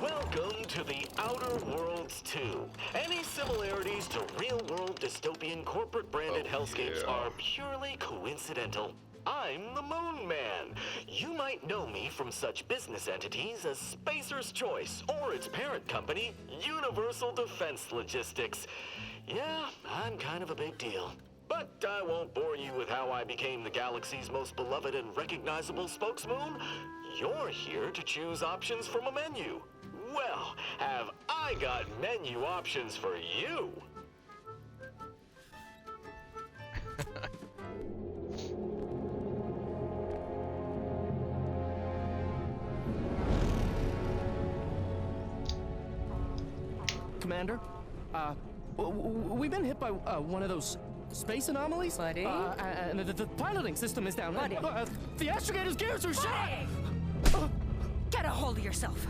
Welcome to the Outer Worlds 2. Any similarities to real-world dystopian corporate-branded hellscapes are purely coincidental. I'm the Moon Man. You might know me from such business entities as Spacer's Choice or its parent company, Universal Defense Logistics. Yeah, I'm kind of a big deal. But I won't bore you with how I became the galaxy's most beloved and recognizable spokesmoon. You're here to choose options from a menu. Well, have I got menu options for you? Commander, we've been hit by one of those space anomalies. Buddy? And the piloting system is down. Buddy? The astrogator's gears are shot! Get a hold of yourself.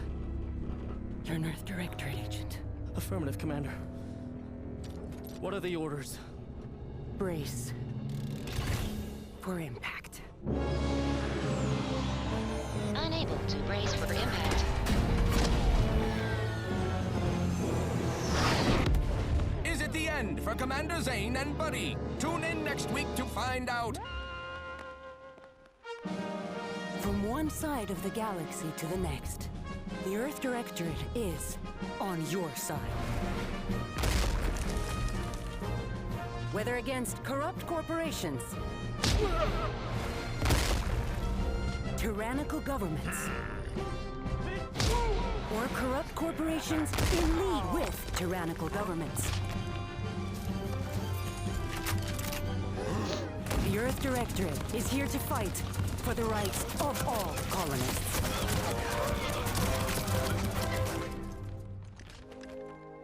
You're an Earth Directorate agent. Affirmative, Commander. What are the orders? Brace for impact. Unable to brace for impact. Is it the end for Commander Zane and Buddy? Tune in next week to find out. From one side of the galaxy to the next, the Earth Directorate is on your side. Whether against corrupt corporations, tyrannical governments, or corrupt corporations in league with tyrannical governments, the Earth Directorate is here to fight for the rights of all colonists.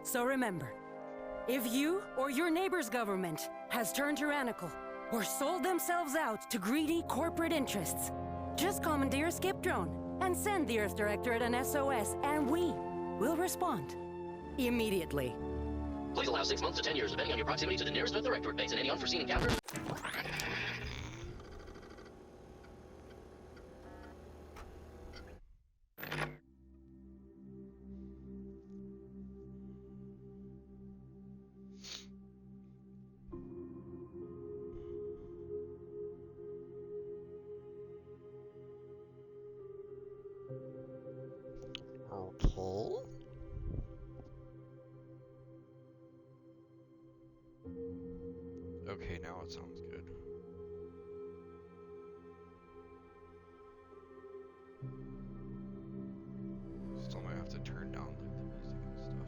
So remember, if you or your neighbor's government has turned tyrannical or sold themselves out to greedy corporate interests, just commandeer a skip drone and send the Earth Directorate an SOS, and we will respond immediately. Please allow 6 months to 10 years, depending on your proximity to the nearest Earth Directorate base and any unforeseen encounters. Okay. Okay, now it sounds good. Still might have to turn down like the music and stuff.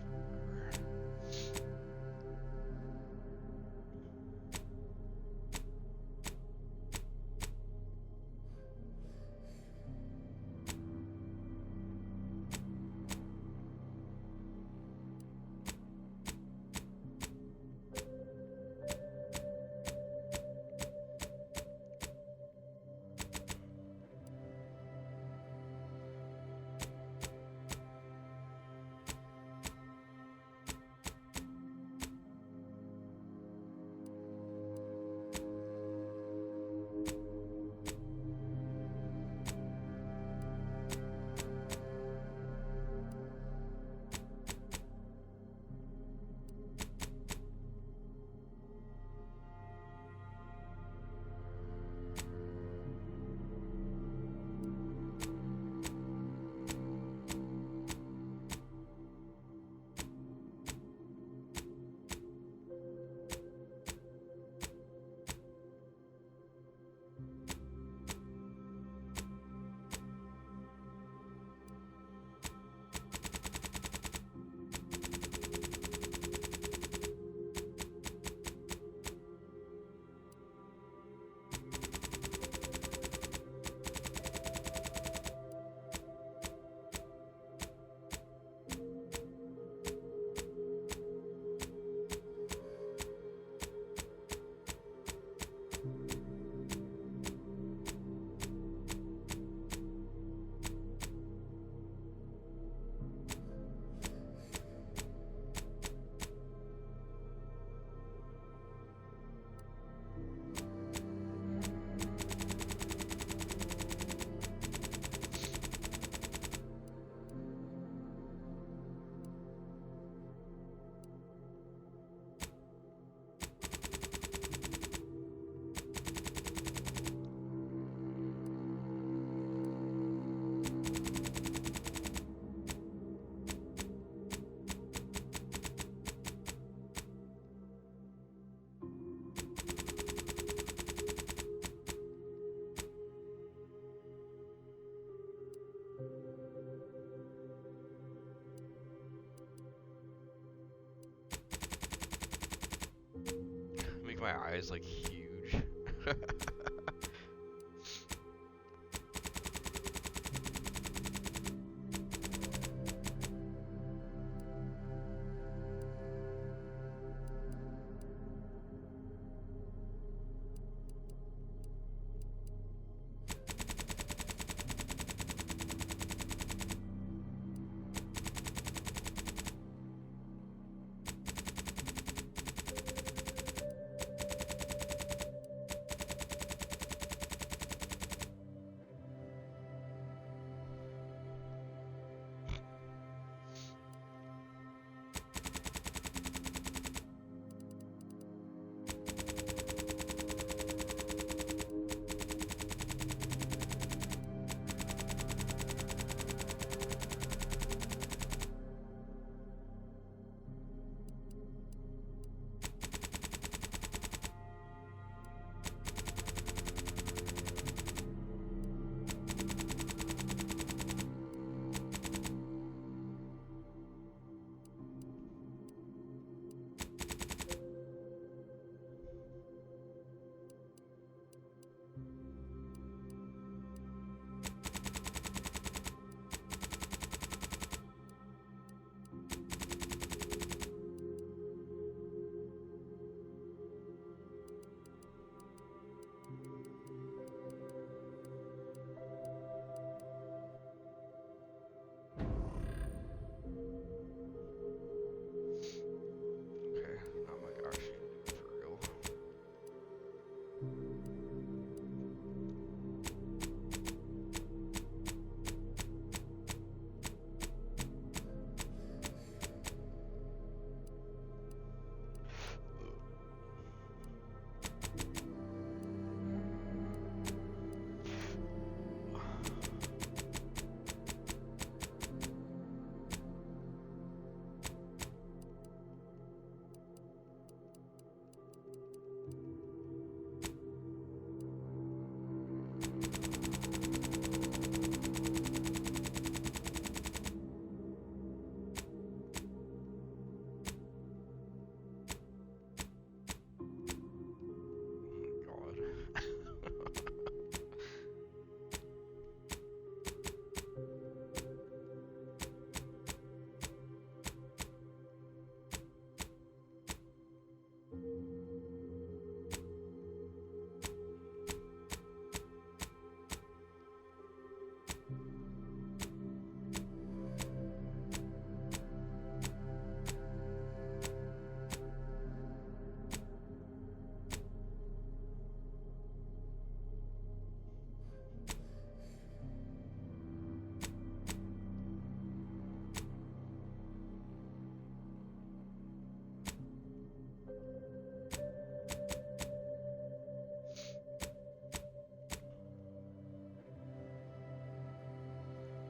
my eyes like huge. Okay, that might actually be for real. Oh my god.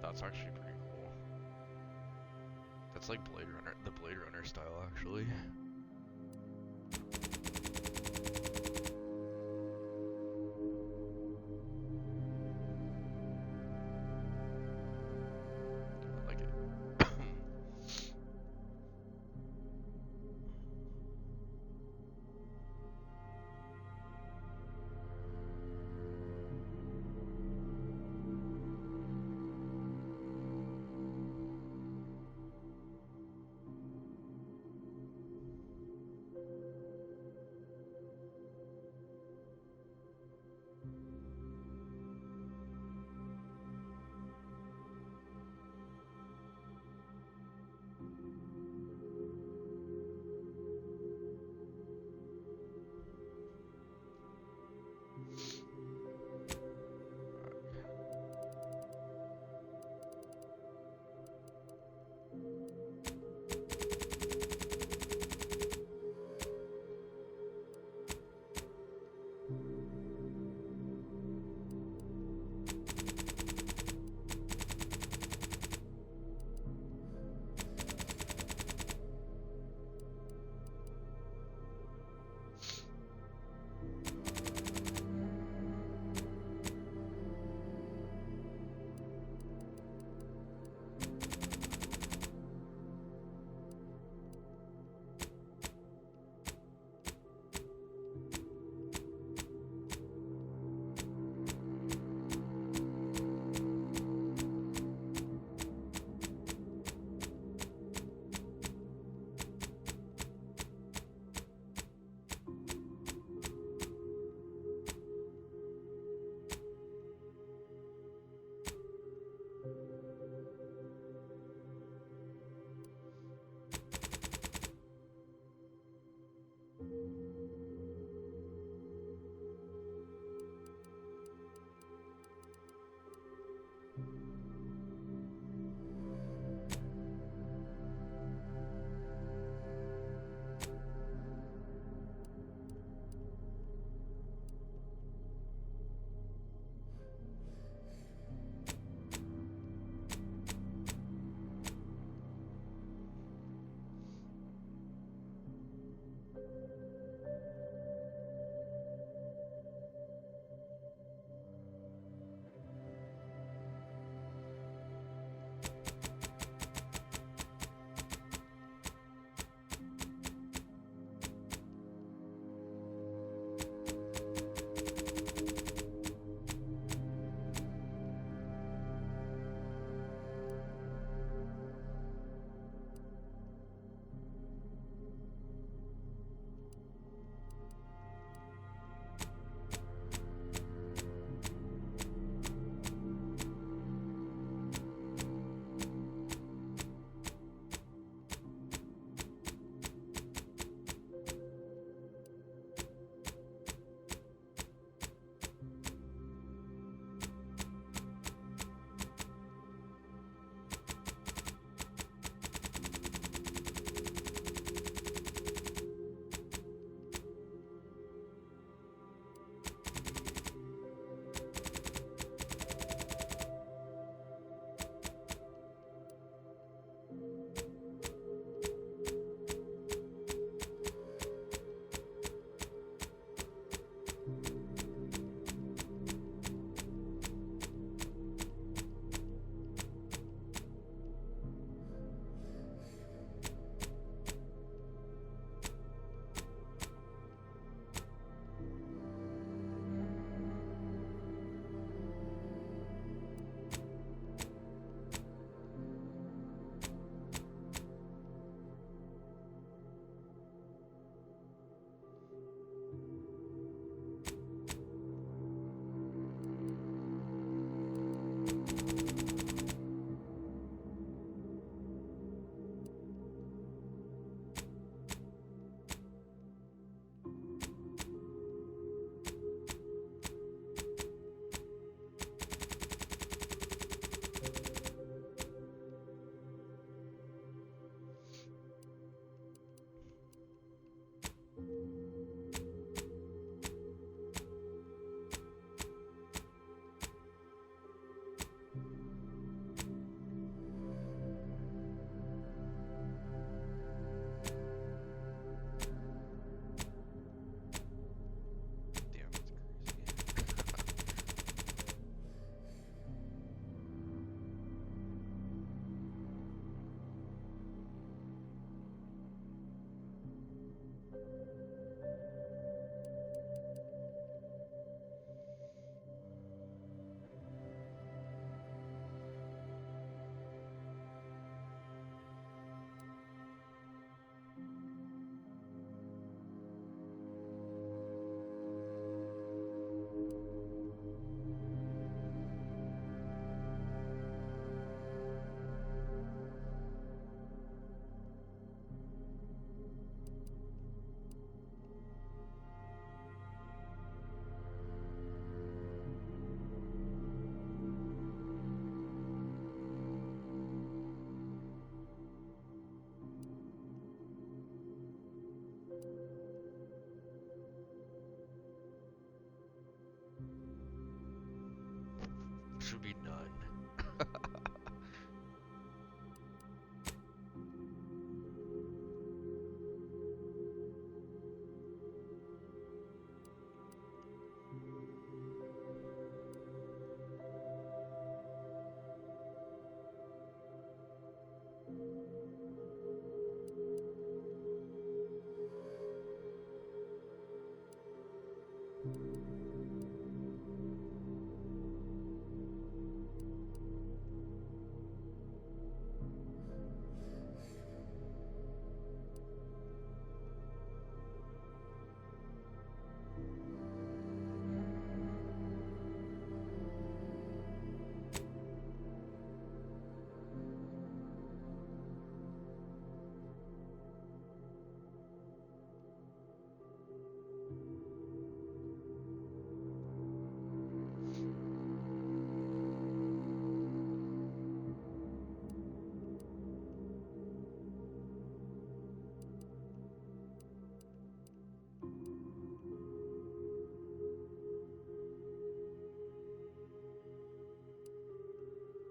That's actually pretty cool. That's like Blade Runner, the Blade Runner style actually. I like it.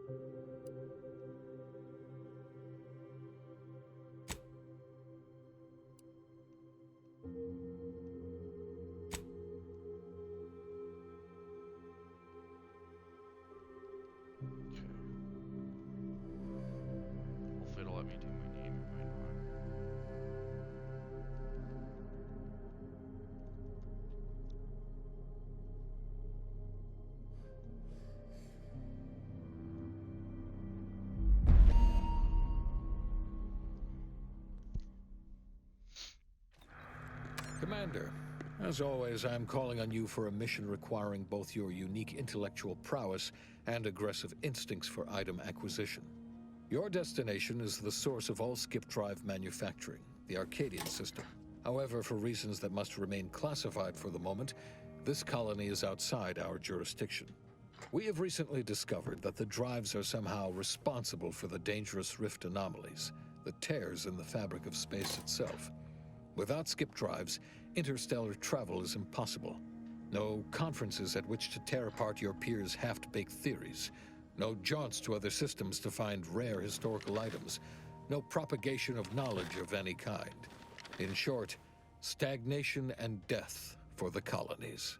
Okay. Hopefully it'll let me do my name. It might not. Commander, as always, I'm calling on you for a mission requiring both your unique intellectual prowess and aggressive instincts for item acquisition. Your destination is the source of all skip drive manufacturing, the Arcadian system. However, for reasons that must remain classified for the moment, this colony is outside our jurisdiction. We have recently discovered that the drives are somehow responsible for the dangerous rift anomalies, the tears in the fabric of space itself. Without skip drives, interstellar travel is impossible. No conferences at which to tear apart your peers' half-baked theories. No jaunts to other systems to find rare historical items. No propagation of knowledge of any kind. In short, stagnation and death for the colonies.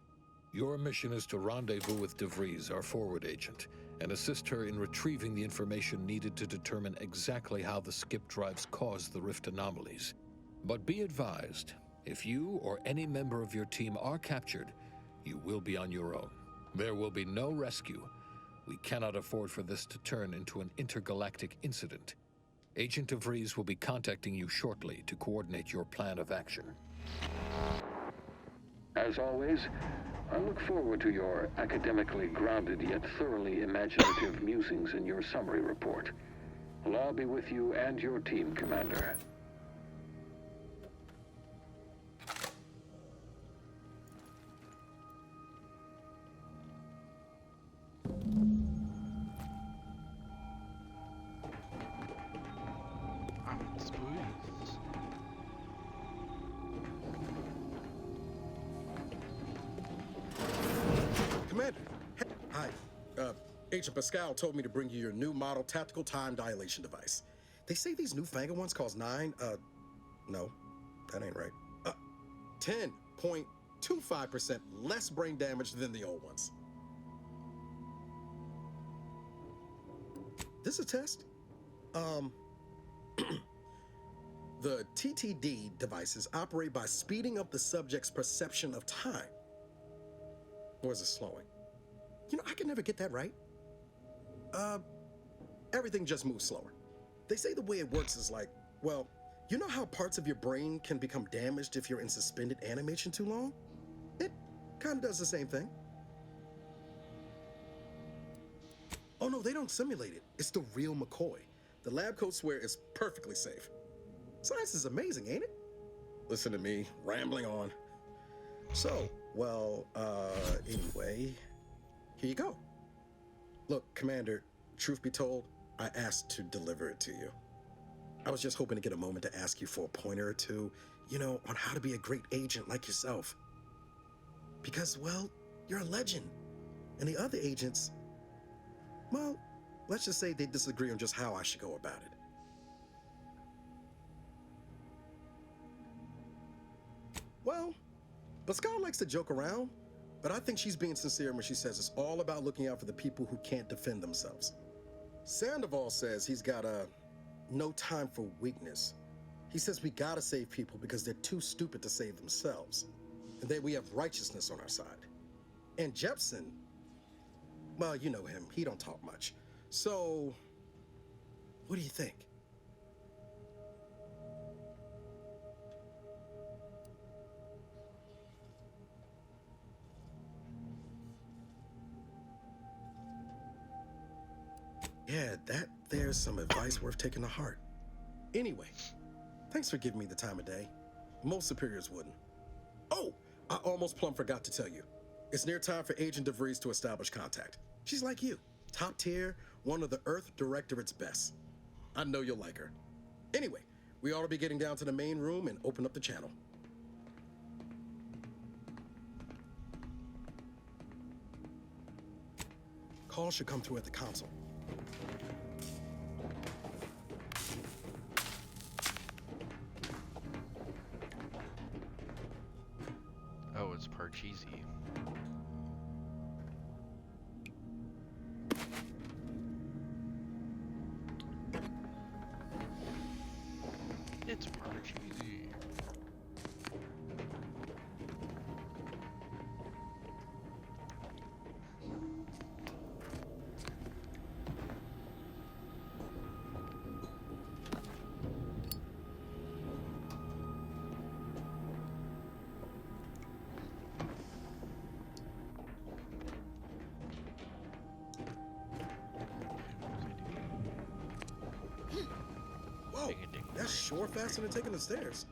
Your mission is to rendezvous with DeVries, our forward agent, and assist her in retrieving the information needed to determine exactly how the skip drives caused the rift anomalies. But be advised, if you or any member of your team are captured, you will be on your own. There will be no rescue. We cannot afford for this to turn into an intergalactic incident. Agent DeVries will be contacting you shortly to coordinate your plan of action. As always, I look forward to your academically grounded yet thoroughly imaginative musings in your summary report. Allah be with you and your team, Commander. I'm squeezed. Commander, hi. Agent Pascal told me to bring you your new model tactical time dilation device. They say these newfangled ones cause no, that ain't right. 10.25% less brain damage than the old ones. This is a test? The TTD devices operate by speeding up the subject's perception of time. Or is it slowing? You know, I can never get that right. Everything just moves slower. They say the way it works is like, well, you know how parts of your brain can become damaged if you're in suspended animation too long? It kind of does the same thing. Oh no, they don't simulate it. It's the real McCoy. The lab coats swear it's perfectly safe. Science is amazing, ain't it? Listen to me, rambling on. So, well, anyway, here you go. Look, Commander, truth be told, I asked to deliver it to you. I was just hoping to get a moment to ask you for a pointer or two, you know, on how to be a great agent like yourself. Because, well, you're a legend. And the other agents, well, let's just say they disagree on just how I should go about it. Well, Pascal likes to joke around, but I think she's being sincere when she says it's all about looking out for the people who can't defend themselves. Sandoval says he's got no time for weakness. He says we gotta save people because they're too stupid to save themselves, and that we have righteousness on our side. And Jepson, well, you know him, he don't talk much. So, what do you think? Yeah, there's some advice worth taking to heart. Anyway, thanks for giving me the time of day. Most superiors wouldn't. Oh, I almost plumb forgot to tell you. It's near time for Agent DeVries to establish contact. She's like you, top tier, one of the Earth Directorate's best. I know you'll like her. Anyway, we ought to be getting down to the main room and open up the channel. Call should come through at the console. cheesy. It's murder cheesy. Whoa, that's sure faster than taking the stairs.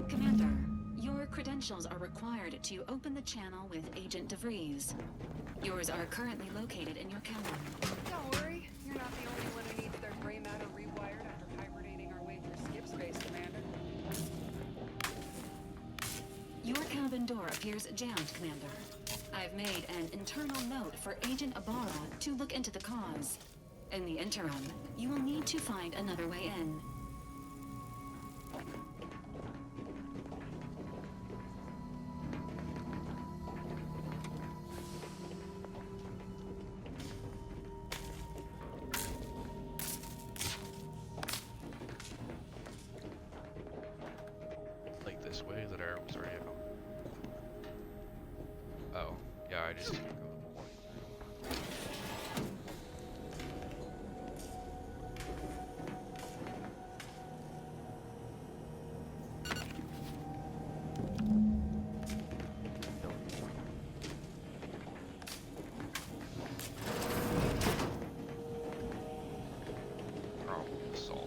Commander, your credentials are required to open the channel with Agent DeVries. Yours are currently located in your cabin. Don't worry, you're not the only one who needs their gray matter rewired after hibernating our way through skip space, Commander. Your cabin door appears jammed, Commander. I've made an internal note for Agent Ibarra to look into the cause. In the interim, you will need to find another way in. Like this way that our arms are out. Oh, yeah, I just can't go. Problem solved.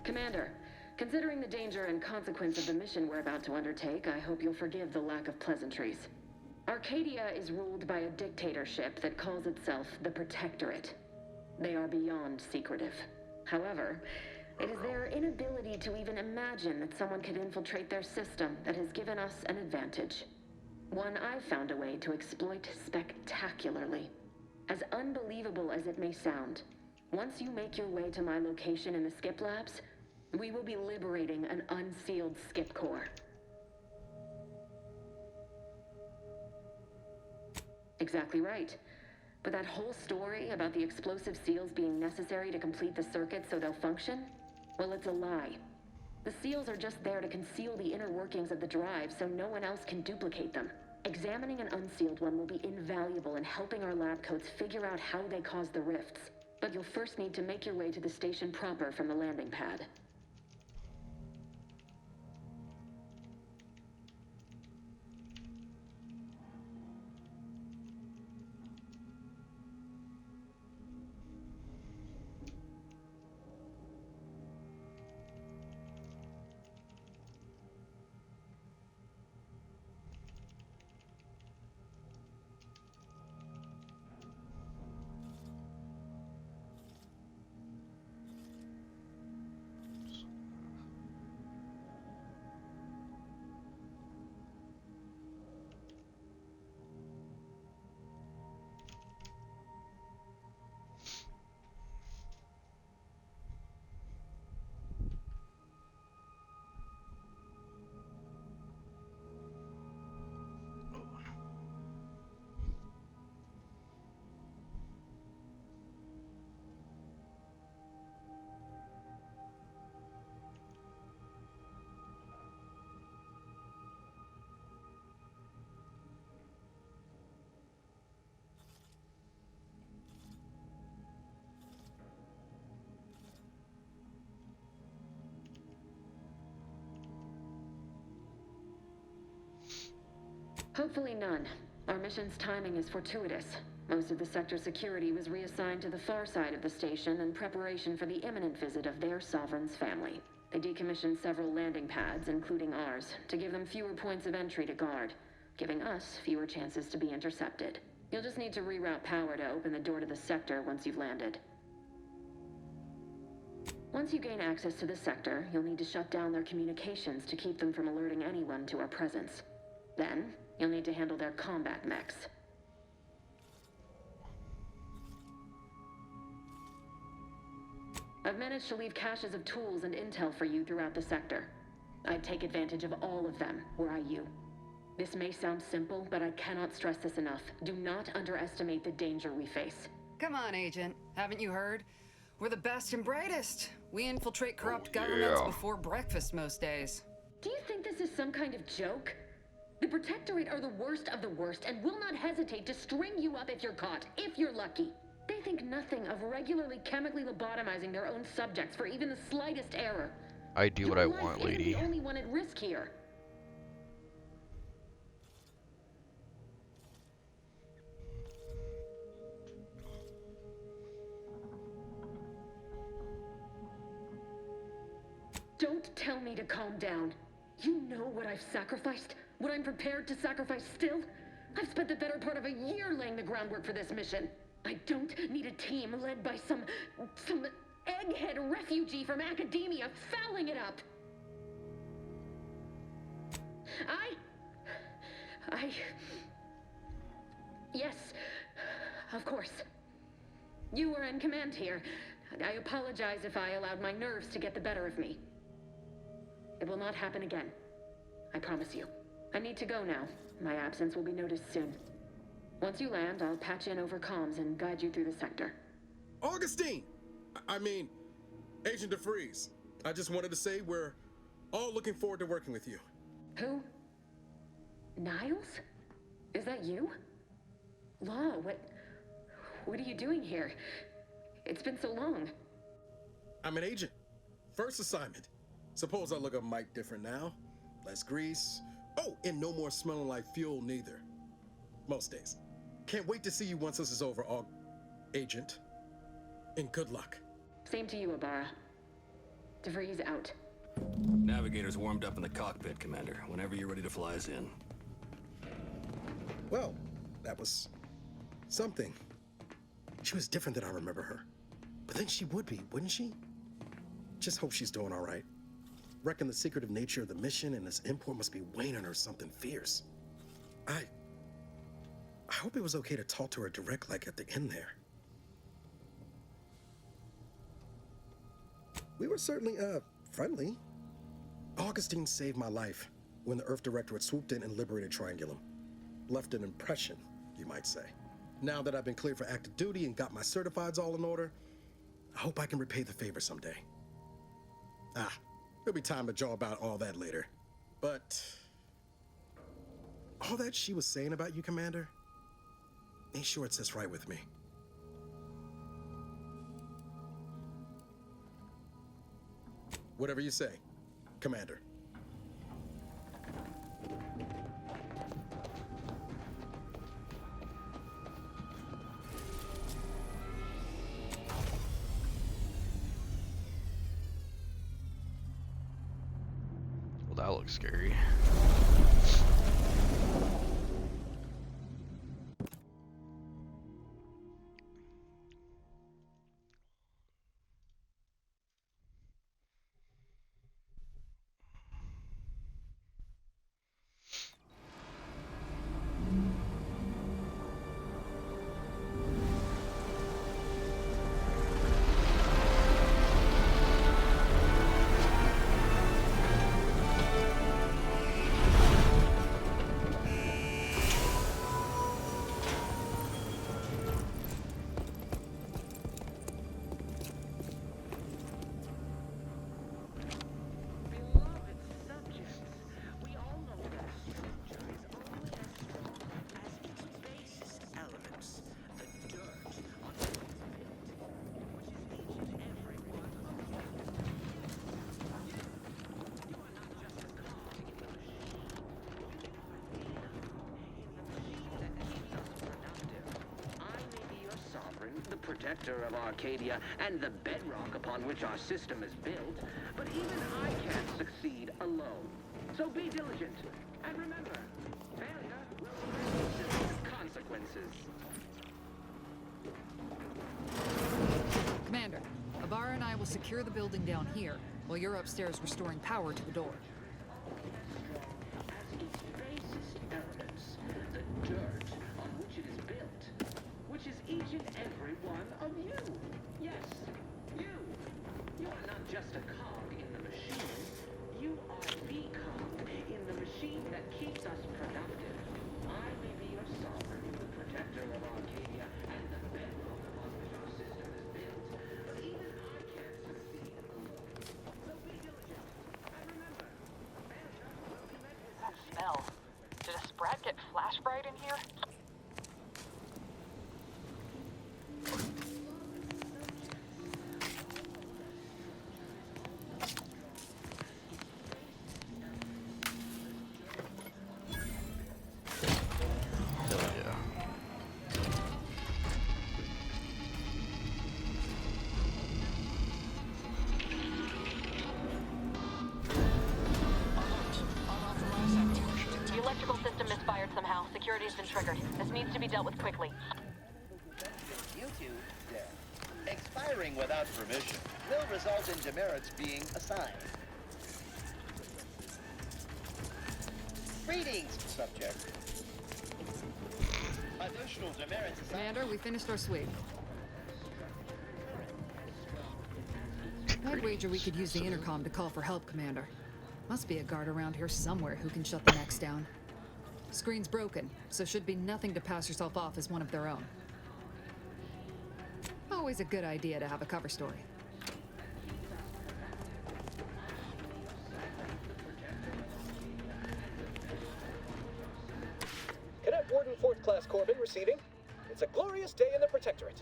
Commander, considering the danger and consequence of the mission we're about to undertake, I hope you'll forgive the lack of pleasantries. Arcadia is ruled by a dictatorship that calls itself the Protectorate. They are beyond secretive. However, it is their inability to even imagine that someone could infiltrate their system that has given us an advantage. One I've found a way to exploit spectacularly. As unbelievable as it may sound, once you make your way to my location in the Skip Labs, we will be liberating an unsealed Skip core. Exactly right. But that whole story about the explosive seals being necessary to complete the circuit so they'll function? Well, it's a lie. The seals are just there to conceal the inner workings of the drive so no one else can duplicate them. Examining an unsealed one will be invaluable in helping our lab coats figure out how they cause the rifts. But you'll first need to make your way to the station proper from the landing pad. Hopefully none. Our mission's timing is fortuitous. Most of the sector's security was reassigned to the far side of the station in preparation for the imminent visit of their sovereign's family. They decommissioned several landing pads, including ours, to give them fewer points of entry to guard, giving us fewer chances to be intercepted. You'll just need to reroute power to open the door to the sector once you've landed. Once you gain access to the sector, you'll need to shut down their communications to keep them from alerting anyone to our presence. Then, you'll need to handle their combat mechs. I've managed to leave caches of tools and intel for you throughout the sector. I'd take advantage of all of them, were I you. This may sound simple, but I cannot stress this enough. Do not underestimate the danger we face. Come on, Agent. Haven't you heard? We're the best and brightest. We infiltrate corrupt governments before breakfast most days. Do you think this is some kind of joke? The Protectorate are the worst of the worst and will not hesitate to string you up if you're caught, if you're lucky. They think nothing of regularly chemically lobotomizing their own subjects for even the slightest error. I do what I want, lady. You're the only one at risk here. Don't tell me to calm down. You know what I've sacrificed? What I'm prepared to sacrifice still? I've spent the better part of a year laying the groundwork for this mission. I don't need a team led by some egghead refugee from academia fouling it up. Yes, of course. You were in command here. I apologize if I allowed my nerves to get the better of me. It will not happen again. I promise you. I need to go now. My absence will be noticed soon. Once you land, I'll patch in over comms and guide you through the sector. Augustine! I mean, Agent DeFreeze. I just wanted to say we're all looking forward to working with you. Who? Niles? Is that you? Law, what are you doing here? It's been so long. I'm an agent. First assignment. Suppose I look a mite different now. Less grease. Oh, and no more smelling like fuel neither. Most days. Can't wait to see you once this is over, Agent. And good luck. Same to you, Ibarra. DeVries out. Navigator's warmed up in the cockpit, Commander. Whenever you're ready to fly us in. Well, that was something. She was different than I remember her. But then she would be, wouldn't she? Just hope she's doing all right. Reckon the secretive nature of the mission and this import must be weighing on her something fierce. I hope it was okay to talk to her direct like at the end there. We were certainly, friendly. Augustine saved my life when the Earth Directorate swooped in and liberated Triangulum. Left an impression, you might say. Now that I've been cleared for active duty and got my certifieds all in order, I hope I can repay the favor someday. There'll be time to jaw about all that later. But all that she was saying about you, Commander, ain't sure it sits right with me. Whatever you say, Commander. Well, that looks scary. the protector of Arcadia and the bedrock upon which our system is built, but even I can't succeed alone. So be diligent, and remember, failure will have consequences. Commander, Ibarra and I will secure the building down here, while you're upstairs restoring power to the door. As its basest elements, the dirt on which it is built, which is each and every one of you. Yes, you. You are not just a cog in the machine. You are the cog in the machine that keeps us productive. I may be your sovereign, the protector of Arcadia, and the bedrock upon which our system is built, but even I can't succeed alone. So be diligent, and remember, failure will prevent his... That smell. Did a Sprat get flash bright in here? Security has been triggered. This needs to be dealt with quickly. You two, expiring without permission will result in demerits being assigned. Greetings, subject. Additional demerits assigned. Commander, we finished our sweep. I'd wager we could use the intercom to call for help, Commander. Must be a guard around here somewhere who can shut the mechs down. Screen's broken, so should be nothing to pass yourself off as one of their own. Always a good idea to have a cover story. Cadet Warden 4th Class Corbin receiving. It's a glorious day in the Protectorate.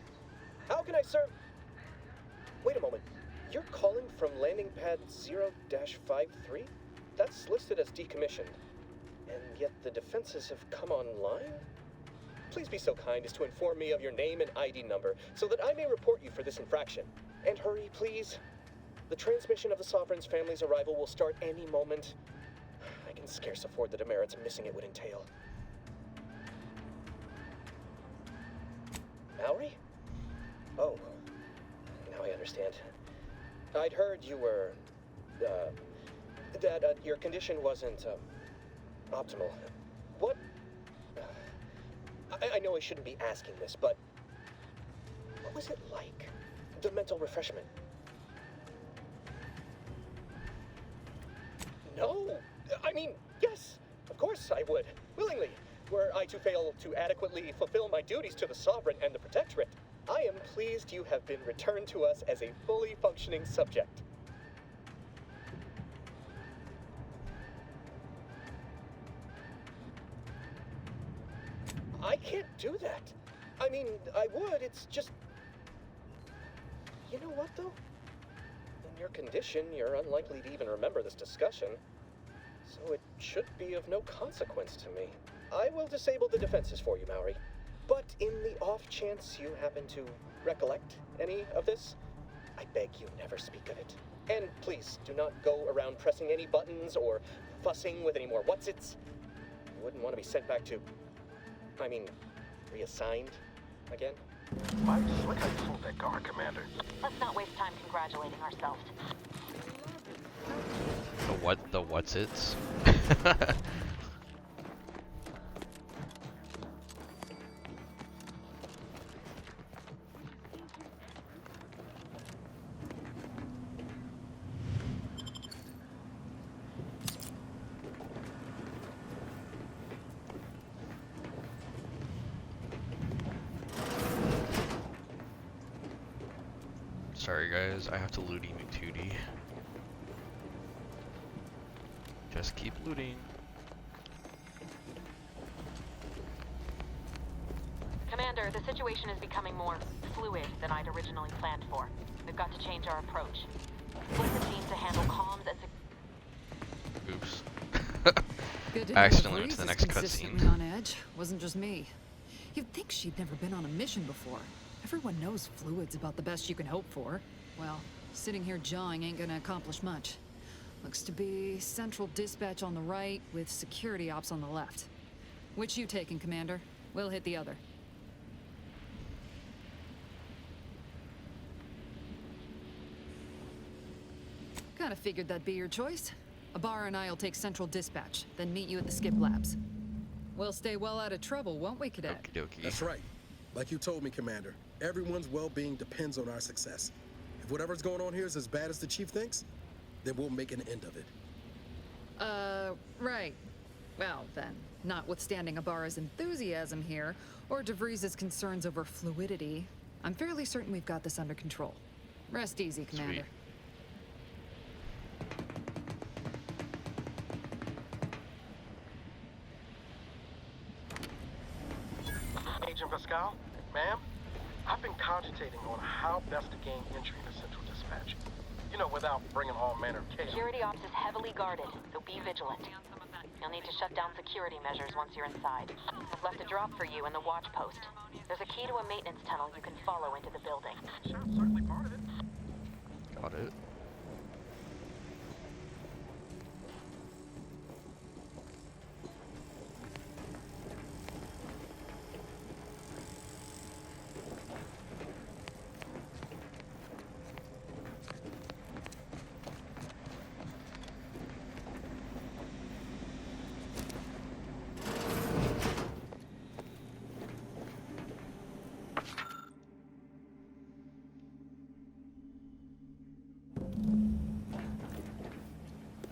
How can I serve? Wait a moment. You're calling from landing pad 0-53? That's listed as decommissioned. And yet the defenses have come online? Please be so kind as to inform me of your name and ID number so that I may report you for this infraction. And hurry, please. The transmission of the Sovereign's family's arrival will start any moment. I can scarce afford the demerits missing it would entail. Mallory? Oh, now I understand. I'd heard you were, that your condition wasn't, optimal. What? I know I shouldn't be asking this, but what was it like? The mental refreshment? No! I mean, yes! Of course I would. Willingly. Were I to fail to adequately fulfill my duties to the Sovereign and the Protectorate, I am pleased you have been returned to us as a fully functioning subject. I can't do that. I mean, I would, it's just... You know what, though? In your condition, you're unlikely to even remember this discussion. So it should be of no consequence to me. I will disable the defenses for you, Mallory. But in the off chance you happen to recollect any of this, I beg you never speak of it. And please, do not go around pressing any buttons or fussing with any more whatsits. You wouldn't want to be sent back to... reassigned again? Nice. Look how you fooled that guard, Commander. Let's not waste time congratulating ourselves. The what's its? Sorry guys, I have to looty McTootie. Just keep looting. Commander, the situation is becoming more fluid than I'd originally planned for. We've got to change our approach. Split the team to handle comms and... Oops. Good to I know accidentally went Breeze to the is next consistently cutscene. on edge. Wasn't just me. You'd think she'd never been on a mission before. Everyone knows fluid's about the best you can hope for. Well, sitting here jawing ain't gonna accomplish much. Looks to be central dispatch on the right with security ops on the left. Which you taking, Commander? We'll hit the other. Kinda figured that'd be your choice. Ibarra and I'll take central dispatch, then meet you at the skip labs. We'll stay well out of trouble, won't we, Cadet? Okie dokie. That's right. Like you told me, Commander, everyone's well-being depends on our success. If whatever's going on here is as bad as the Chief thinks, then we'll make an end of it. Right. Well, then, notwithstanding Ibarra's enthusiasm here, or DeVries' concerns over fluidity, I'm fairly certain we've got this under control. Rest easy, Commander. Sweet. Agent Pascal, ma'am, I've been cogitating on how best to gain entry into Central Dispatch. You know, without bringing all manner of chaos. Security ops is heavily guarded, so be vigilant. You'll need to shut down security measures once you're inside. I've left a drop for you in the watch post. There's a key to a maintenance tunnel you can follow into the building. Sure, certainly part of it. Got it.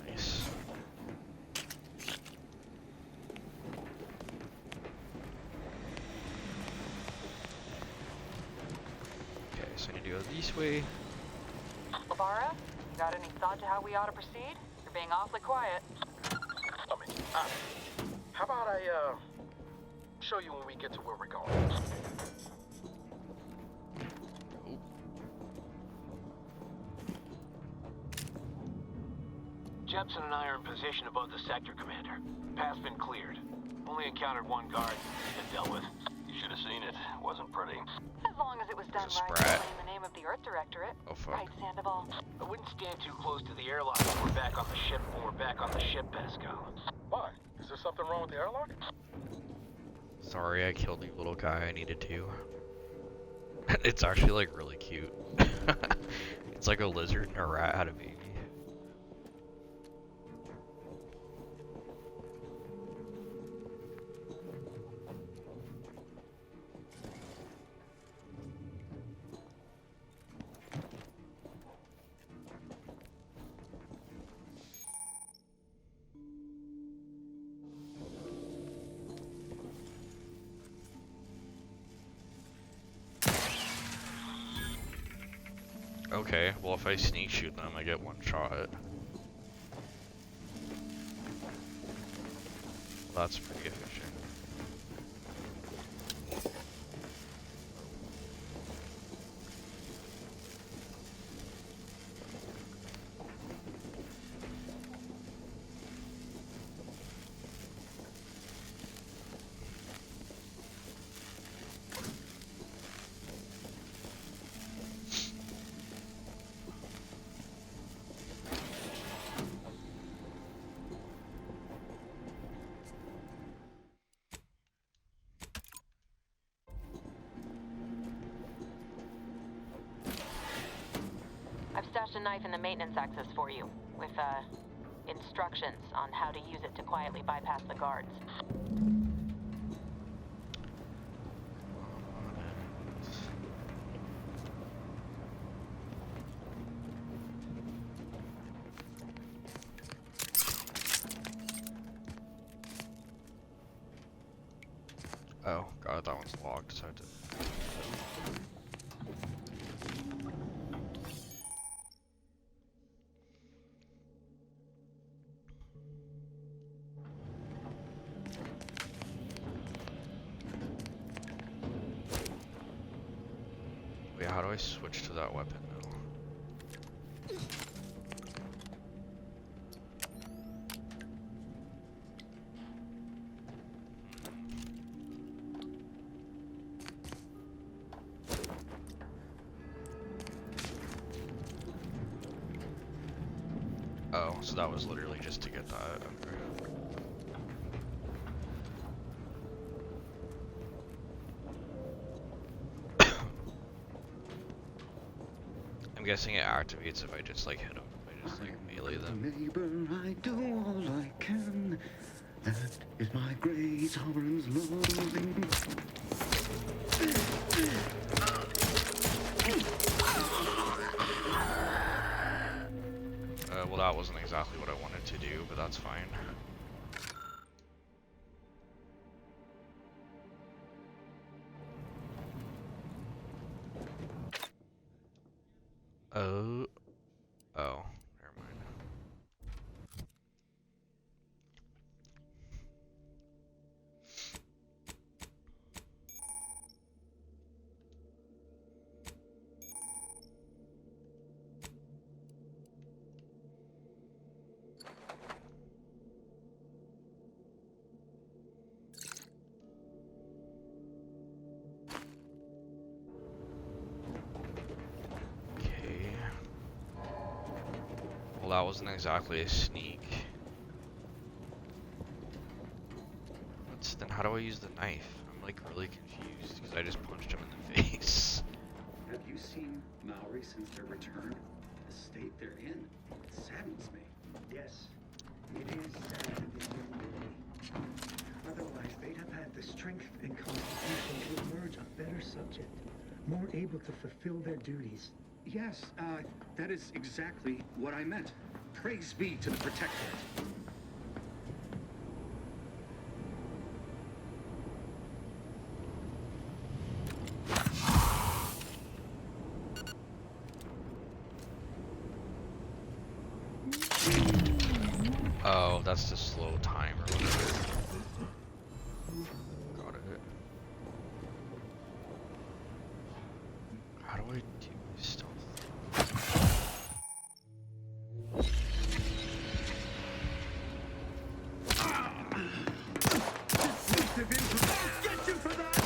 Nice. Okay, so I need to go this way. Ibarra, you got any thought to how we ought to proceed? You're being awfully quiet. How about I, show you when we get to where we're going? Jepson and I are in position above the sector, Commander. Path's been cleared. Only encountered one guard. Been dealt with. You should have seen it. Wasn't pretty. As long as it was done right in the name of the Earth Directorate. Oh, fuck. Right, Sandoval? I wouldn't stand too close to the airlock when we're back on the ship. Pascal. Why? Is there something wrong with the airlock? Sorry, I killed you, little guy. I needed to. It's actually like really cute. It's like a lizard and a rat had a baby. Okay, well if I sneak shoot them, I get one shot. That's pretty efficient. Stashed a knife in the maintenance access for you, with, instructions on how to use it to quietly bypass the guards. Oh, god, that one's locked, so I had to... Wait, how do I switch to that weapon now? Oh, so that was literally just to get that. Okay. I'm guessing it activates if I just like hit them. If I just like melee them. Neighbor, I do all I can. That is my great sovereign's loving. Well, that wasn't exactly what I wanted to do, but that's fine. Oh, never mind. Well, that wasn't exactly a sneak. Then how do I use the knife? I'm like really confused because I just punched him in the face. Have you seen Maori since their return? The state they're in. It saddens me. Yes, it is sad that they were really. Otherwise, they'd have had the strength and constitution to emerge a better subject, more able to fulfill their duties. Yes, that is exactly what I meant. Praise be to the Protectorate. Oh, that's the slow timer. Got it. How do I do stealth? Get you for that!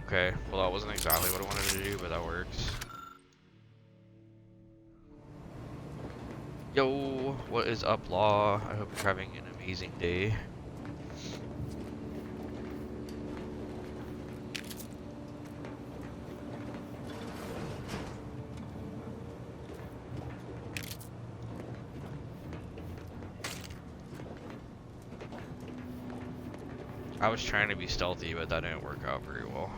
Okay, well that wasn't exactly what I wanted to do, but that works. Yo, what is up, Law? I hope you're having an amazing day. I was trying to be stealthy, but that didn't work out very well.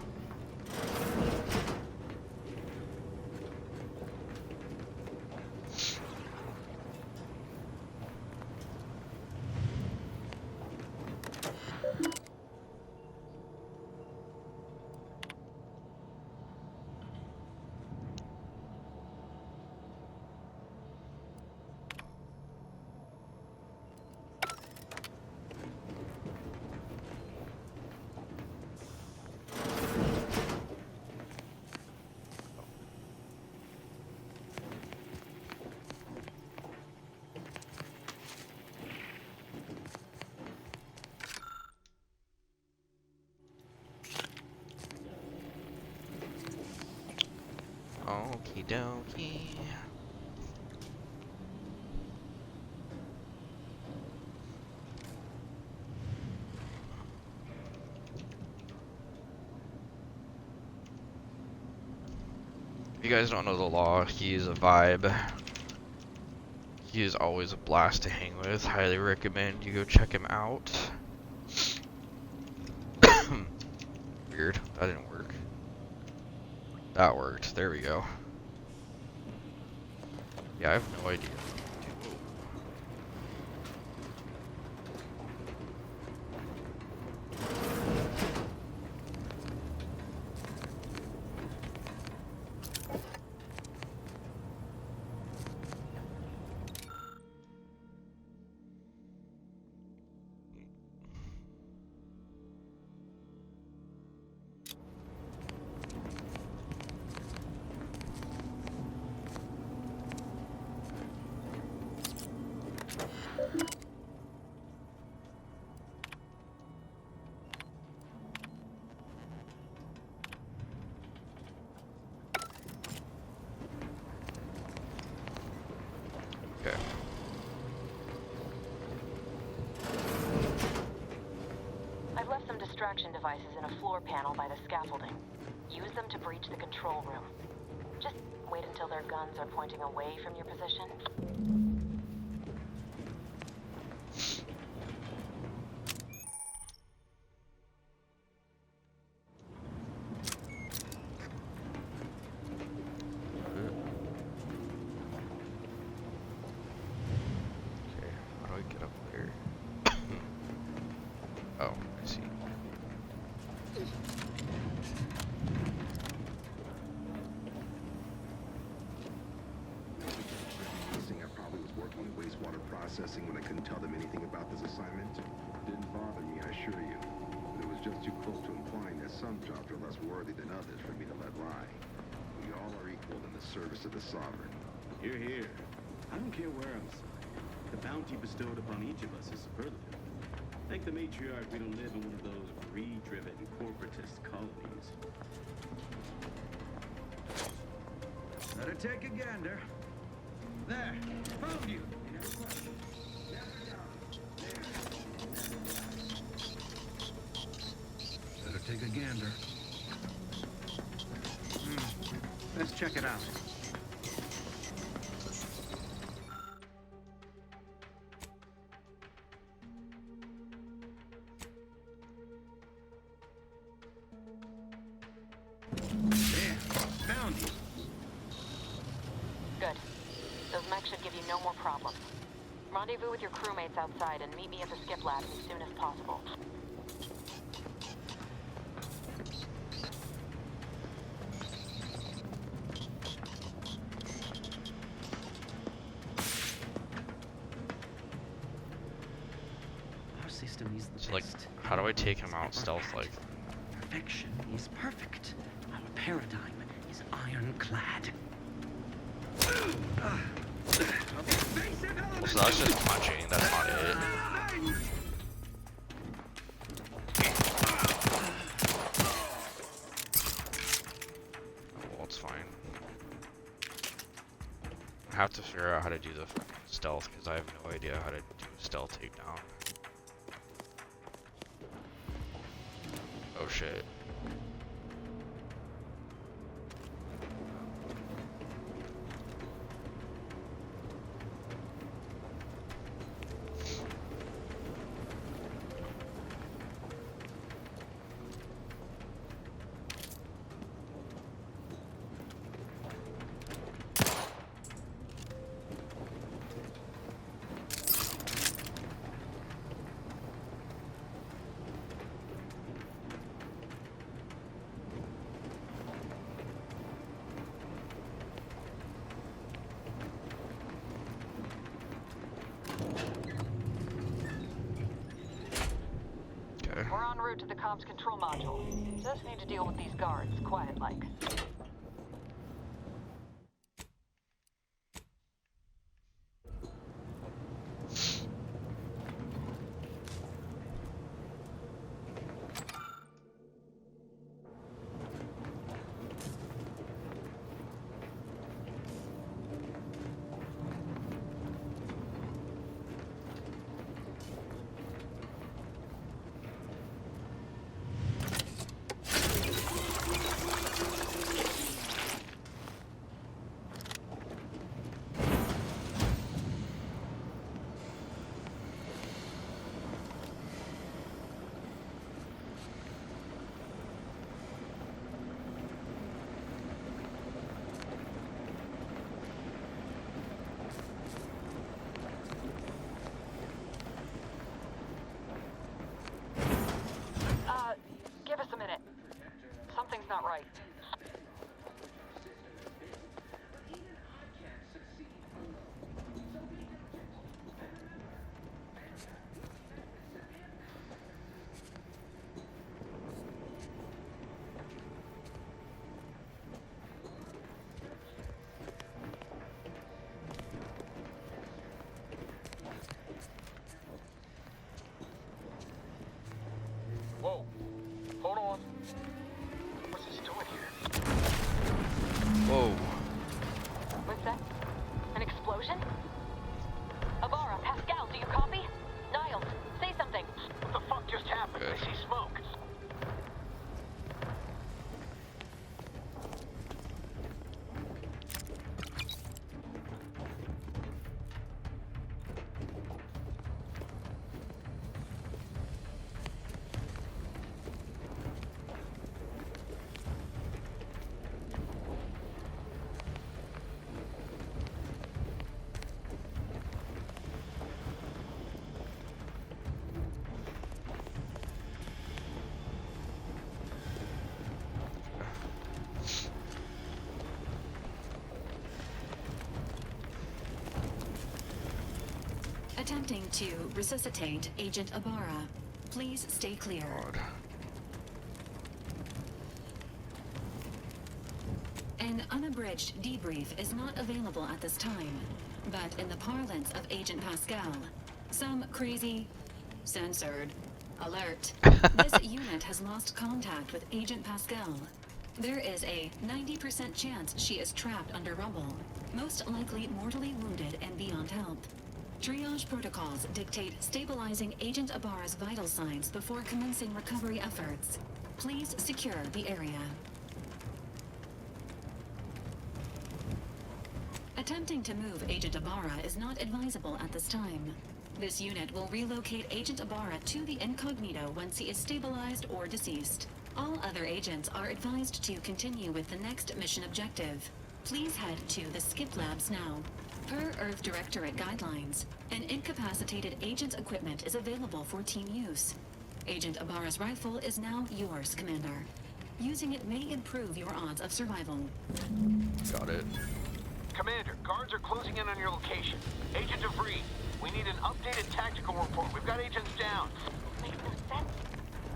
Okie dokie. If you guys don't know the Law, he is a vibe. He is always a blast to hang with. Highly recommend you go check him out. Weird, that didn't work. That worked. There we go. Yeah, I have no idea. distraction devices in a floor panel by the scaffolding. Use them to breach the control room. Just wait until their guns are pointing away from your position. When I couldn't tell them anything about this assignment. Didn't bother me, I assure you. But it was just too close to implying that some jobs are less worthy than others for me to let lie. We all are equal in the service of the Sovereign. Hear, hear. I don't care where I'm assigned. The bounty bestowed upon each of us is superlative. Thank the matriarch we don't live in one of those greed-driven corporatist colonies. Better take a gander. There, found you. Any other questions? Better take a gander. Let's check it out. There, found you. Good. Those mechs should give you no more problems. Rendezvous with your crewmates outside and meet me at the skip lab as soon as possible. Our system is the So, like, best. how do I take him out stealth-like? Perfection is perfect. Our paradigm is ironclad. So that's just punching, that's not it. Well, it's fine. I have to figure out how to do the stealth, because I have no idea how to do a stealth takedown. Oh shit. We're en route to the comms control module. Just need to deal with these guards, quiet-like. Give us a minute. Something's not right. Whoa. Hold on. What's this doing here? Whoa. What's that? An explosion? Abara, Pascal, do you copy? Niles, say something. What the fuck just happened? I see smoke. attempting to resuscitate Agent Ibarra. Please stay clear. An unabridged debrief is not available at this time, but in the parlance of Agent Pascal, some crazy, censored, alert, this unit has lost contact with Agent Pascal. There is a 90% chance she is trapped under rubble, most likely mortally wounded and beyond help. Triage protocols dictate stabilizing Agent Ibarra's vital signs before commencing recovery efforts. Please secure the area. Attempting to move Agent Ibarra is not advisable at this time. This unit will relocate Agent Ibarra to the incognito once he is stabilized or deceased. All other agents are advised to continue with the next mission objective. Please head to the Skip Labs now. Per Earth Directorate guidelines, an incapacitated agent's equipment is available for team use. Agent Ibarra's rifle is now yours, Commander. Using it may improve your odds of survival. Got it. Commander, guards are closing in on your location. Agent DeVries, we need an updated tactical report. We've got agents down. Makes no sense.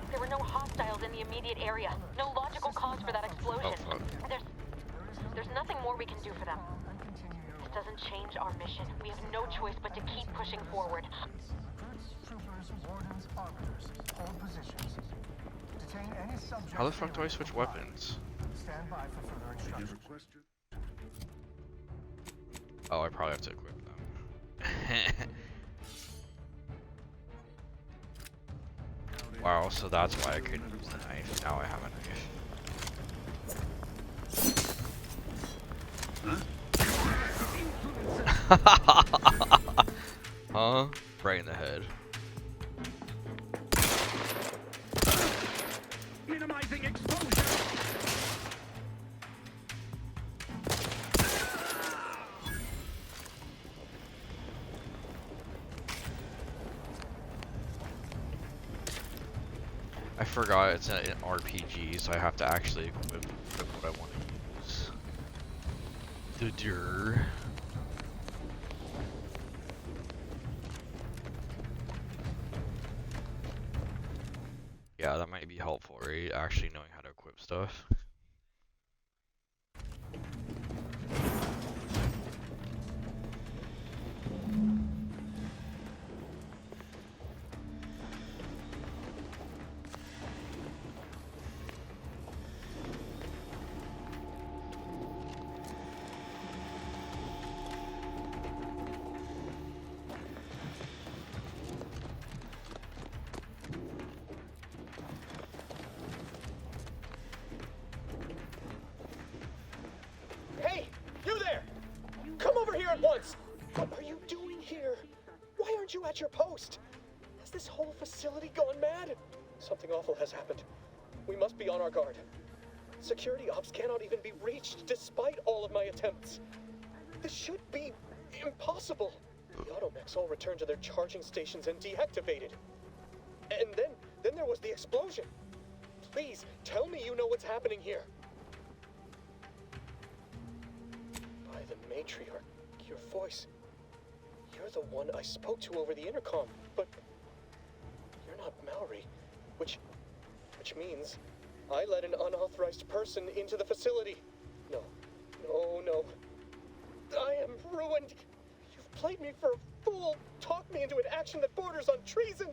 There were no hostiles in the immediate area. No logical cause for that explosion. There's nothing more we can do for them. This doesn't change our mission. We have no choice but to keep pushing forward. How the fuck do I switch weapons? Oh, I probably have to equip them. Wow, so that's why I couldn't use the knife. Now I have a knife. Huh? Right in the head. Minimizing exposure. I forgot it's an RPG, so I have to actually equip what I want to use. The dir. Yeah, that might be helpful, right? Actually knowing how to equip stuff. Hey, you there! Come over here at once! What are you doing here? Why aren't you at your post? Has this whole facility gone mad? Something awful has happened. We must be on our guard. Security ops cannot even be reached despite all of my attempts. This should be impossible. The automechs all returned to their charging stations and deactivated. And then there was the explosion. Please, tell me you know what's happening here. By the matriarch, your voice. You're the one I spoke to over the intercom, but you're not Mallory, which means I let an unauthorized person into the facility. No. I am ruined. You've played me for a fool, talked me into an action that borders on treason.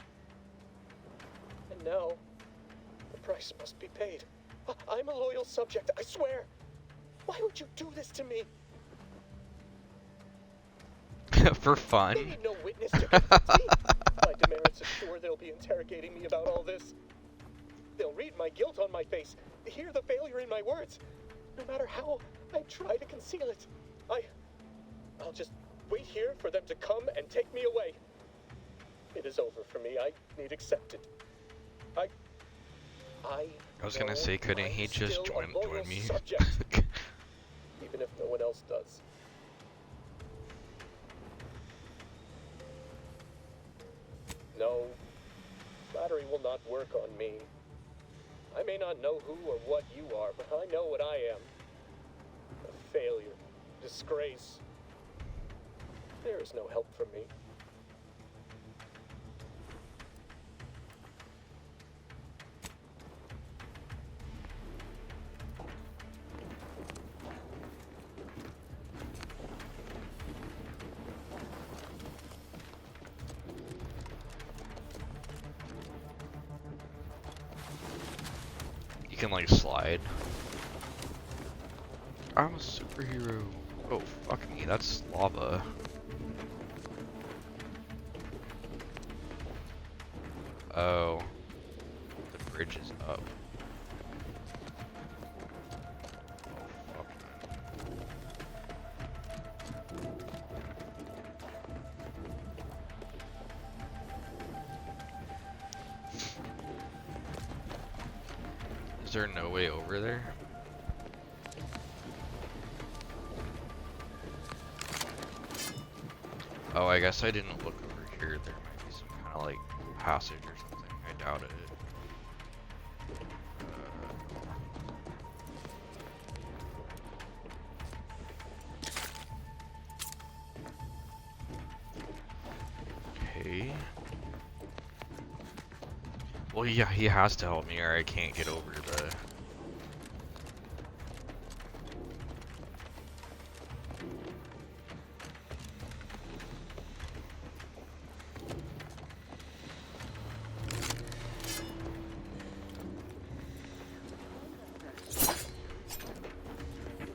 And now, the price must be paid. I'm a loyal subject, I swear. Why would you do this to me? For fun. They need no witness to convict me. My demerits assure they'll be interrogating me about all this. They'll read my guilt on my face, hear the failure in my words. No matter how I try to conceal it, I'll just wait here for them to come and take me away. It is over for me. I need accepted. I was gonna say, couldn't he just join me? Even if no one else does. No, flattery will not work on me. I may not know who or what you are, but I know what I am. A failure, disgrace. There is no help for me. can like slide. I'm a superhero. Oh, fuck me, that's lava. Oh. The bridge is up. Oh, fuck. Is there no way over there? Oh, I guess I didn't look over here. There might be some kind of like passage or something. I doubt it. Okay. Well, yeah, he has to help me or I can't get over the...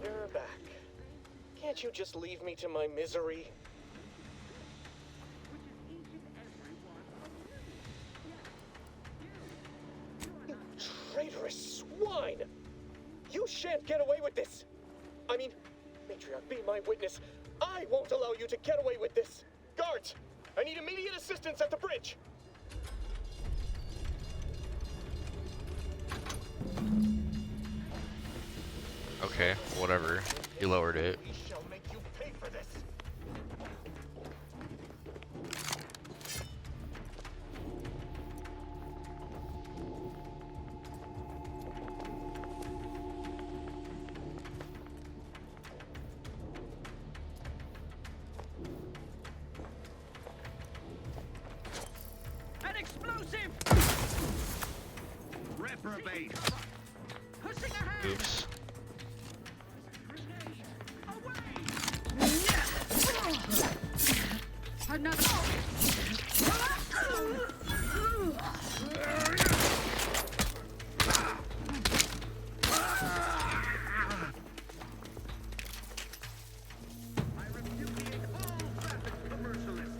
You're back. Can't you just leave me to my misery? You traitorous swine! You shan't get away with this! I mean, Matriarch, be my witness. I won't allow you to get away with this! Guards! I need immediate assistance at the bridge! Okay, whatever. He lowered it. We shall make you pay for this! An explosive! Reprobate! Pushing ahead! Oops. Another. I repudiate all facets of the merciless.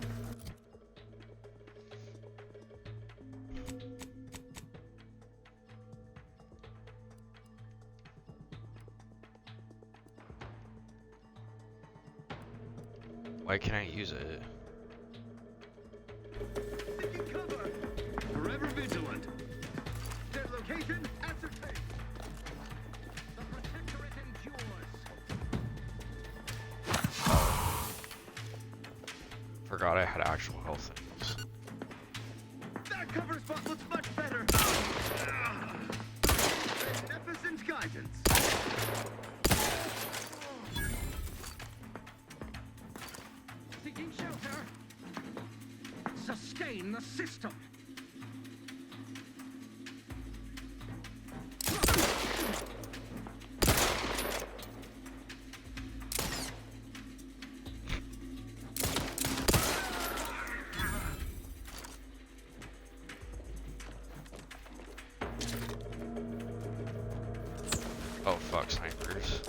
Why can't I use it? Taking cover! Forever vigilant. Their location ascertained. The protectorate endures. Forgot I had actual health things. That cover spot looks much better. Beneficent guidance. Seeking shelter. Sustain the system. Oh fuck, snipers.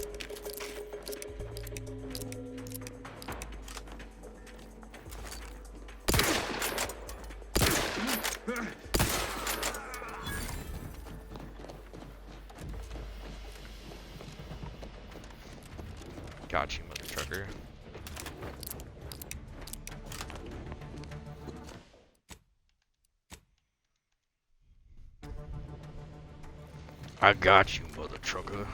Got you, mother trucker. I got you, mother trucker.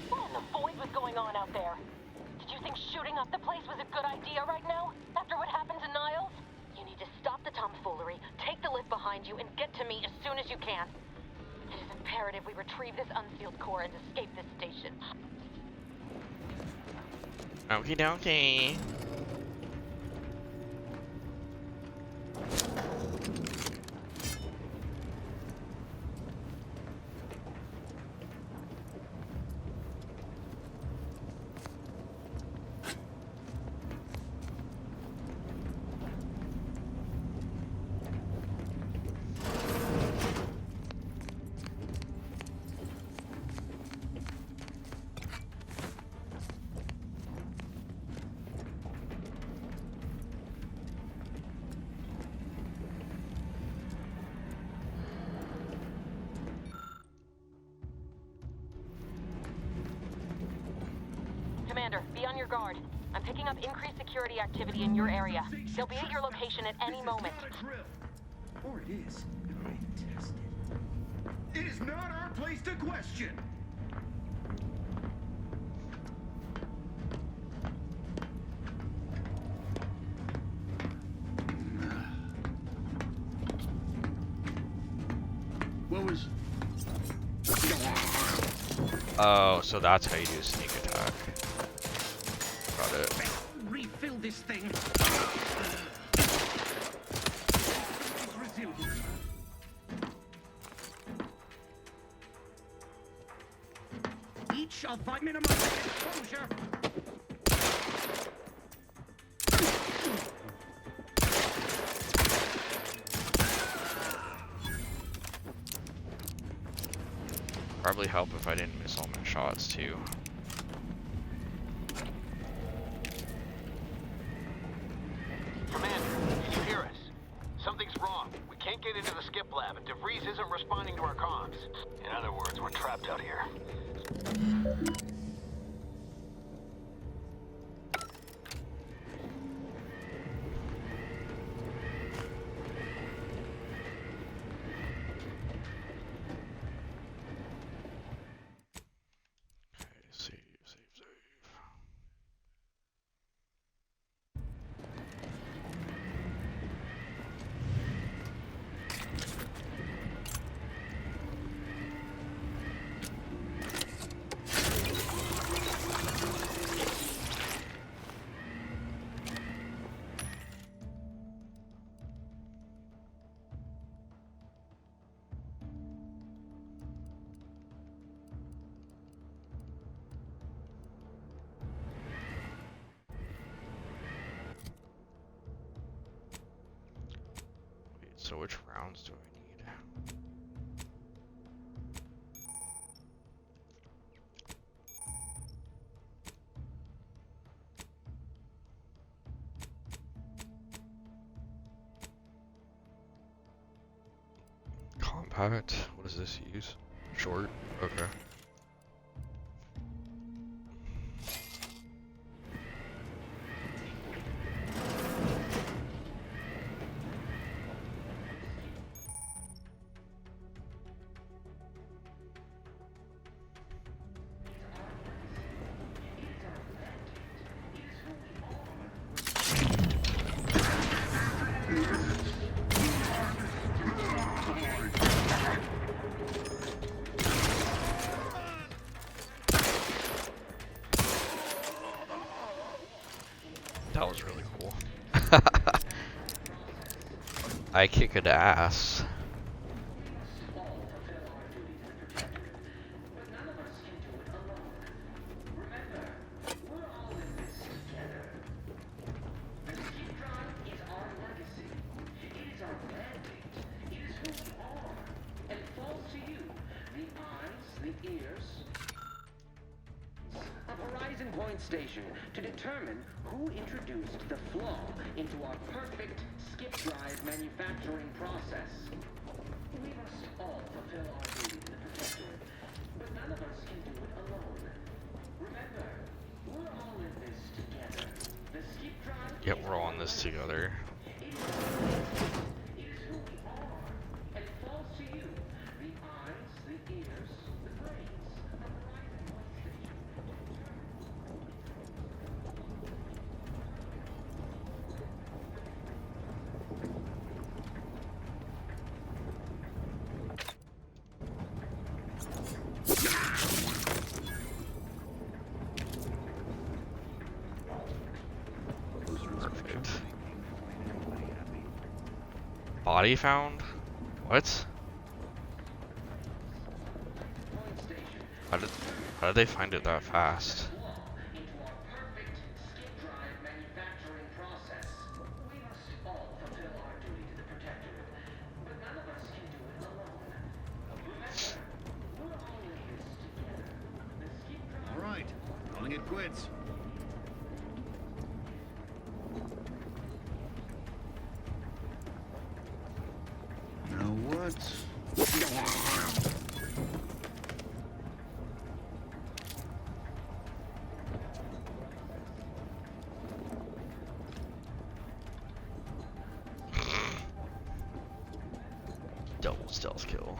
What in the void was going on out there? Did you think shooting up the place was a good idea right now? After what happened to Niles? You need to stop the tomfoolery, take the lift behind you, and get to me as soon as you can. It is imperative we retrieve this unsealed core and escape this station. Okie dokie. on your guard. I'm picking up increased security activity in your area. They'll be at your location at any moment. Or it is. I test it. It is not our place to question. What was... Oh, so that's how you do a sneak attack. Got it. Refill this thing. Each of 5 minimum exposure. Probably help if I didn't miss all my shots too. Commander, can you hear us? Something's wrong. We can't get into the skip lab, and DeVries isn't responding to our comms. In other words, we're trapped out here. So which rounds do I need? Compact? What does this use? Short? Okay. That was really cool. I kick an ass. Station to determine who introduced the flaw into our perfect skip drive manufacturing process. We must all fulfill our duty to the Protectorate, but none of us can do it alone. Remember, we're all in this together. The skip drive. Yep, we're all in this together. It is who we are, and it falls to you. The eyes, the ears, the brains of Horizon Point Station. Perfect. Body found? What? How did they find it that fast? All right, calling it quits. Now what? double stealth kill.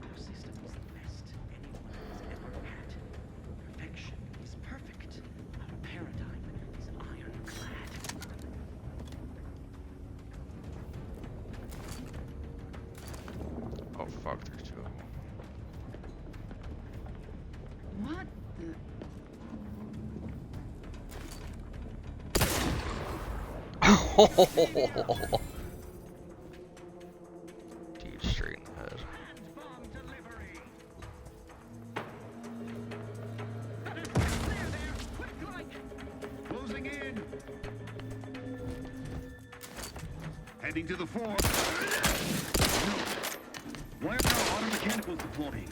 Our system is the best anyone has ever had. Perfection is perfect. Our paradigm is ironclad. Oh fuck, there's two of them. What the? Dude, straight in the head. Closing in. Heading to the fore. Why are our auto mechanicals deploying?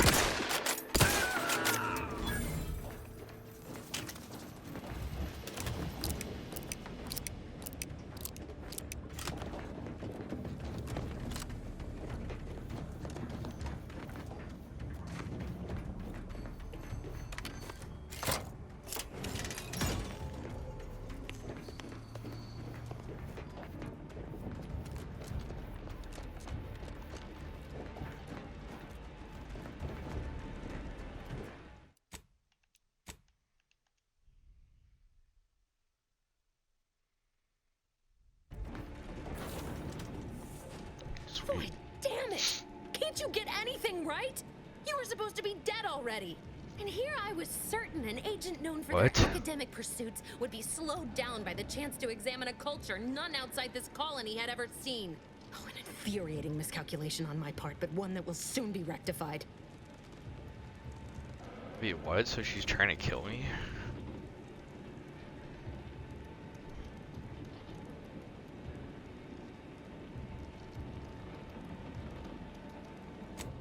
Boy, damn it! Can't you get anything right? You were supposed to be dead already. And here I was certain an agent known for What? their academic pursuits would be slowed down by the chance to examine a culture none outside this colony had ever seen. Oh, an infuriating miscalculation on my part, but one that will soon be rectified. Wait, what? So she's trying to kill me?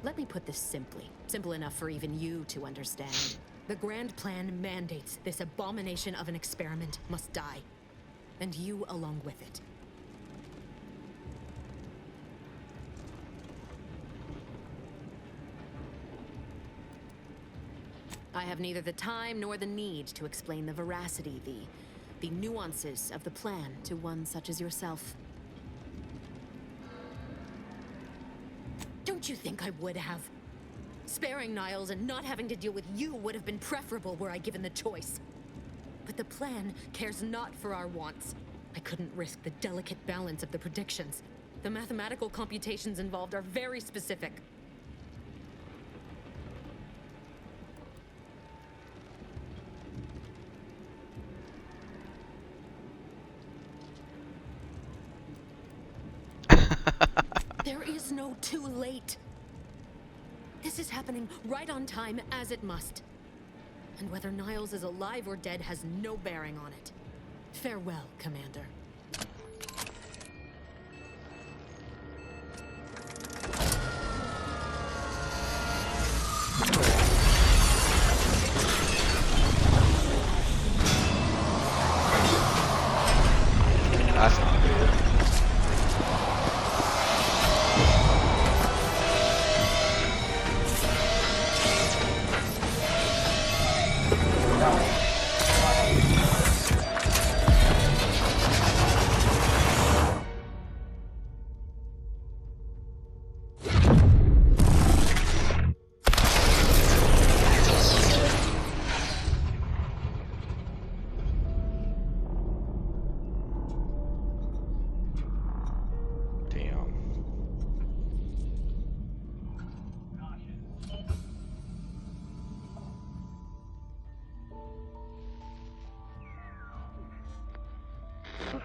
Let me put this simply. Simple enough for even you to understand. The Grand Plan mandates this abomination of an experiment must die. And you along with it. I have neither the time nor the need to explain the veracity, the nuances of the plan to one such as yourself. Don't you think I would have? Sparing Niles and not having to deal with you would have been preferable were I given the choice. But the plan cares not for our wants. I couldn't risk the delicate balance of the predictions. The mathematical computations involved are very specific. There is no too late. This is happening right on time, as it must. And whether Niles is alive or dead has no bearing on it. Farewell, Commander. That's not good.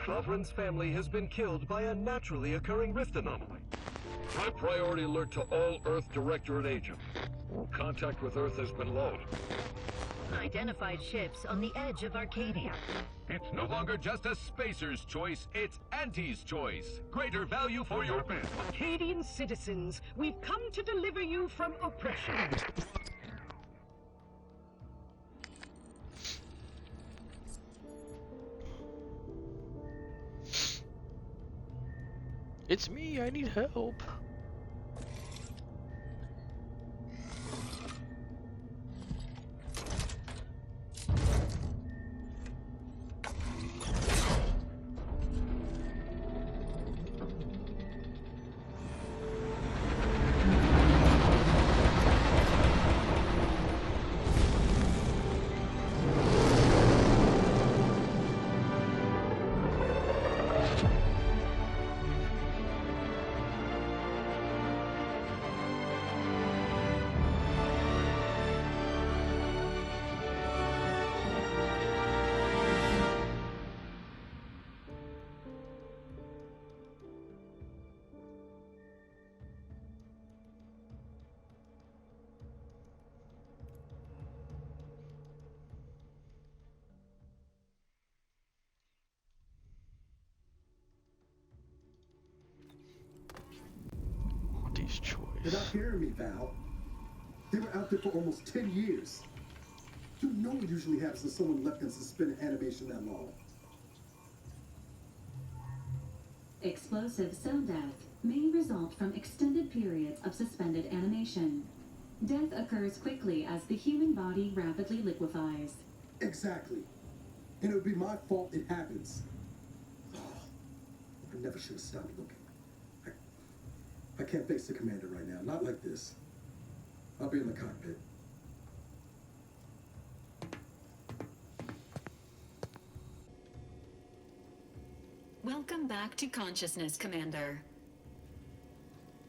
Lovren's family has been killed by a naturally occurring rift anomaly. High priority alert to all Earth Directorate agents. Contact with Earth has been low. Unidentified ships on the edge of Arcadia. It's no longer just a spacer's choice, it's Auntie's choice. Greater value for your bid. Arcadian citizens, we've come to deliver you from oppression. It's me, I need help. Auntie's choice. You're not hearing me, Val. They were out there for almost 10 years. You know what usually happens when someone left in suspended animation that long. Explosive cell death may result from extended periods of suspended animation. Death occurs quickly as the human body rapidly liquefies. Exactly. And it would be my fault it happens. Oh, I never should have stopped looking. I can't face the commander right now. Not like this. I'll be in the cockpit. Welcome back to consciousness, Commander.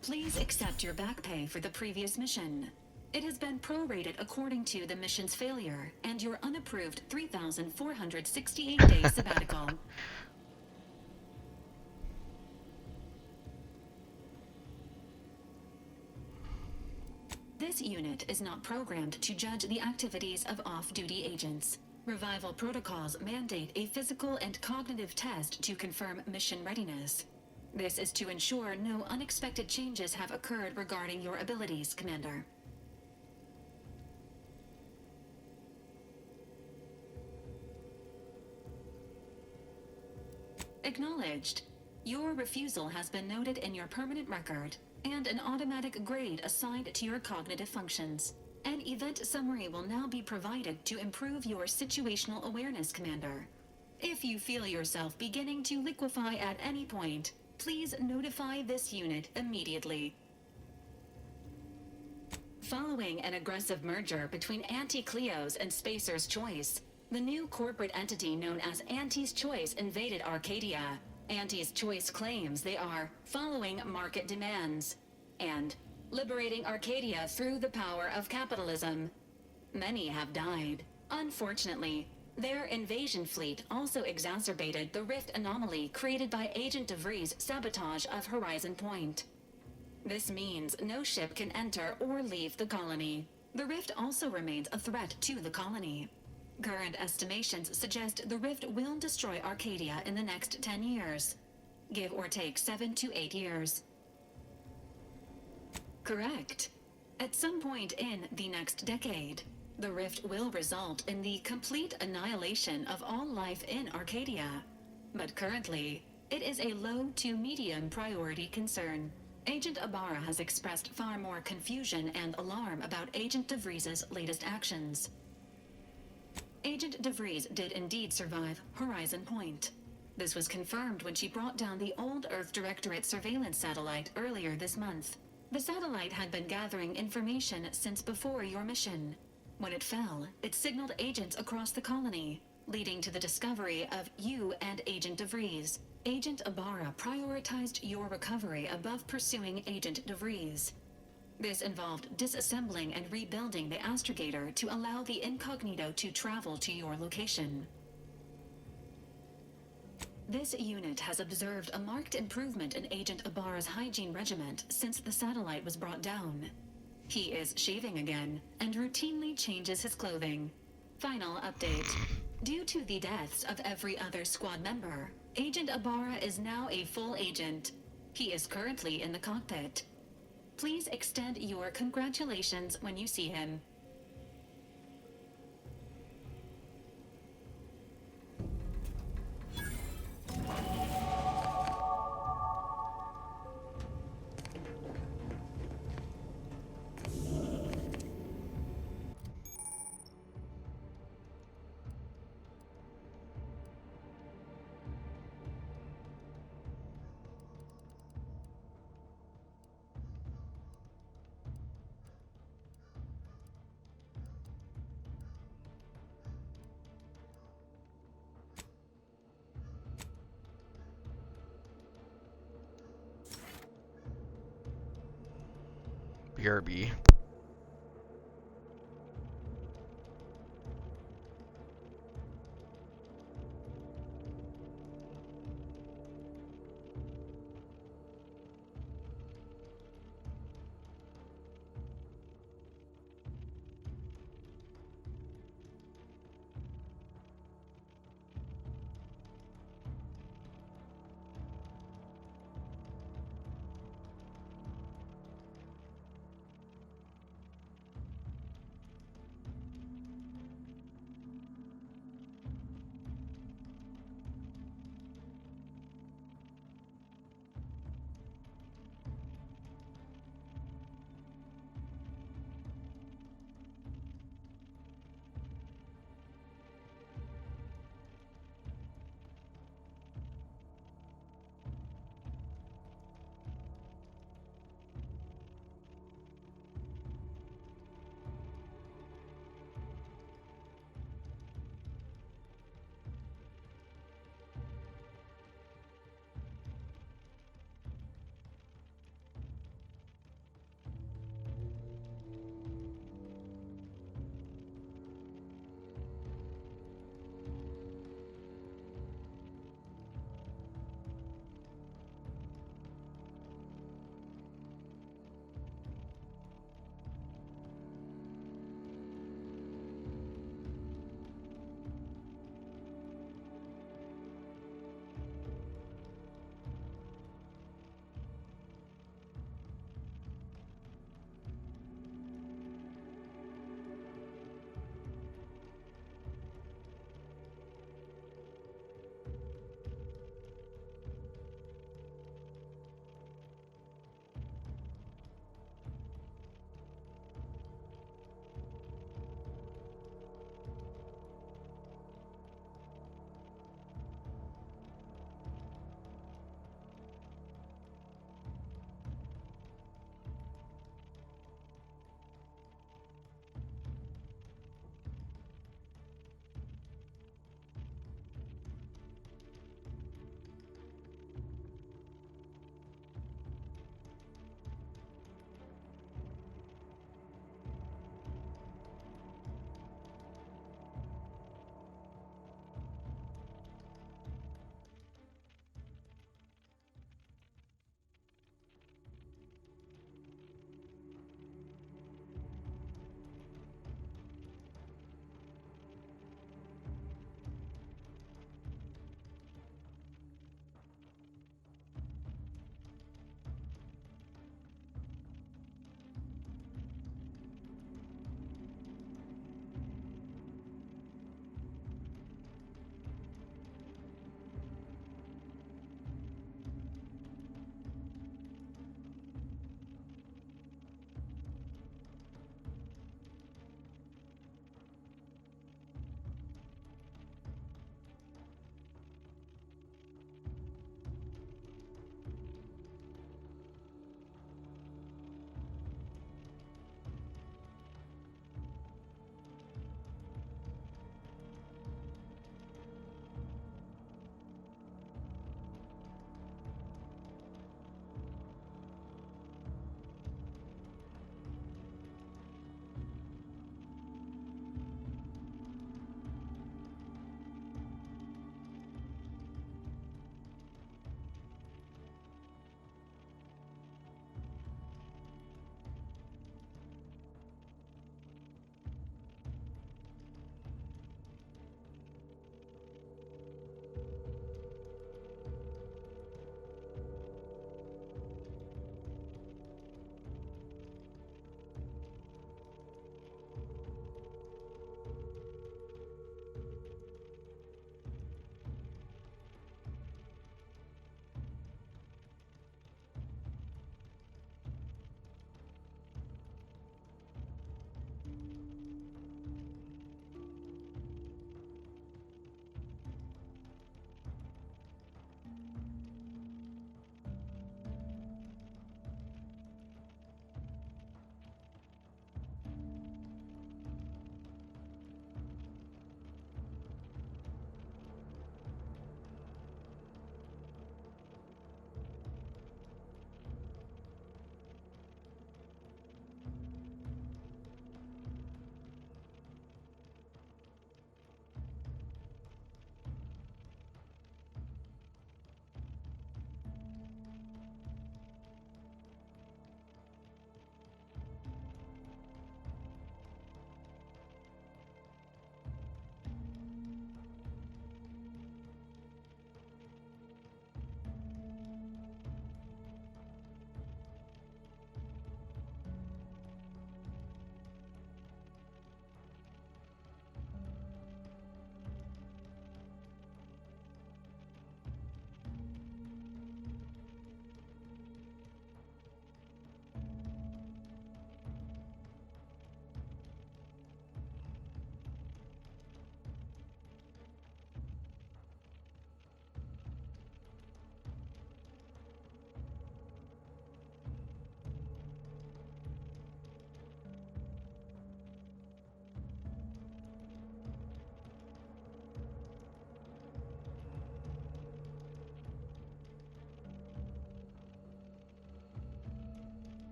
Please accept your back pay for the previous mission. It has been prorated according to the mission's failure and your unapproved 3,468-day sabbatical. This unit is not programmed to judge the activities of off-duty agents. Revival protocols mandate a physical and cognitive test to confirm mission readiness. This is to ensure no unexpected changes have occurred regarding your abilities, Commander. Acknowledged. Your refusal has been noted in your permanent record, and an automatic grade assigned to your cognitive functions. An event summary will now be provided to improve your situational awareness, Commander. If you feel yourself beginning to liquefy at any point, please notify this unit immediately. Following an aggressive merger between Anti-Cleo's and Spacer's Choice, the new corporate entity known as Auntie's Choice invaded Arcadia. Auntie's Choice claims they are following market demands and liberating Arcadia through the power of capitalism. Many have died. Unfortunately, their invasion fleet also exacerbated the rift anomaly created by Agent DeVries' sabotage of Horizon Point. This means no ship can enter or leave the colony. The rift also remains a threat to the colony. Current estimations suggest the rift will destroy Arcadia in the next 10 years. Give or take 7 to 8 years. Correct. At some point in the next decade, the rift will result in the complete annihilation of all life in Arcadia. But currently, it is a low to medium priority concern. Agent Ibarra has expressed far more confusion and alarm about Agent DeVries' latest actions. Agent DeVries did indeed survive Horizon Point. This was confirmed when she brought down the old Earth Directorate surveillance satellite earlier this month. The satellite had been gathering information since before your mission. When it fell, it signaled agents across the colony, leading to the discovery of you and Agent DeVries. Agent Ibarra prioritized your recovery above pursuing Agent DeVries. This involved disassembling and rebuilding the astrogator to allow the incognito to travel to your location. This unit has observed a marked improvement in Agent Ibarra's hygiene regimen since the satellite was brought down. He is shaving again and routinely changes his clothing. Final update. Due to the deaths of every other squad member, Agent Ibarra is now a full agent. He is currently in the cockpit. Please extend your congratulations when you see him. BRB.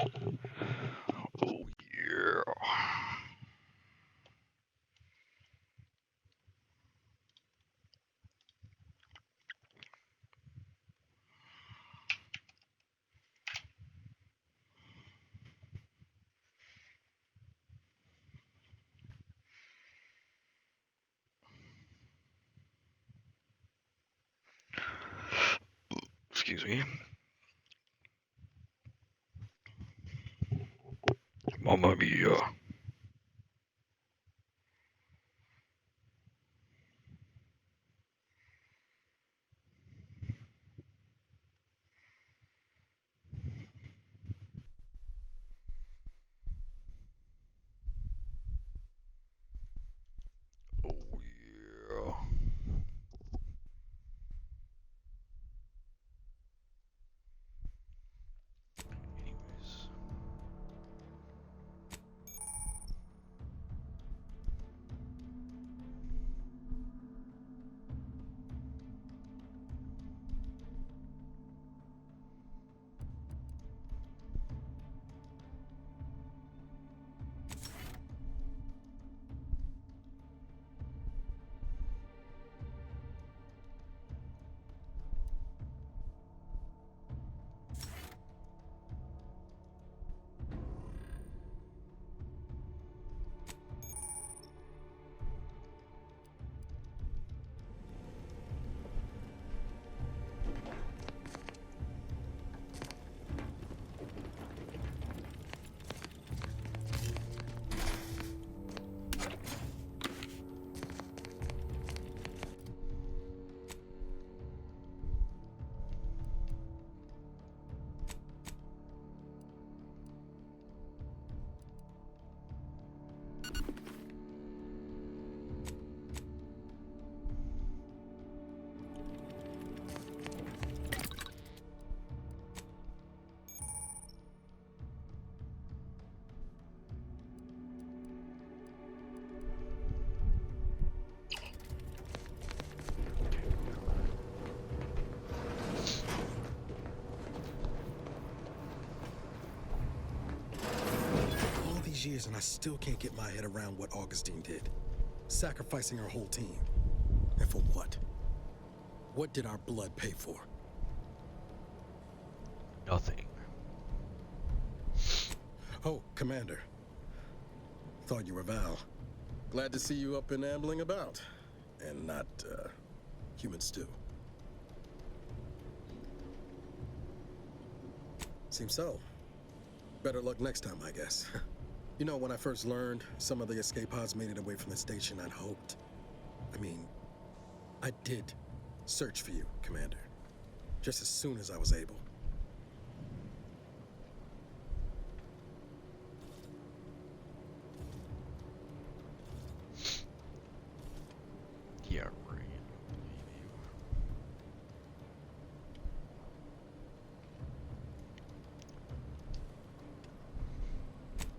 Oh yeah. Excuse me. Mamma mia. Oh yeah. Anyways. Years and I still can't get my head around what Augustine did. Sacrificing her whole team. And for what? What did our blood pay for? Nothing. Oh, Commander. Thought you were Val. Glad to see you up and ambling about. And not, human stew. Seems so. Better luck next time, I guess. You know, when I first learned some of the escape pods made it away from the station, I'd hoped. I did search for you, Commander. Just as soon as I was able. Yeah, right.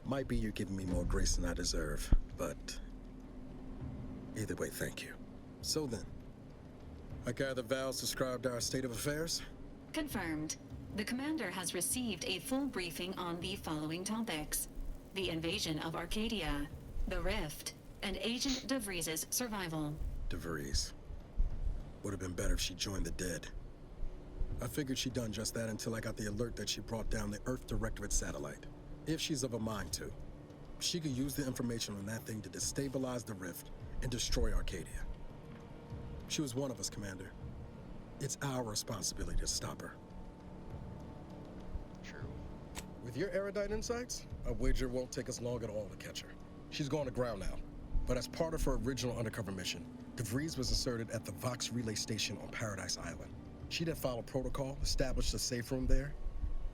Might be you're giving me more grace than I deserve, but either way, thank you. So then, I gather Val's described our state of affairs? Confirmed. The commander has received a full briefing on the following topics: the invasion of Arcadia, the Rift, and Agent DeVries' survival. DeVries. Would have been better if she joined the dead. I figured she'd done just that until I got the alert that she brought down the Earth Directorate satellite. If she's of a mind to, she could use the information on that thing to destabilize the Rift and destroy Arcadia. She was one of us, Commander. It's our responsibility to stop her. True. With your erudite insights, I wager it won't take us long at all to catch her. She's gone to ground now, but as part of her original undercover mission, DeVries was inserted at the Vox Relay Station on Paradise Island. She'd have followed protocol, established a safe room there.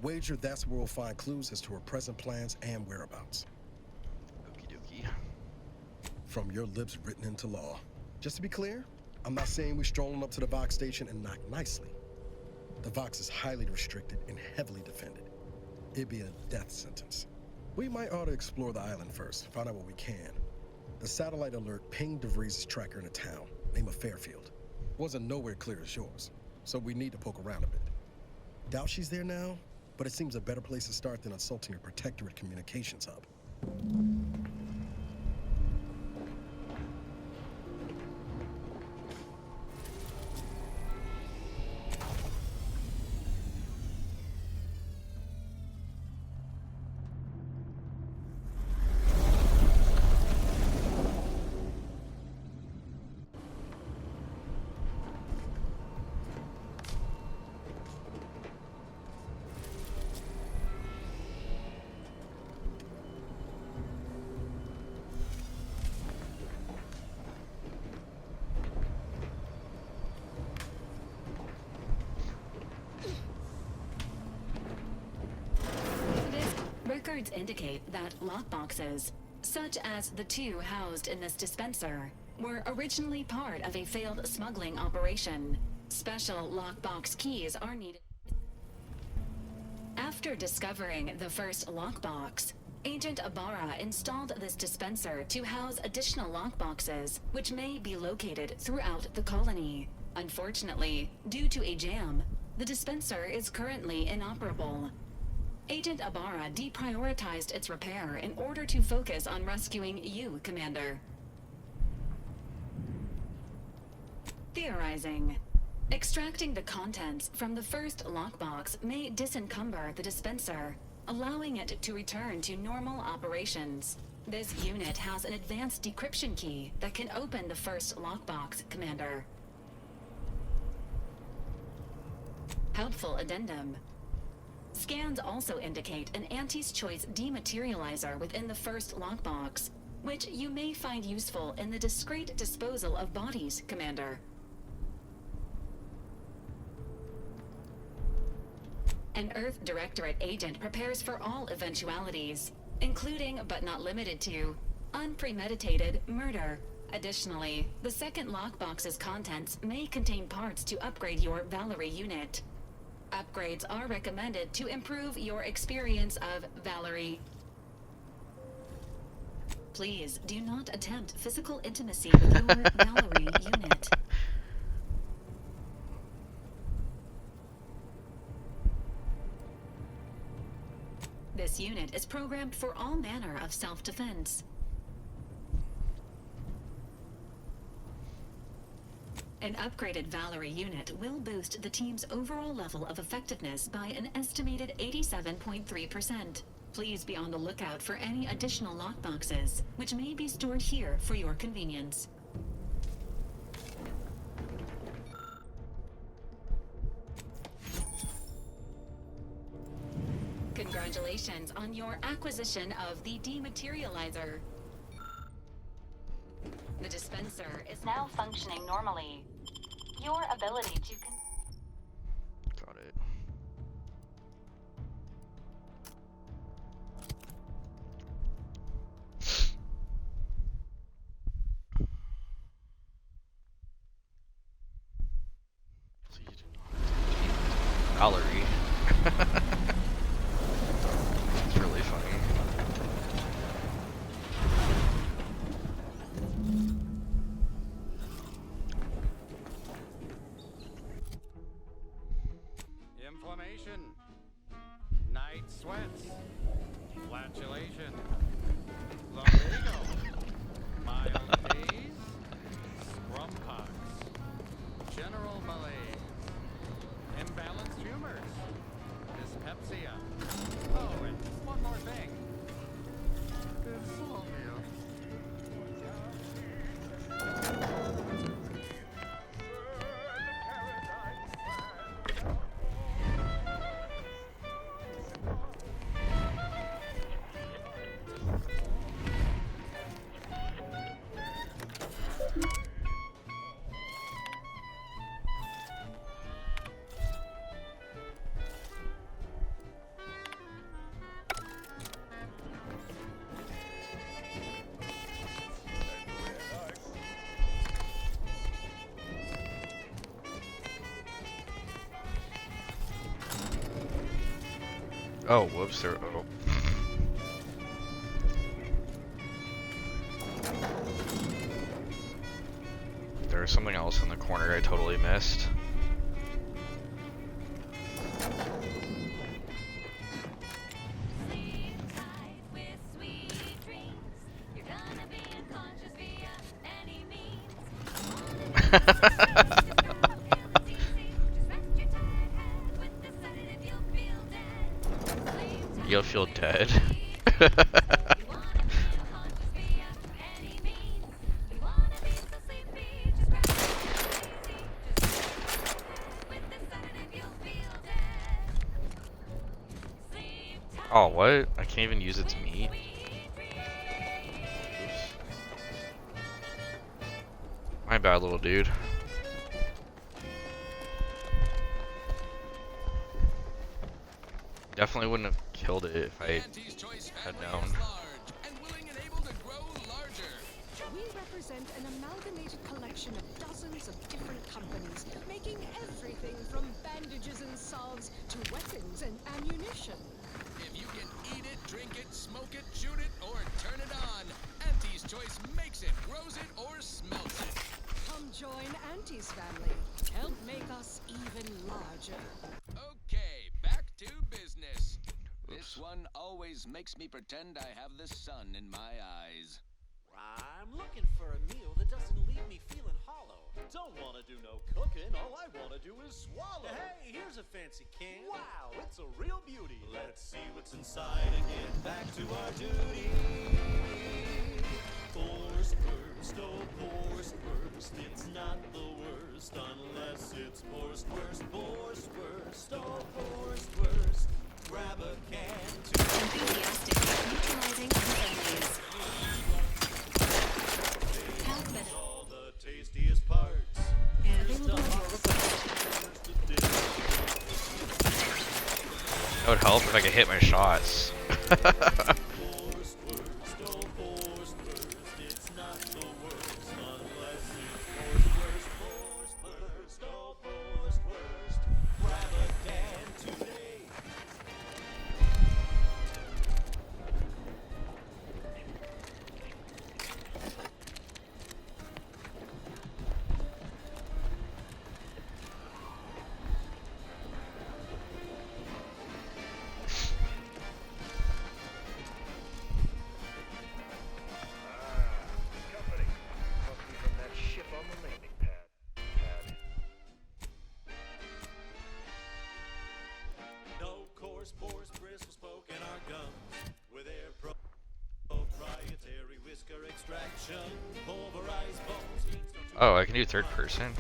Wager that's where we'll find clues as to her present plans and whereabouts. Okie dokie. From your lips written into law. Just to be clear, I'm not saying we're strolling up to the Vox station and knock nicely. The Vox is highly restricted and heavily defended. It'd be a death sentence. We might ought to explore the island first, find out what we can. The satellite alert pinged DeVries' tracker in a town, named Fairfield. Wasn't nowhere clear as yours, so we need to poke around a bit. Doubt she's there now, but it seems a better place to start than assaulting a Protectorate communications hub. Records indicate that lockboxes, such as the two housed in this dispenser, were originally part of a failed smuggling operation. Special lockbox keys are needed. After discovering the first lockbox, Agent Ibarra installed this dispenser to house additional lockboxes, which may be located throughout the colony. Unfortunately, due to a jam, the dispenser is currently inoperable. Agent Ibarra deprioritized its repair in order to focus on rescuing you, Commander. Theorizing. Extracting the contents from the first lockbox may disencumber the dispenser, allowing it to return to normal operations. This unit has an advanced decryption key that can open the first lockbox, Commander. Helpful addendum. Scans also indicate an Anti's Choice dematerializer within the first lockbox, which you may find useful in the discreet disposal of bodies, Commander. An Earth Directorate agent prepares for all eventualities, including but not limited to unpremeditated murder. Additionally, the second lockbox's contents may contain parts to upgrade your Valerie unit. Upgrades are recommended to improve your experience of Valerie. Please do not attempt physical intimacy with your Valerie unit. This unit is programmed for all manner of self-defense. An upgraded Valerie unit will boost the team's overall level of effectiveness by an estimated 87.3%. Please be on the lookout for any additional lockboxes, which may be stored here for your convenience. Congratulations on your acquisition of the dematerializer. The dispenser is now functioning normally. Your ability to Got it. So you do not Valerie. It's really funny. Inflammation, night sweats, flatulation, lumbago, mild haze, scrum pox, general malaise, imbalanced humors, dyspepsia. Oh, and one more thing. Insomnia. Oh, whoops, there. Oh. There's something else in the corner I totally missed. You'll feel dead. Oh, what? I can't even use its meat? Oops. My bad, little dude. Definitely wouldn't have killed it if I had known. We represent an amalgamated collection of dozens of different companies, making everything from bandages and salves to weapons and ammunition. If you can eat it, drink it, smoke it, shoot it, or turn it on, Auntie's Choice makes it, grows it, or smells it. Come join Auntie's family. Help make us even larger. Okay, back to business. This one always makes me pretend I have the sun in my eyes. I'm looking for a meal that doesn't leave me feeling hollow. Don't want to do no cooking, all I want to do is swallow. Hey, here's a fancy can. Wow, it's a real beauty. Let's see what's inside and get back to our duty. Force first, oh force first, it's not the worst unless it's forced first. Force first, oh force first, grab a can to Enthusiastic neutralizing enemies. all the tastiest parts. Available at your request. That would help if I could hit my shots. Oh, I can do third person.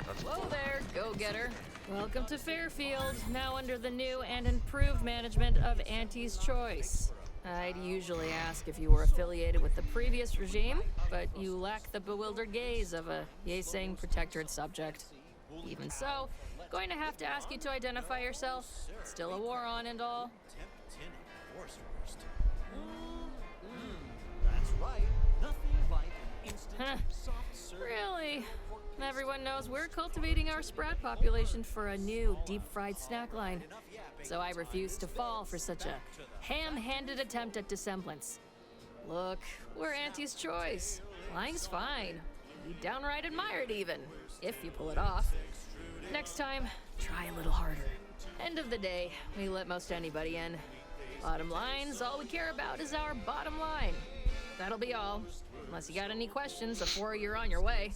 Hello there, go-getter. Welcome to Fairfield, now under the new and improved management of Auntie's Choice. I'd usually ask if you were affiliated with the previous regime, but you lack the bewildered gaze of a yay-saying protectorate subject. Even so, going to have to ask you to identify yourself. Still a war on and all. That's right. Nothing like an instant soft serve. Really? Everyone knows we're cultivating our sprat population for a new deep-fried snack line. So I refuse to fall for such a ham-handed attempt at dissemblance. Look, we're Auntie's Choice. Lying's fine. We downright admire it even, if you pull it off. Next time, try a little harder. End of the day, we let most anybody in. Bottom line's all we care about is our bottom line. That'll be all. Unless you got any questions before you're on your way.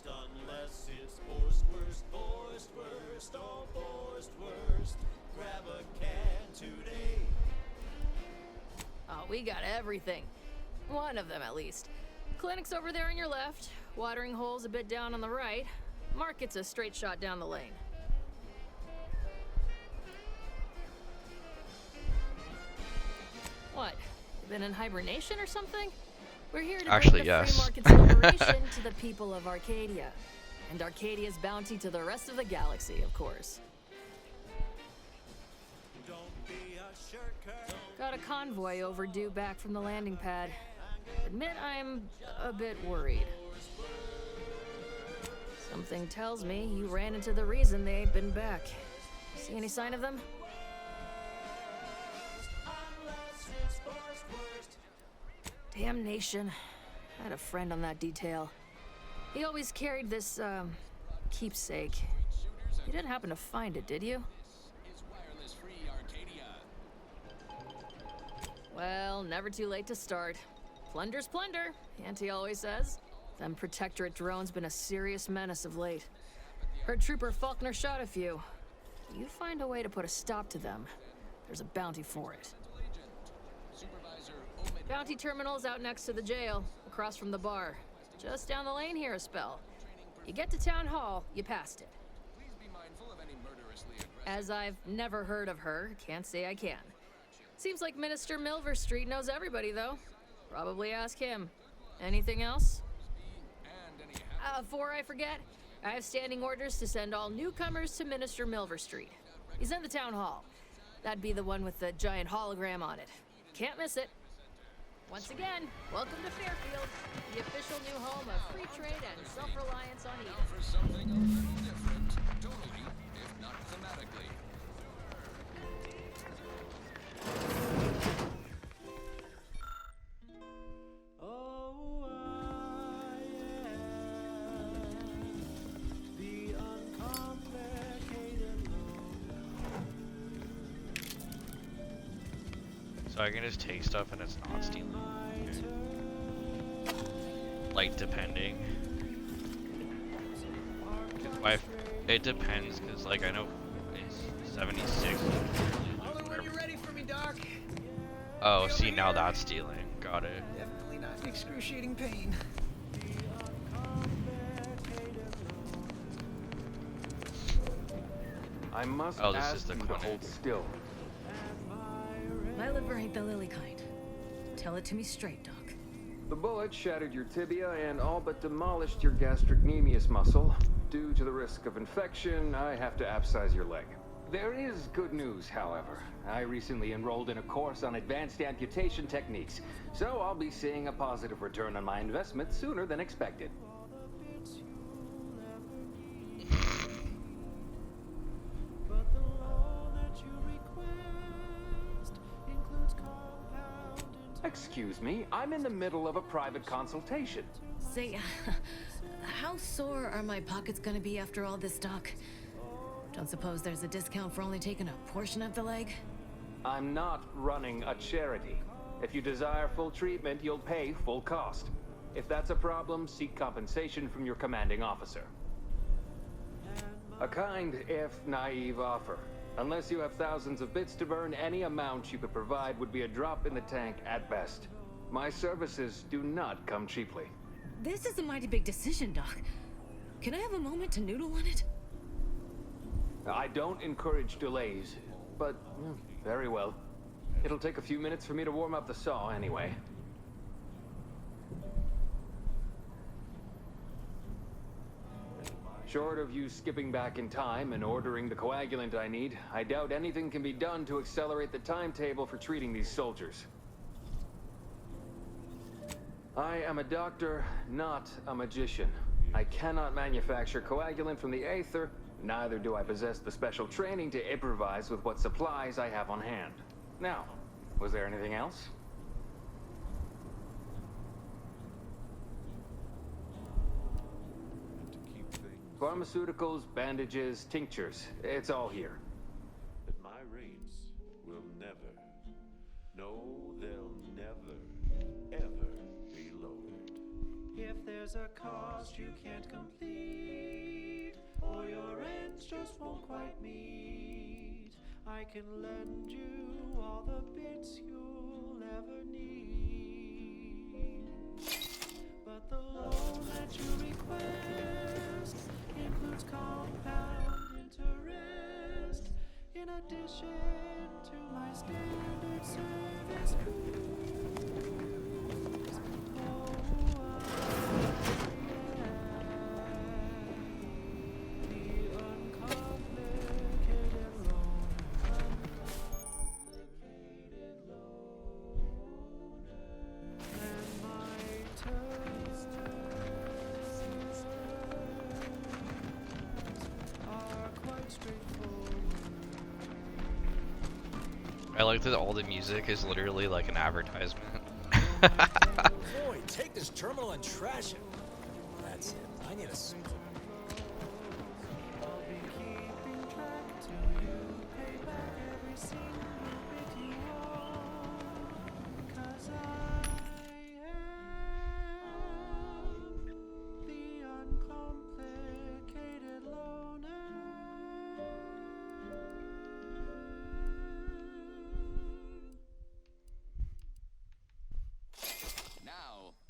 Unless it's forced worst, oh forced worst. Grab a can today. Oh, we got everything. One of them at least. Clinic's over there on your left. Watering hole's a bit down on the right. Market's a straight shot down the lane. What? You been in hibernation or something? We're here to Actually, bring the yes. free market's liberation to the people of Arcadia. And Arcadia's bounty to the rest of the galaxy, of course. Got a convoy overdue back from the landing pad. Admit I'm a bit worried. Something tells me you ran into the reason they ain't been back. See any sign of them? Damnation. I had a friend on that detail. He always carried this, keepsake. You didn't happen to find it, did you? Well, never too late to start. Plunder's plunder, Auntie always says. Them Protectorate drones been a serious menace of late. Heard Trooper Faulkner shot a few. You find a way to put a stop to them, there's a bounty for it. Bounty terminal's out next to the jail, across from the bar. Just down the lane here a spell. You get to Town Hall, you passed it. As I've never heard of her, can't say I can. Seems like Minister Milverstreet knows everybody, though. Probably ask him. Anything else? Before I forget, I have standing orders to send all newcomers to Minister Milverstreet. He's in the town hall. That'd be the one with the giant hologram on it. Can't miss it. Once again, welcome to Fairfield, the official new home of free trade and self-reliance on Eden. For something a little different, tonally, if not thematically. Oh, I am the uncomplicated So I can just take stuff and it's not stealing. Like, depending. It depends, because, like, I know it's 76. When you're ready for me, Doc. Oh, see, now that's stealing. Got it. Definitely not in excruciating pain. I must Oh, this ask is the you to clinic. hold still. My liver ain't the lily kind. Tell it to me straight, Doc. The bullet shattered your tibia and all but demolished your gastrocnemius muscle. Due to the risk of infection, I have to abscise your leg. There is good news, however. I recently enrolled in a course on advanced amputation techniques, so I'll be seeing a positive return on my investment sooner than expected. Excuse me, I'm in the middle of a private consultation. Say, how sore are my pockets gonna be after all this, Doc? Don't suppose there's a discount for only taking a portion of the leg? I'm not running a charity. If you desire full treatment, you'll pay full cost. If that's a problem, seek compensation from your commanding officer. A kind, if naive offer. Unless you have thousands of bits to burn, any amount you could provide would be a drop in the tank at best. My services do not come cheaply. This is a mighty big decision, Doc. Can I have a moment to noodle on it? I don't encourage delays, but very well. It'll take a few minutes for me to warm up the saw anyway. Short of you skipping back in time and ordering the coagulant I need, I doubt anything can be done to accelerate the timetable for treating these soldiers. I am a doctor, not a magician. I cannot manufacture coagulant from the aether, neither do I possess the special training to improvise with what supplies I have on hand. Now, was there anything else? Pharmaceuticals, bandages, tinctures. It's all here. But my rates will never, no, they'll never, ever be lowered. If there's a cost you can't complete, or your ends just won't quite meet, I can lend you all the bits you'll ever need. But the loan that you request includes compound interest, in addition to my standard service fees. Oh, the uncomplicated loan, and my terms are quite straightforward. I like that all the music is literally like an advertisement. Boy, take this terminal and trash it. That's it. I need a simple. I'll be keeping track till you pay back every single bit you owe.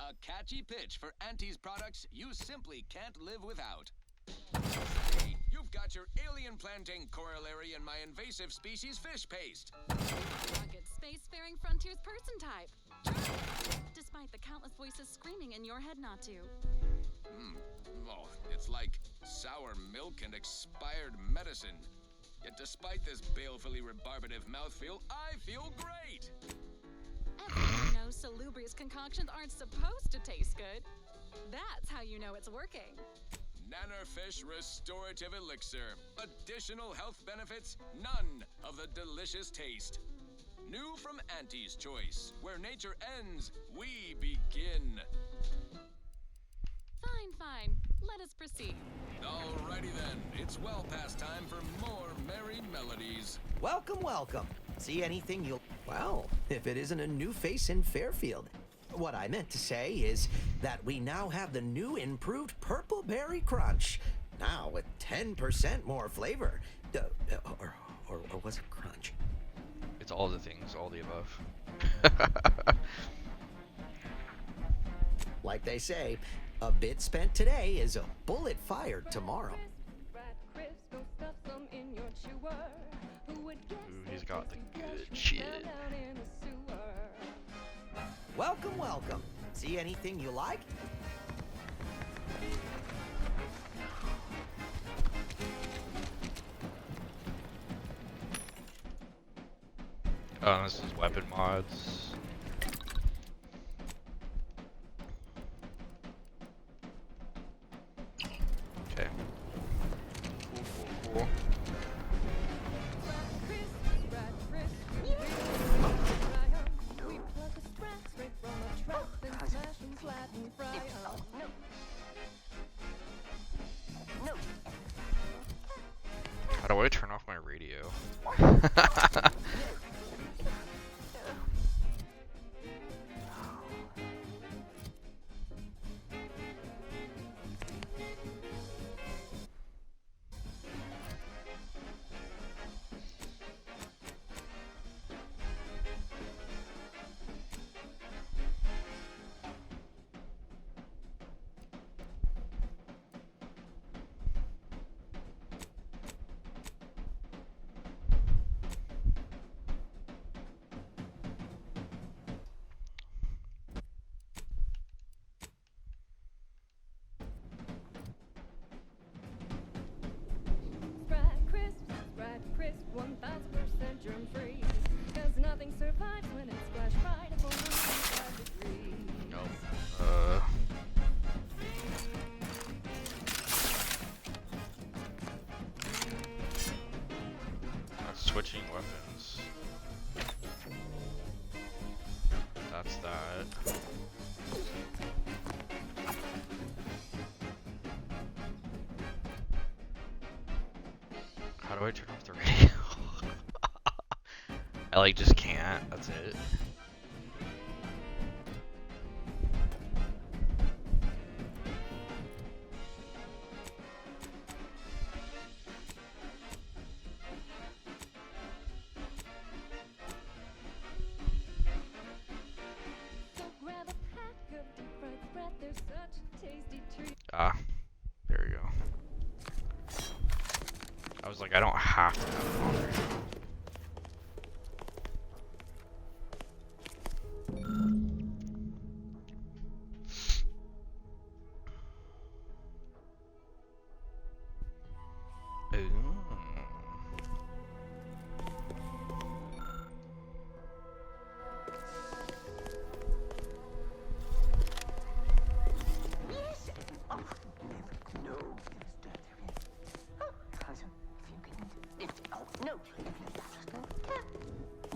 A catchy pitch for Auntie's products you simply can't live without. Hey, you've got your alien plantain corollary in my invasive species fish paste. Rugged, spacefaring frontiers person type. Despite the countless voices screaming in your head not to. Oh, it's like sour milk and expired medicine. Yet despite this balefully rebarbative mouthfeel, I feel great! Everyone knows salubrious concoctions aren't supposed to taste good. That's how you know it's working. Nannerfish Restorative Elixir. Additional health benefits, none of the delicious taste. New from Auntie's Choice. Where nature ends, we begin. Fine. Let us proceed. Alrighty then. It's well past time for more merry melodies. Welcome. See anything you'll... Well, if it isn't a new face in Fairfield. What I meant to say is that we now have the new improved Purple Berry Crunch. Now with 10% more flavor. Or was it crunch? It's all the things, all the above. Like they say, a bit spent today is a bullet fired tomorrow. Ooh, he's got the good shit. Welcome. See anything you like? This is weapon mods. Okay. Cool. How do I turn off my radio? Switching weapons. That's that. How do I turn off the radio? I just can't. That's it. There you go. I was like, I don't have to have it on there.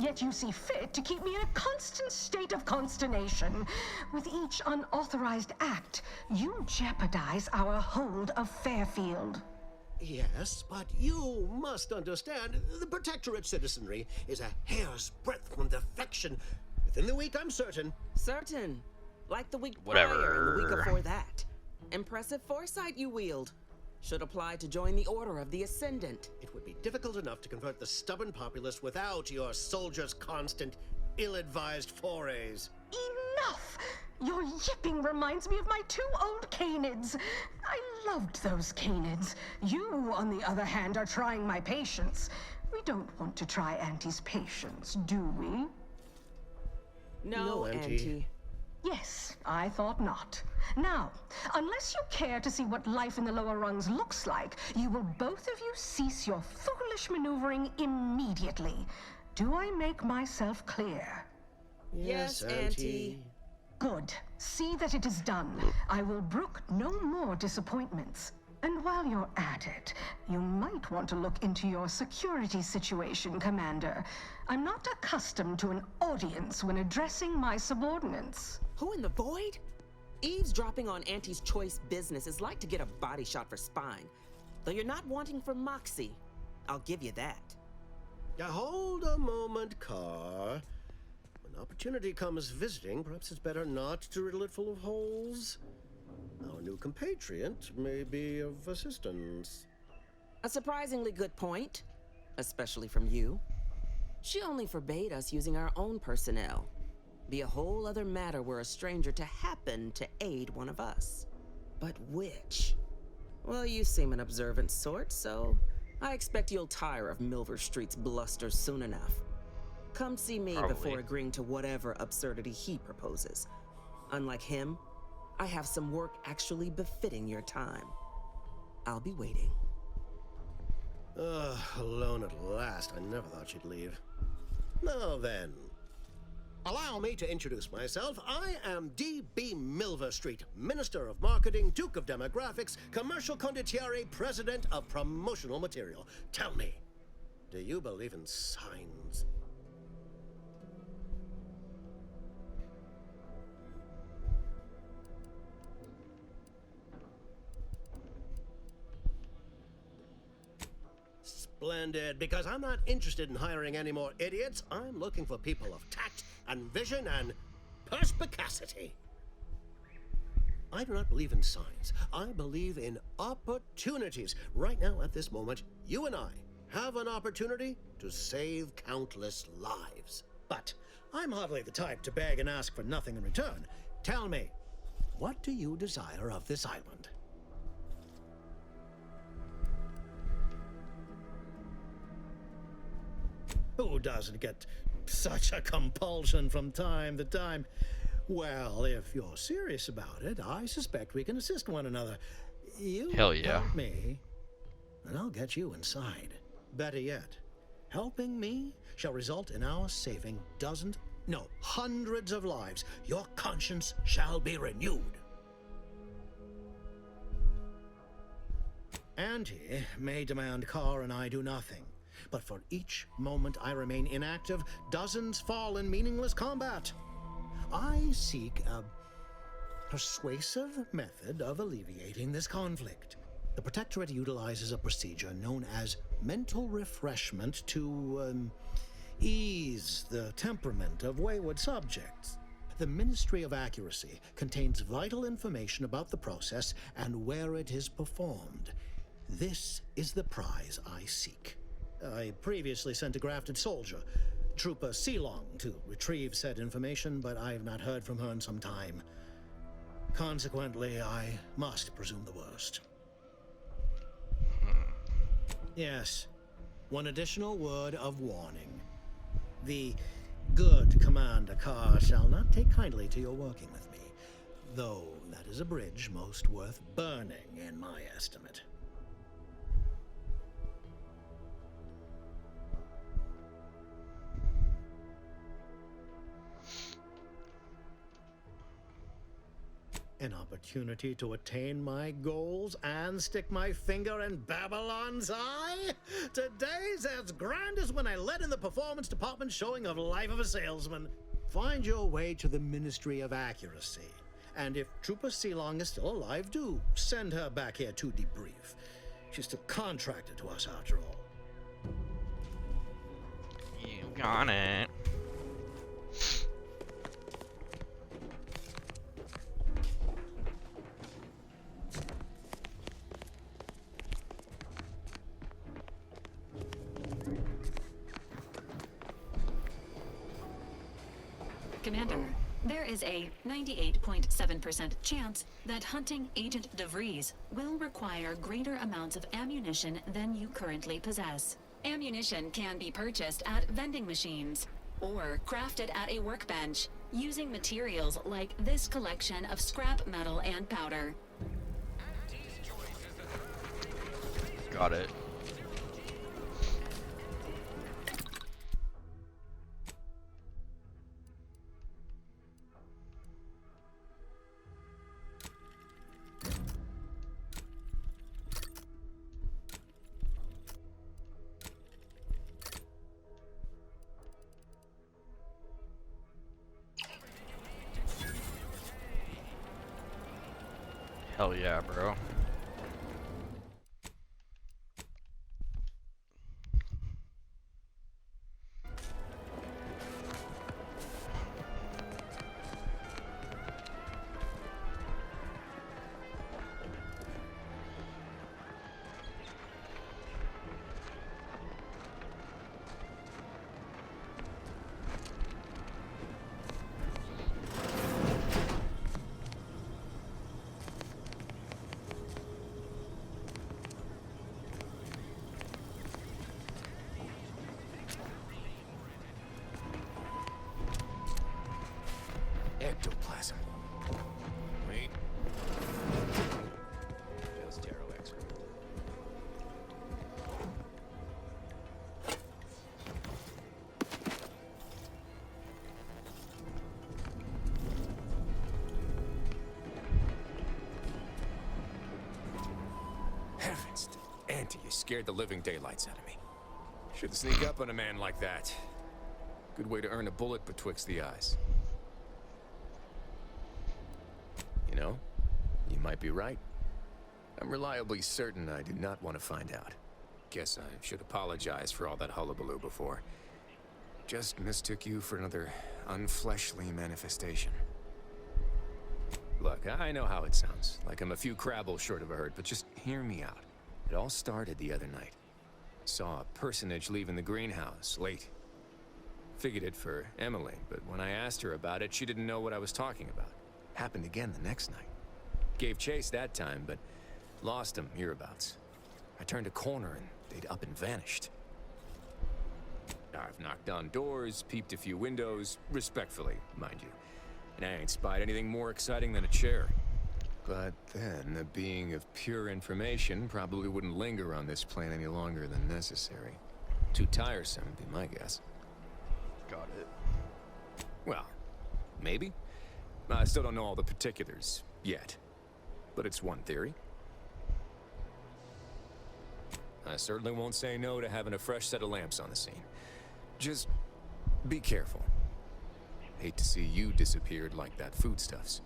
Yet you see fit to keep me in a constant state of consternation. With each unauthorized act, you jeopardize our hold of Fairfield. Yes, but you must understand, the Protectorate citizenry is a hair's breadth from defection. Within the week, I'm certain. Certain? Like the week prior and the week before that. Impressive foresight you wield. Should apply to join the Order of the Ascendant. It would be difficult enough to convert the stubborn populace without your soldiers' constant, ill-advised forays. Enough! Your yipping reminds me of my 2 old canids. I loved those canids. You, on the other hand, are trying my patience. We don't want to try Auntie's patience, do we? No, Auntie. Yes, I thought not. Now, unless you care to see what life in the lower rungs looks like, you will both of you cease your foolish maneuvering immediately. Do I make myself clear? Yes, Auntie. Good. See that it is done. I will brook no more disappointments. And while you're at it, you might want to look into your security situation, Commander. I'm not accustomed to an audience when addressing my subordinates. Who in the void? Eavesdropping on Auntie's choice business is like to get a body shot for spine. Though you're not wanting for moxie. I'll give you that. Now hold a moment, Carr. When opportunity comes visiting, perhaps it's better not to riddle it full of holes. Our new compatriot may be of assistance. A surprisingly good point, especially from you. She only forbade us using our own personnel. Be a whole other matter were a stranger to happen to aid one of us. But which? Well, you seem an observant sort, so I expect you'll tire of Milver Street's bluster soon enough. Come see me before agreeing to whatever absurdity he proposes. Unlike him, I have some work actually befitting your time. I'll be waiting. Alone at last. I never thought she'd leave. Now then, allow me to introduce myself. I am D.B. Milver Street, Minister of Marketing, Duke of Demographics, Commercial Condottiere, President of Promotional Material. Tell me, do you believe in signs? Splendid, because I'm not interested in hiring any more idiots. I'm looking for people of tact and vision and perspicacity. I do not believe in signs. I believe in opportunities. Right now, at this moment, you and I have an opportunity to save countless lives. But I'm hardly the type to beg and ask for nothing in return. Tell me, what do you desire of this island? Who doesn't get such a compulsion from time to time? Well, if you're serious about it, I suspect we can assist one another. You Hell yeah. help me, and I'll get you inside. Better yet, helping me shall result in our saving dozens, no, hundreds of lives. Your conscience shall be renewed. Auntie may demand Carr and I do nothing. But for each moment I remain inactive, dozens fall in meaningless combat. I seek a persuasive method of alleviating this conflict. The Protectorate utilizes a procedure known as mental refreshment to ease the temperament of wayward subjects. The Ministry of Accuracy contains vital information about the process and where it is performed. This is the prize I seek. I previously sent a grafted soldier, Trooper Sealong, to retrieve said information, but I have not heard from her in some time. Consequently, I must presume the worst. Yes, one additional word of warning. The good Commander Carr shall not take kindly to your working with me, though that is a bridge most worth burning in my estimate. An opportunity to attain my goals and stick my finger in Babylon's eye? Today's as grand as when I led in the performance department showing of Life of a Salesman. Find your way to the Ministry of Accuracy. And if Trooper Sealong is still alive, do send her back here to debrief. She's still contracted to us after all. You got it. Commander, There is a 98.7% chance that hunting Agent DeVries will require greater amounts of ammunition than you currently possess. Ammunition can be purchased at vending machines or crafted at a workbench using materials like this collection of scrap metal and powder. Got it. Hell yeah, bro. Ectoplasm. Wait. Just Taro excrement. Heavens, Auntie, you scared the living daylights out of me. Should sneak up on a man like that. Good way to earn a bullet betwixt the eyes. You know, you might be right. I'm reliably certain I do not want to find out. Guess I should apologize for all that hullabaloo before. Just mistook you for another unfleshly manifestation. Look, I know how it sounds, like I'm a few crabbles short of a hurt, but just hear me out. It all started the other night. Saw a personage leaving the greenhouse, late. Figured it for Emily, but when I asked her about it, she didn't know what I was talking about. Happened again the next night. Gave chase that time, but lost them hereabouts. I turned a corner and they'd up and vanished. I've knocked on doors, peeped a few windows, respectfully, mind you. And I ain't spied anything more exciting than a chair. But then, a being of pure information probably wouldn't linger on this plane any longer than necessary. Too tiresome, would be my guess. Got it. Well, maybe. I still don't know all the particulars yet, but it's one theory. I certainly won't say no to having a fresh set of lamps on the scene. Just be careful. Hate to see you disappeared like that foodstuffs.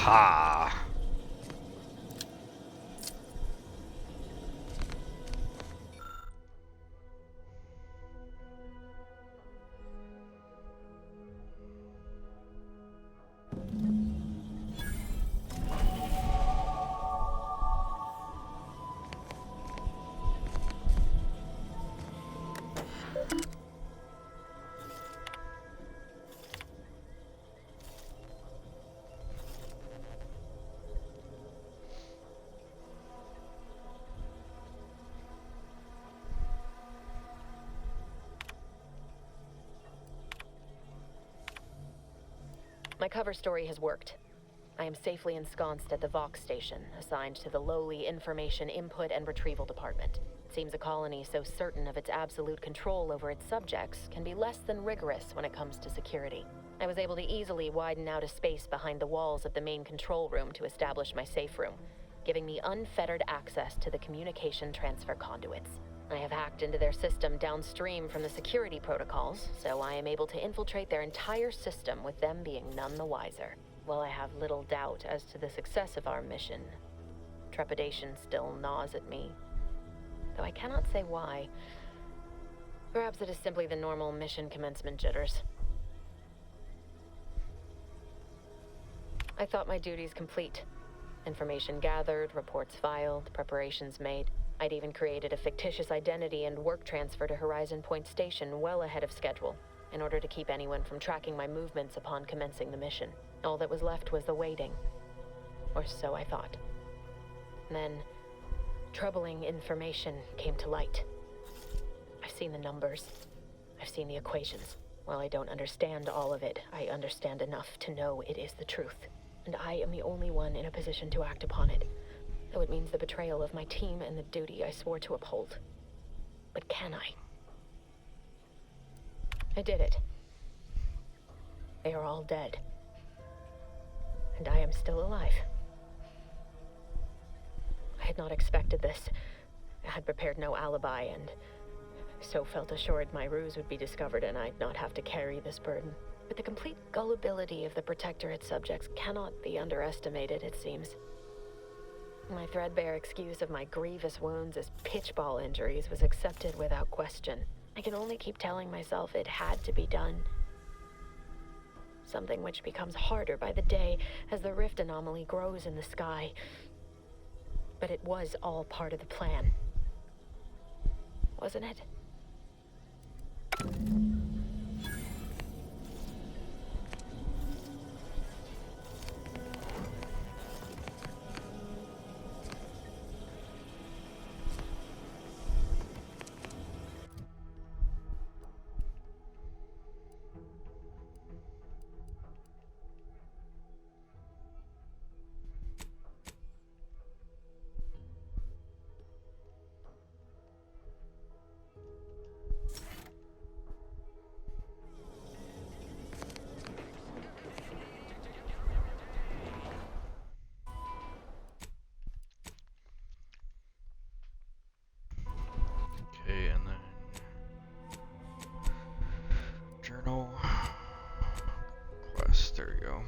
Aha! My cover story has worked. I am safely ensconced at the Vox station, assigned to the lowly Information Input and Retrieval Department. It seems a colony so certain of its absolute control over its subjects can be less than rigorous when it comes to security. I was able to easily widen out a space behind the walls of the main control room to establish my safe room, giving me unfettered access to the communication transfer conduits. I have hacked into their system downstream from the security protocols, so I am able to infiltrate their entire system with them being none the wiser. While I have little doubt as to the success of our mission, trepidation still gnaws at me, though I cannot say why. Perhaps it is simply the normal mission commencement jitters. I thought my duties complete. Information gathered, reports filed, preparations made. I'd even created a fictitious identity and work transfer to Horizon Point Station well ahead of schedule, in order to keep anyone from tracking my movements upon commencing the mission. All that was left was the waiting. Or so I thought. Then, troubling information came to light. I've seen the numbers. I've seen the equations. While I don't understand all of it, I understand enough to know it is the truth. And I am the only one in a position to act upon it. Though it means the betrayal of my team and the duty I swore to uphold. But can I? I did it. They are all dead. And I am still alive. I had not expected this. I had prepared no alibi, and so felt assured my ruse would be discovered and I'd not have to carry this burden. But the complete gullibility of the Protectorate subjects cannot be underestimated, it seems. My threadbare excuse of my grievous wounds as pitchball injuries was accepted without question. I can only keep telling myself it had to be done. Something which becomes harder by the day as the rift anomaly grows in the sky. But it was all part of the plan. Wasn't it? Okay, and then journal quest. There we go.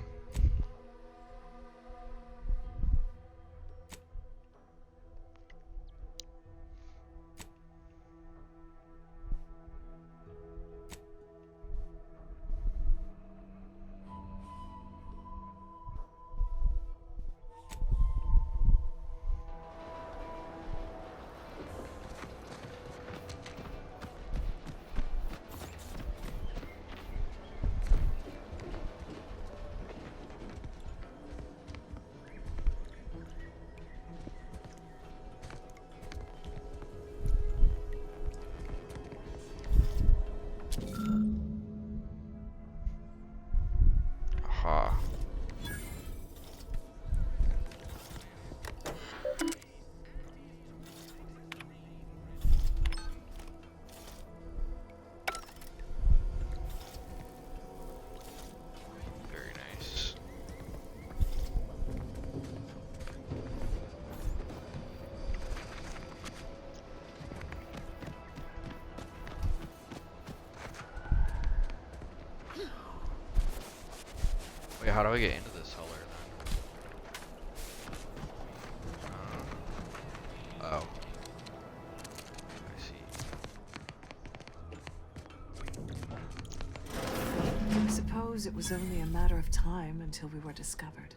Aha. Very nice. Wait, how do I get into this cellar then? suppose it was only a matter of time until we were discovered.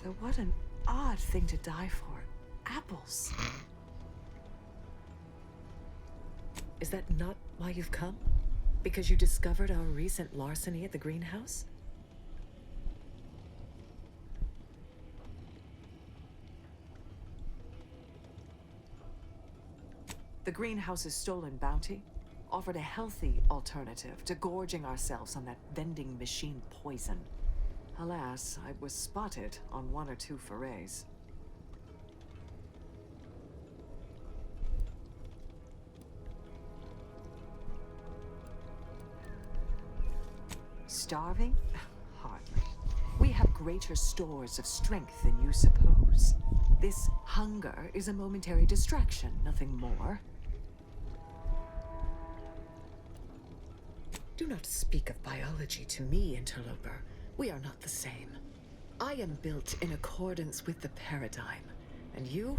Though what an odd thing to die for. Apples. Is that not why you've come? Because you discovered our recent larceny at the greenhouse? The greenhouse's stolen bounty offered a healthy alternative to gorging ourselves on that vending machine poison. Alas, I was spotted on 1 or 2 forays. Starving? Hardly. We have greater stores of strength than you suppose. This hunger is a momentary distraction, nothing more. Do not speak of biology to me, interloper. We are not the same. I am built in accordance with the paradigm. And you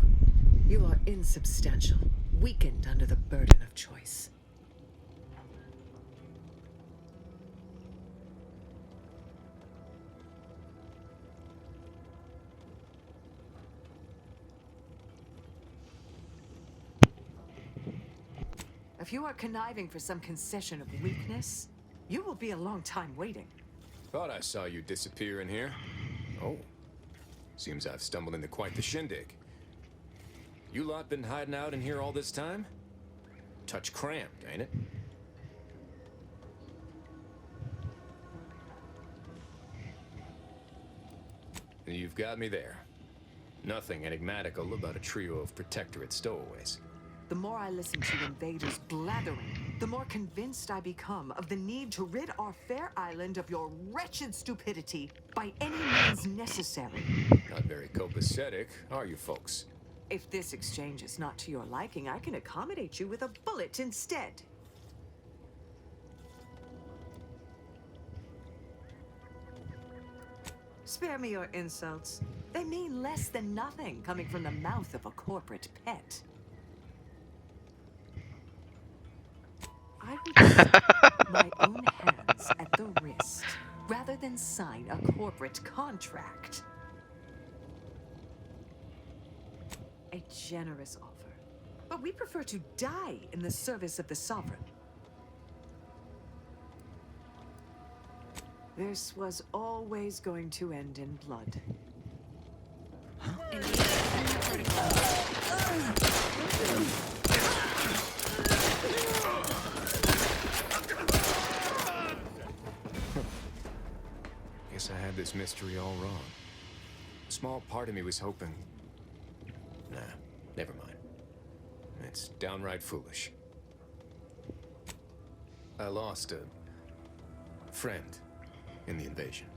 are insubstantial, weakened under the burden of choice. If you are conniving for some concession of weakness, you will be a long time waiting. Thought I saw you disappear in here. Oh. Seems I've stumbled into quite the shindig. You lot been hiding out in here all this time? Touch cramped, ain't it? You've got me there. Nothing enigmatical about a trio of Protectorate stowaways. The more I listen to invaders blathering, the more convinced I become of the need to rid our fair island of your wretched stupidity by any means necessary. Not very copacetic, are you folks? If this exchange is not to your liking, I can accommodate you with a bullet instead. Spare me your insults. They mean less than nothing coming from the mouth of a corporate pet. I would set my own hands at the wrist rather than sign a corporate contract. A generous offer, but we prefer to die in the service of the Sovereign. This was always going to end in blood. Guess I had this mystery all wrong. A small part of me was hoping... Nah, never mind. It's downright foolish. I lost a friend in the invasion.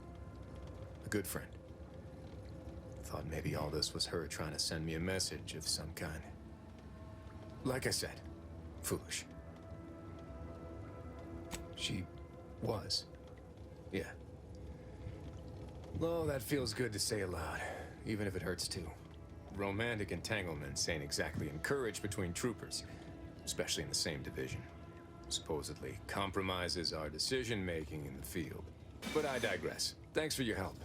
A good friend. Thought maybe all this was her trying to send me a message of some kind. Like I said, foolish. She was. Yeah. Oh, that feels good to say aloud, even if it hurts too. Romantic entanglements ain't exactly encouraged between troopers, especially in the same division. Supposedly compromises our decision-making in the field. But I digress. Thanks for your help,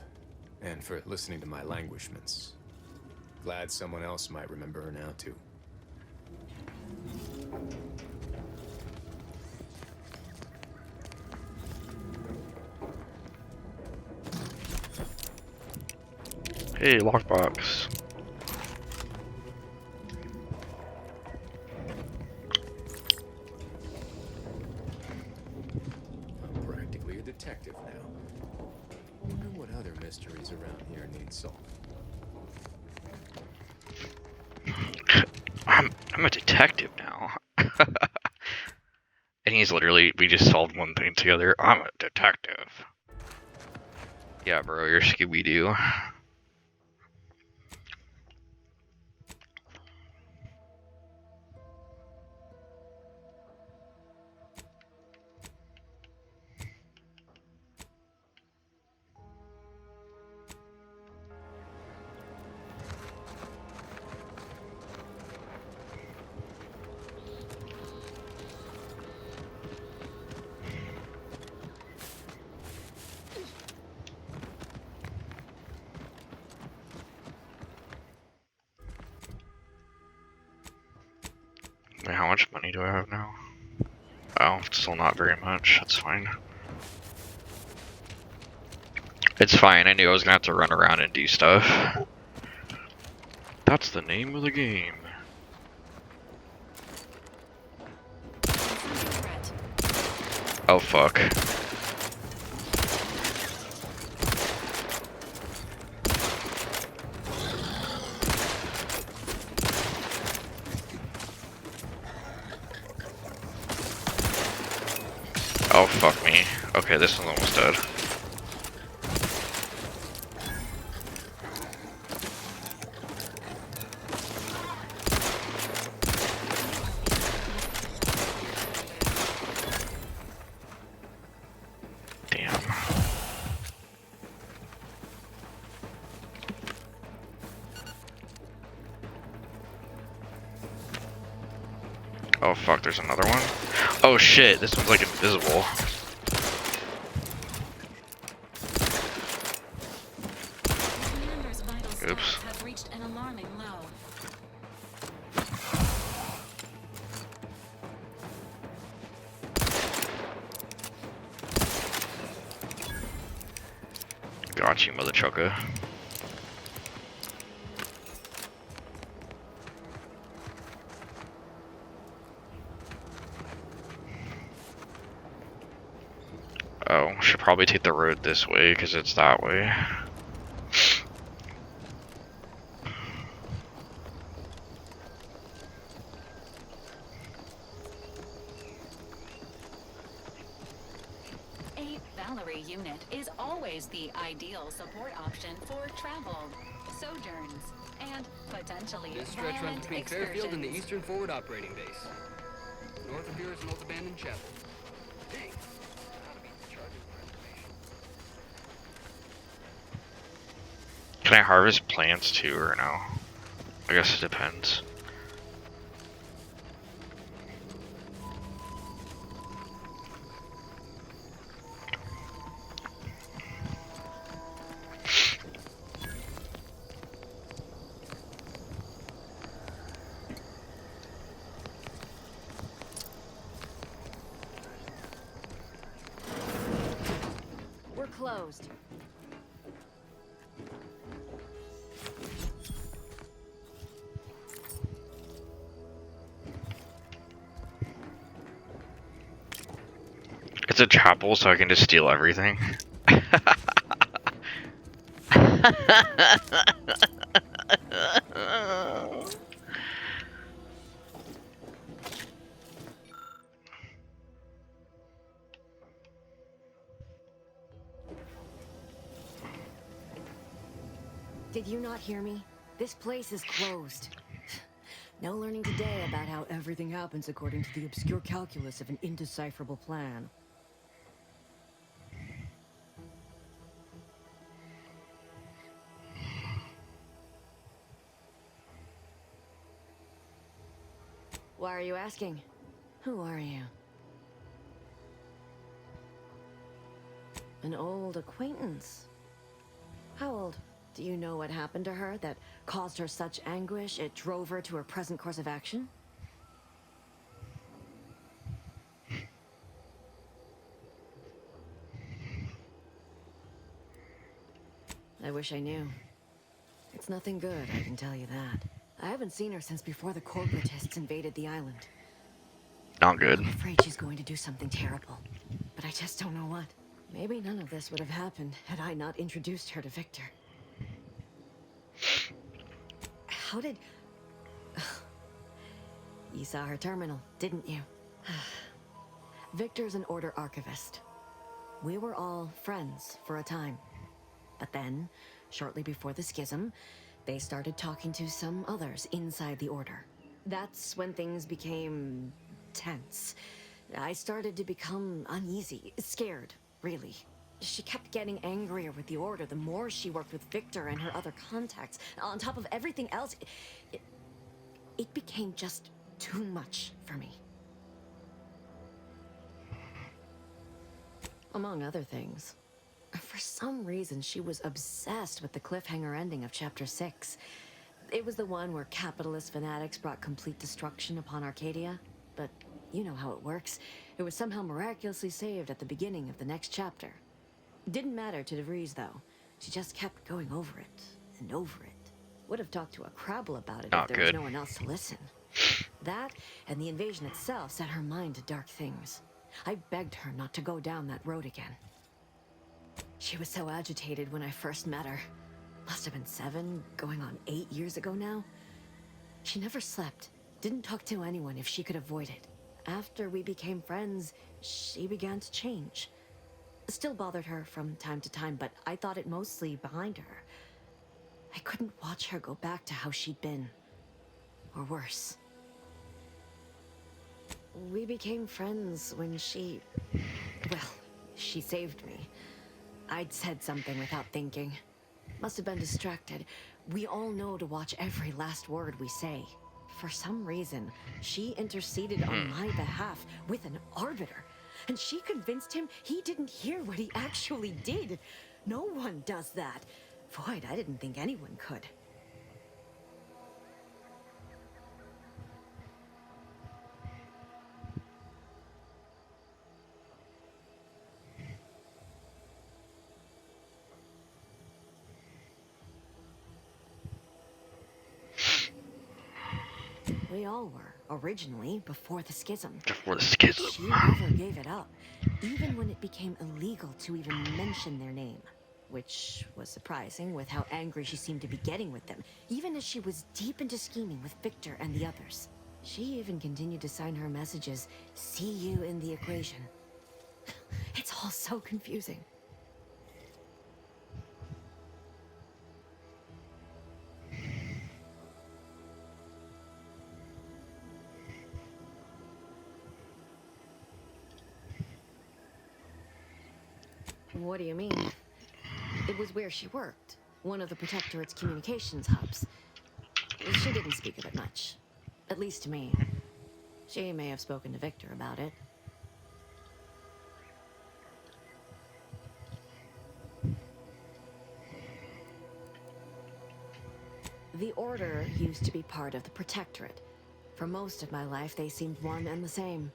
and for listening to my languishments. Glad someone else might remember her now, too. Hey, lockbox. I'm practically a detective now. Wonder what other mysteries around here need solved. I'm a detective now. And he's literally, we just solved one thing together. I'm a detective. Yeah, bro, you're Scooby-Doo. How much money do I have now? Oh, still not very much. That's fine. It's fine. I knew I was gonna have to run around and do stuff. That's the name of the game. Oh fuck. Oh fuck me. Okay, this one's almost dead. Damn. Oh fuck, there's another one? Oh shit, this one's like invisible. Oops. Have reached an alarming low. Got you, mother trucker. Oh, should probably take the road this way because it's that way. A Valerie unit is always the ideal support option for travel, sojourns, and potentially This stretch runs violent between Fairfield and the excursions. Eastern Forward Operating Base. North of here is an old abandoned chapel. Dang. Can I harvest plants too or no? I guess it depends. We're closed. It's a chapel, so I can just steal everything. Did you not hear me? This place is closed. No learning today about how everything happens according to the obscure calculus of an indecipherable plan. Why are you asking? Who are you? An old acquaintance. How old? Do you know what happened to her that caused her such anguish it drove her to her present course of action? I wish I knew. It's nothing good, I can tell you that. I haven't seen her since before the corporatists invaded the island. Not good. I'm afraid she's going to do something terrible, but I just don't know what. Maybe none of this would have happened had I not introduced her to Victor. How did... You saw her terminal, didn't you? Victor's an Order archivist. We were all friends for a time. But then, shortly before the schism, they started talking to some others inside the Order. That's when things became tense. I started to become uneasy, scared, really. She kept getting angrier with the Order the more she worked with Victor and her other contacts. On top of everything else, it became just too much for me. Among other things. For some reason, she was obsessed with the cliffhanger ending of Chapter 6. It was the one where capitalist fanatics brought complete destruction upon Arcadia. But you know how it works. It was somehow miraculously saved at the beginning of the next chapter. Didn't matter to DeVries, though. She just kept going over it and over it. Would have talked to a Crabble about it if there was no one else to listen. That and the invasion itself set her mind to dark things. I begged her not to go down that road again. She was so agitated when I first met her. Must have been 7, going on 8 years ago now. She never slept, didn't talk to anyone if she could avoid it. After we became friends, she began to change. Still bothered her from time to time, but I thought it mostly behind her. I couldn't watch her go back to how she'd been. Or worse. We became friends when she... well, she saved me. I'd said something without thinking. Must have been distracted. We all know to watch every last word we say. For some reason, she interceded on my behalf with an arbiter. And she convinced him he didn't hear what he actually did. No one does that. Void, I didn't think anyone could. We all were, originally, before the schism. Before the schism. She never gave it up, even when it became illegal to even mention their name. Which was surprising with how angry she seemed to be getting with them, even as she was deep into scheming with Victor and the others. She even continued to sign her messages, "See you in the equation." It's all so confusing. What do you mean? It was where she worked, one of the Protectorate's communications hubs. She didn't speak of it much, at least to me. She may have spoken to Victor about it. The Order used to be part of the Protectorate. For most of my life, they seemed one and the same.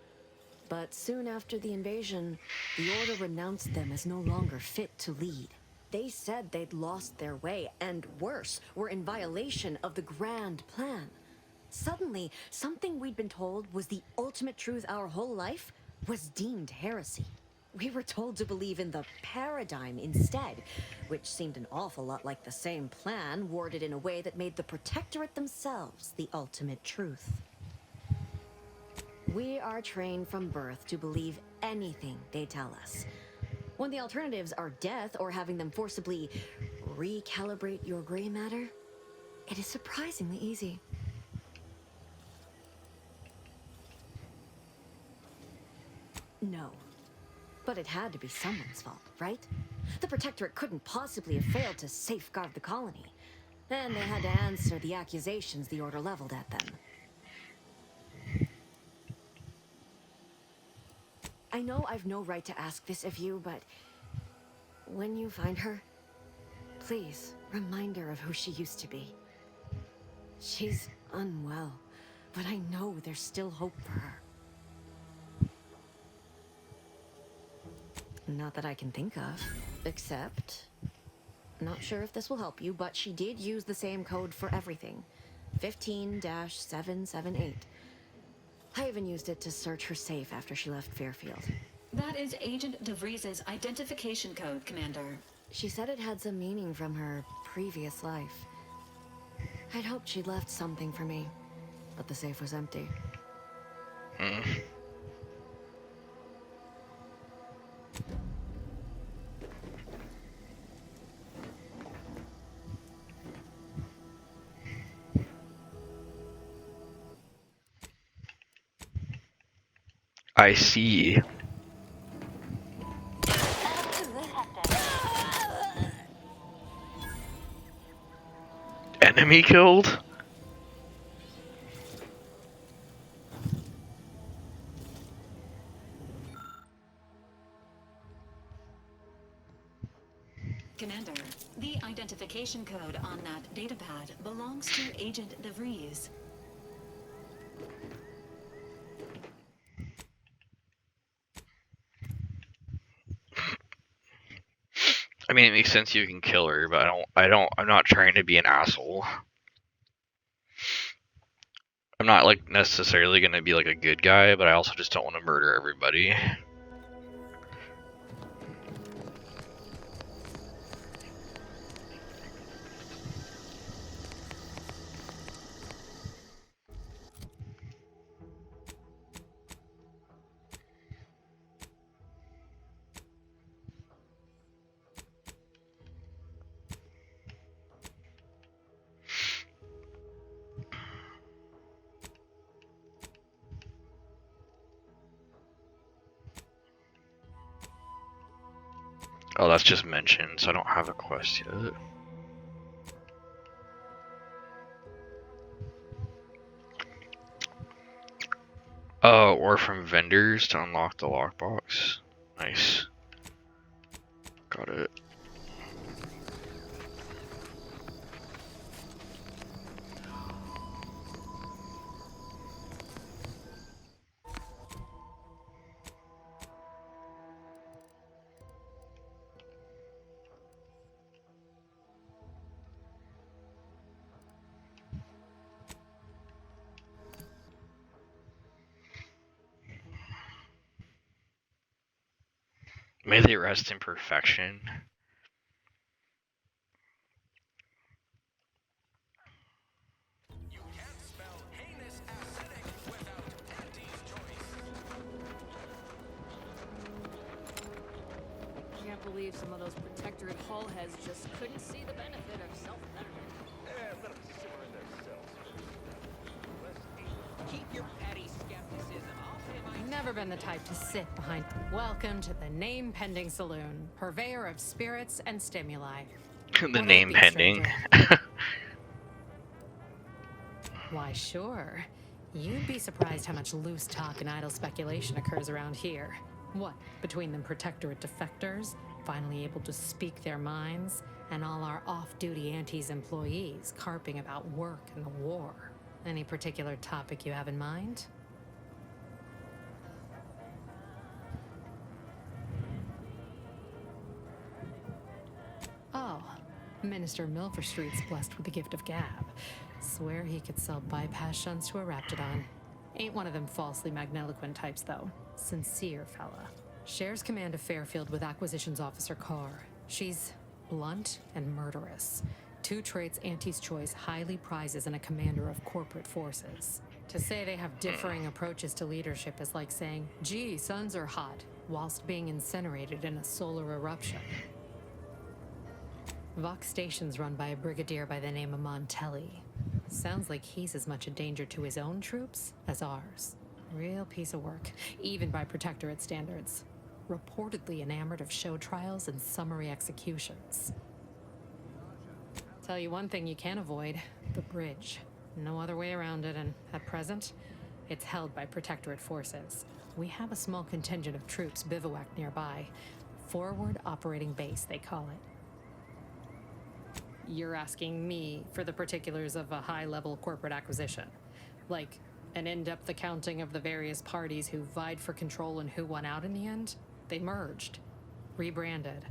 But soon after the invasion, the Order renounced them as no longer fit to lead. They said they'd lost their way, and worse, were in violation of the grand plan. Suddenly, something we'd been told was the ultimate truth our whole life was deemed heresy. We were told to believe in the paradigm instead, which seemed an awful lot like the same plan, worded in a way that made the Protectorate themselves the ultimate truth. We are trained from birth to believe anything they tell us. When the alternatives are death or having them forcibly recalibrate your gray matter, it is surprisingly easy. No. But it had to be someone's fault, right? The Protectorate couldn't possibly have failed to safeguard the colony. And they had to answer the accusations the Order leveled at them. I know I've no right to ask this of you, but when you find her, please remind her of who she used to be. She's unwell, but I know there's still hope for her. Not that I can think of, except... Not sure if this will help you, but she did use the same code for everything. 15-778. I even used it to search her safe after she left Fairfield. That is Agent DeVries' identification code, Commander. She said it had some meaning from her previous life. I'd hoped she'd left something for me, but the safe was empty. I see. Enemy killed? Commander, the identification code on that datapad belongs to Agent DeVries. I mean, it makes sense you can kill her, but I'm not trying to be an asshole. I'm not like necessarily gonna be like a good guy, but I also just don't want to murder everybody. Oh, that's just mentioned, so I don't have a quest yet. Oh, or from vendors to unlock the lockbox. Nice. Got it. May they rest in perfection. Can't believe some of those Protectorate hull heads just couldn't see the benefit of self-betterment. Let them simmer in their cells. Keep your petty skepticism. I'll say my Never been the type to sit behind. Welcome to the Name Pending Saloon, purveyor of spirits and stimuli. The name pending. Why, sure. You'd be surprised how much loose talk and idle speculation occurs around here. What, between them Protectorate defectors, finally able to speak their minds, and all our off-duty Antes employees carping about work and the war. Any particular topic you have in mind? Oh, Minister Milverstreet's blessed with the gift of gab. Swear he could sell bypass shunts to a Raptidon. Ain't one of them falsely magniloquent types, though. Sincere fella. Shares command of Fairfield with Acquisitions Officer Carr. She's blunt and murderous. Two traits Antes Choice highly prizes in a commander of corporate forces. To say they have differing approaches to leadership is like saying, gee, suns are hot, whilst being incinerated in a solar eruption. Vox Station's run by a brigadier by the name of Montelli. Sounds like he's as much a danger to his own troops as ours. Real piece of work, even by Protectorate standards. Reportedly enamored of show trials and summary executions. Tell you one thing you can't avoid, the bridge. No other way around it, and at present, it's held by Protectorate forces. We have a small contingent of troops bivouacked nearby. Forward Operating Base, they call it. You're asking me for the particulars of a high-level corporate acquisition. Like, an in-depth accounting of the various parties who vied for control and who won out in the end? They merged. Rebranded.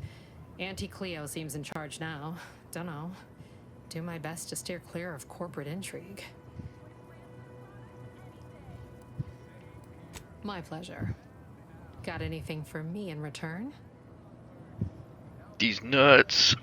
Auntie Cleo seems in charge now. Dunno. Do my best to steer clear of corporate intrigue. My pleasure. Got anything for me in return? These nuts.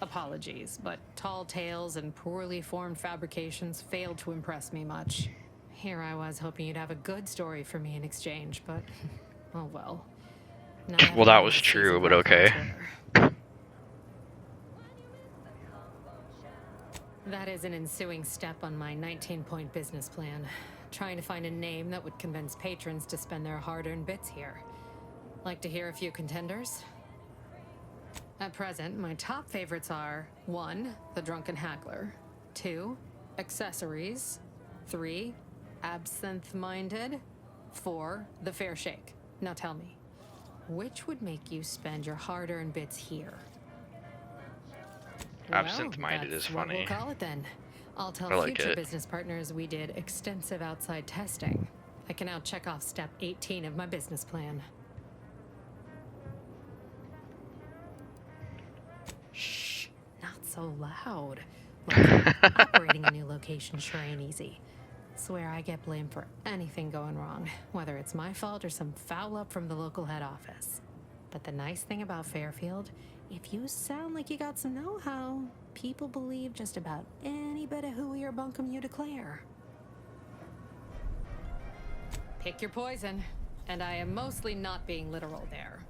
Apologies, but tall tales and poorly formed fabrications failed to impress me much. Here I was hoping you'd have a good story for me in exchange, but oh well. Well, that was true, but okay. That is an ensuing step on my 19-point business plan. Trying to find a name that would convince patrons to spend their hard-earned bits here. Like to hear a few contenders? At present, my top favorites are 1. The Drunken Haggler, 2. Accessories, 3, absinthe-minded. 4, the fair shake. Now tell me, which would make you spend your hard-earned bits here? Absinthe-minded is that's what funny. We'll call it then. I'll tell I like future it. business partners we did extensive outside testing. I can now check off step 18 of my business plan. Shh, not so loud. Look, operating a new location sure ain't easy. Swear I get blamed for anything going wrong, whether it's my fault or some foul up from the local head office. But the nice thing about Fairfield, if you sound like you got some know-how, people believe just about any bit of hooey or bunkum you declare. Pick your poison, and I am mostly not being literal there.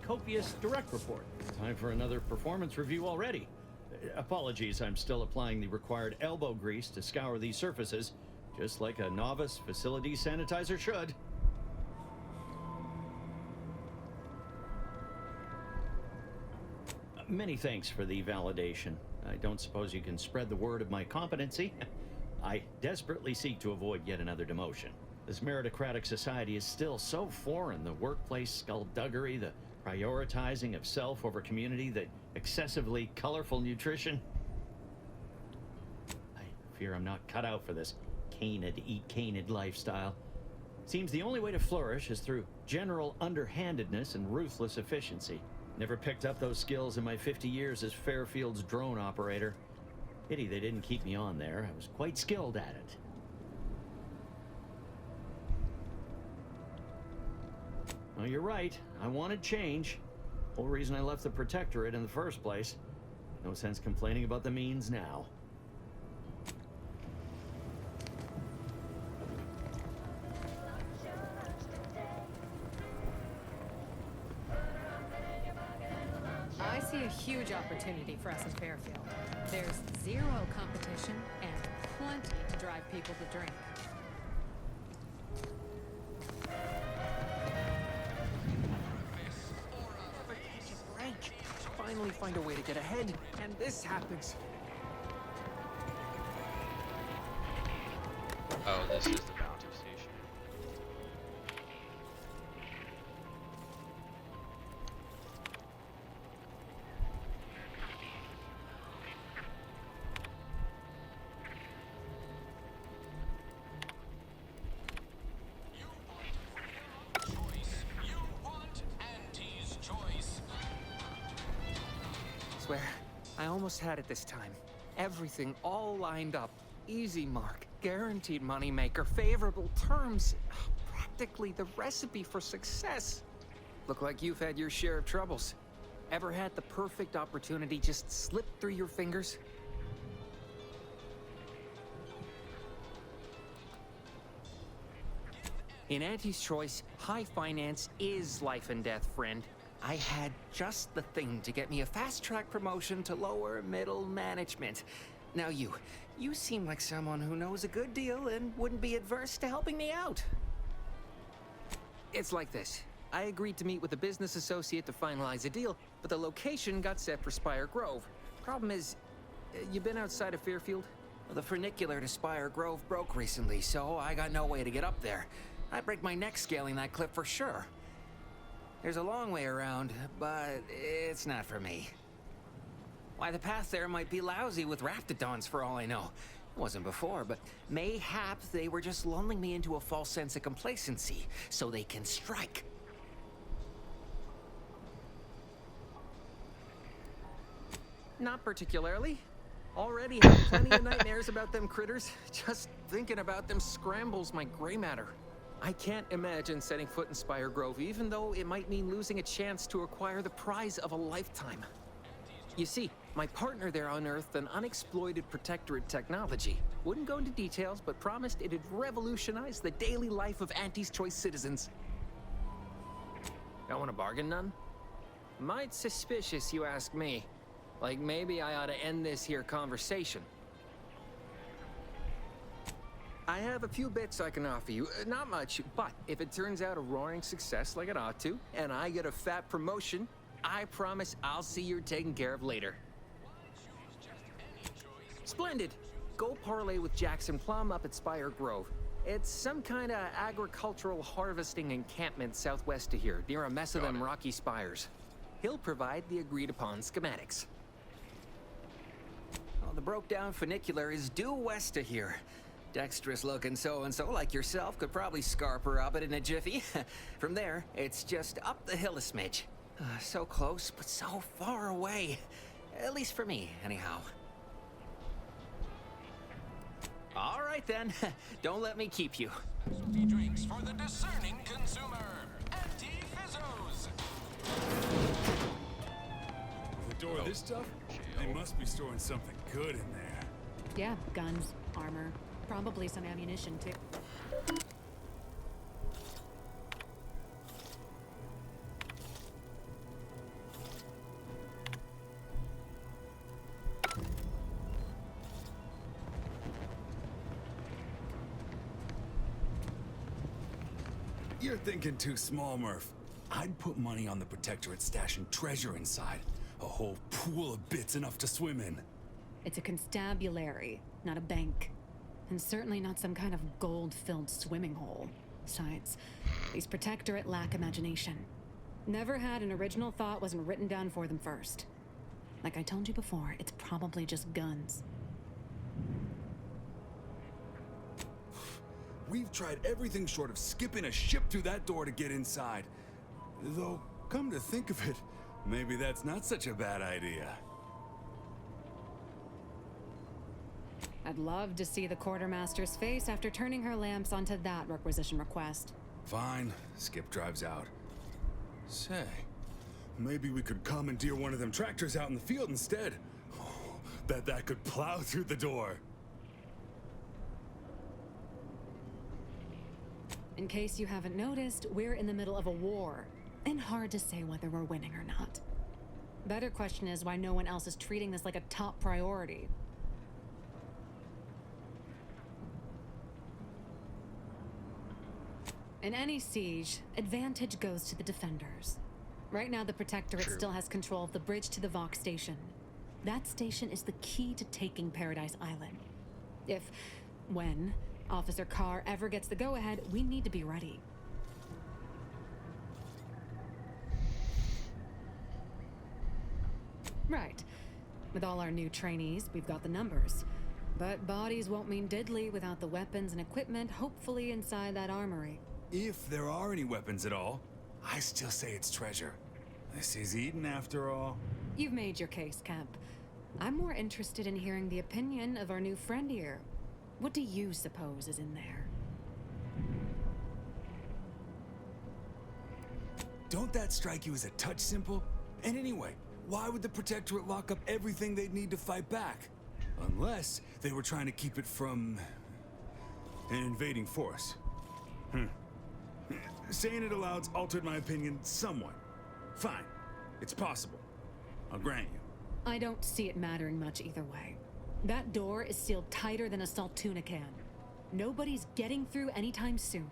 Copious direct report. Time for another performance review already. Apologies, I'm still applying the required elbow grease to scour these surfaces, just like a novice facility sanitizer should. Many thanks for the validation. I don't suppose you can spread the word of my competency. I desperately seek to avoid yet another demotion. This meritocratic society is still so foreign. The workplace skullduggery, the prioritizing of self over community, the excessively colorful nutrition. I fear I'm not cut out for this canid, eat canid lifestyle. Seems the only way to flourish is through general underhandedness and ruthless efficiency. Never picked up those skills in my 50 years as Fairfield's drone operator. Pity they didn't keep me on there. I was quite skilled at it. Oh, you're right. I wanted change. Whole reason I left the Protectorate in the first place. No sense complaining about the means now. I see a huge opportunity for us in Fairfield. There's zero competition and plenty to drive people to drink. Finally find a way to get ahead, and this happens. Oh, this is the bounty station. Swear, I almost had it this time. Everything all lined up. Easy mark, guaranteed moneymaker, favorable terms. Practically the recipe for success. Look like you've had your share of troubles. Ever had the perfect opportunity just slip through your fingers? In Auntie's Choice, high finance is life and death, friend. I had just the thing to get me a fast-track promotion to lower middle management. Now you seem like someone who knows a good deal and wouldn't be adverse to helping me out. It's like this. I agreed to meet with a business associate to finalize a deal, but the location got set for Spire Grove. Problem is, you been outside of Fairfield? Well, the funicular to Spire Grove broke recently, so I got no way to get up there. I'd break my neck scaling that cliff for sure. There's a long way around, but it's not for me. Why, the path there might be lousy with raptidons for all I know. It wasn't before, but mayhap they were just lulling me into a false sense of complacency so they can strike. Not particularly. Already have plenty of nightmares about them critters. Just thinking about them scrambles my gray matter. I can't imagine setting foot in Spire Grove, even though it might mean losing a chance to acquire the prize of a lifetime. You see, My partner there unearthed an unexploited Protectorate technology. Wouldn't go into details, but promised it'd revolutionize the daily life of Auntie's Choice citizens. Don't want to bargain none? Might suspicious, you ask me. Like maybe I ought to end this here conversation. I have a few bits I can offer you. Not much, but if it turns out a roaring success like it ought to, and I get a fat promotion, I promise I'll see you're taken care of later. Splendid! Go parlay with Jackson Plum up at Spire Grove. It's some kind of agricultural harvesting encampment southwest of here, near a mess of them rocky spires. He'll provide the agreed-upon schematics. Well, the broke-down funicular is due west of here. Dexterous-looking so-and-so like yourself could probably scarp her up it in a jiffy. From there, it's just up the hill a smidge. So close, but so far away. At least for me, anyhow. All right, then. Don't let me keep you. Specialty drinks for the discerning consumer. Anti-Fizzos. The door of this stuff? They must be storing something good in there. Yeah, guns, armor, probably some ammunition too. You're thinking too small, Murph. I'd put money on the Protectorate stashing treasure inside. A whole pool of bits enough to swim in. It's a constabulary, not a bank. And certainly not some kind of gold-filled swimming hole. Besides, these Protectorate lack imagination. Never had an original thought wasn't written down for them first. Like I told you before, it's probably just guns. We've tried everything short of skipping a ship through that door to get inside. Though, come to think of it, maybe that's not such a bad idea. I'd love to see the quartermaster's face after turning her lamps onto that requisition request. Fine, Skip drives out. Say, maybe we could commandeer one of them tractors out in the field instead. Oh, bet that could plow through the door. In case you haven't noticed, we're in the middle of a war, and hard to say whether we're winning or not. Better question is why no one else is treating this like a top priority. In any siege, advantage goes to the defenders. Right now, the Protectorate still has control of the bridge to the Vox station. That station is the key to taking Paradise Island. When Officer Carr ever gets the go-ahead, we need to be ready. Right. With all our new trainees, we've got the numbers. But bodies won't mean diddly without the weapons and equipment hopefully inside that armory. If there are any weapons at all, I still say it's treasure. This is Eden after all. You've made your case, Kemp. I'm more interested in hearing the opinion of our new friend here. What do you suppose is in there? Don't that strike you as a touch simple? And anyway, why would the Protectorate lock up everything they'd need to fight back? Unless they were trying to keep it from an invading force. Saying it aloud's altered my opinion somewhat. Fine. It's possible. I'll grant you. I don't see it mattering much either way. That door is sealed tighter than a salt tuna can. Nobody's getting through anytime soon.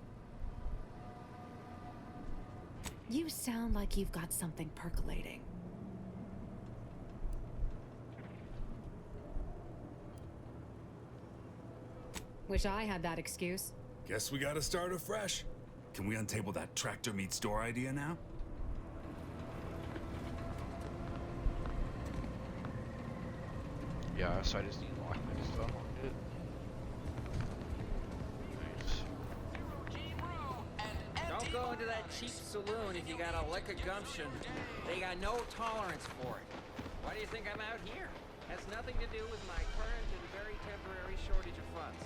You sound like you've got something percolating. Wish I had that excuse. Guess we gotta start afresh. Can we untable that tractor meets door idea now? Yeah, so I just need lockpicks, so unlocked it. Nice. Don't go into that cheap saloon if you got a lick of gumption. They got no tolerance for it. Why do you think I'm out here? Has nothing to do with my current and very temporary shortage of funds.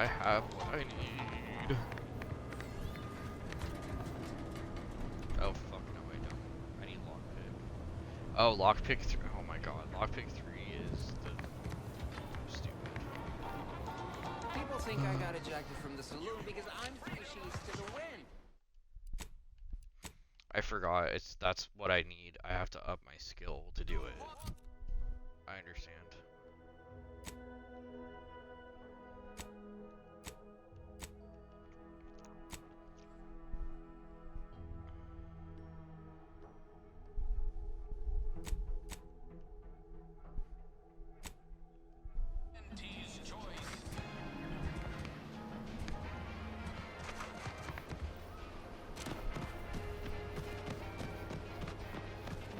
I have what I need. Oh fuck, no I don't. I need lockpick. Oh, lockpick 3. Oh my god, lockpick 3 is the stupid. People think I got ejected from the saloon because I'm fishies to the wind. I forgot. That's what I need. I have to up my skill to do it. I understand.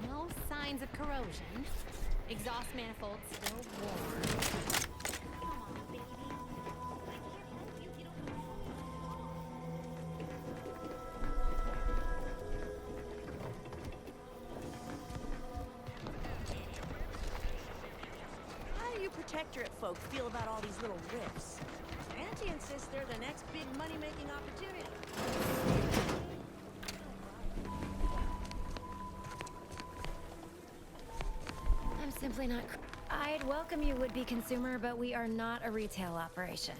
No signs of corrosion. Exhaust manifold still warm. Come on, baby. How do you Protectorate folk feel about all these little rifts? Auntie insists they're the next big money-making opportunity. I'm simply not. I'd welcome you, would-be consumer, but we are not a retail operation.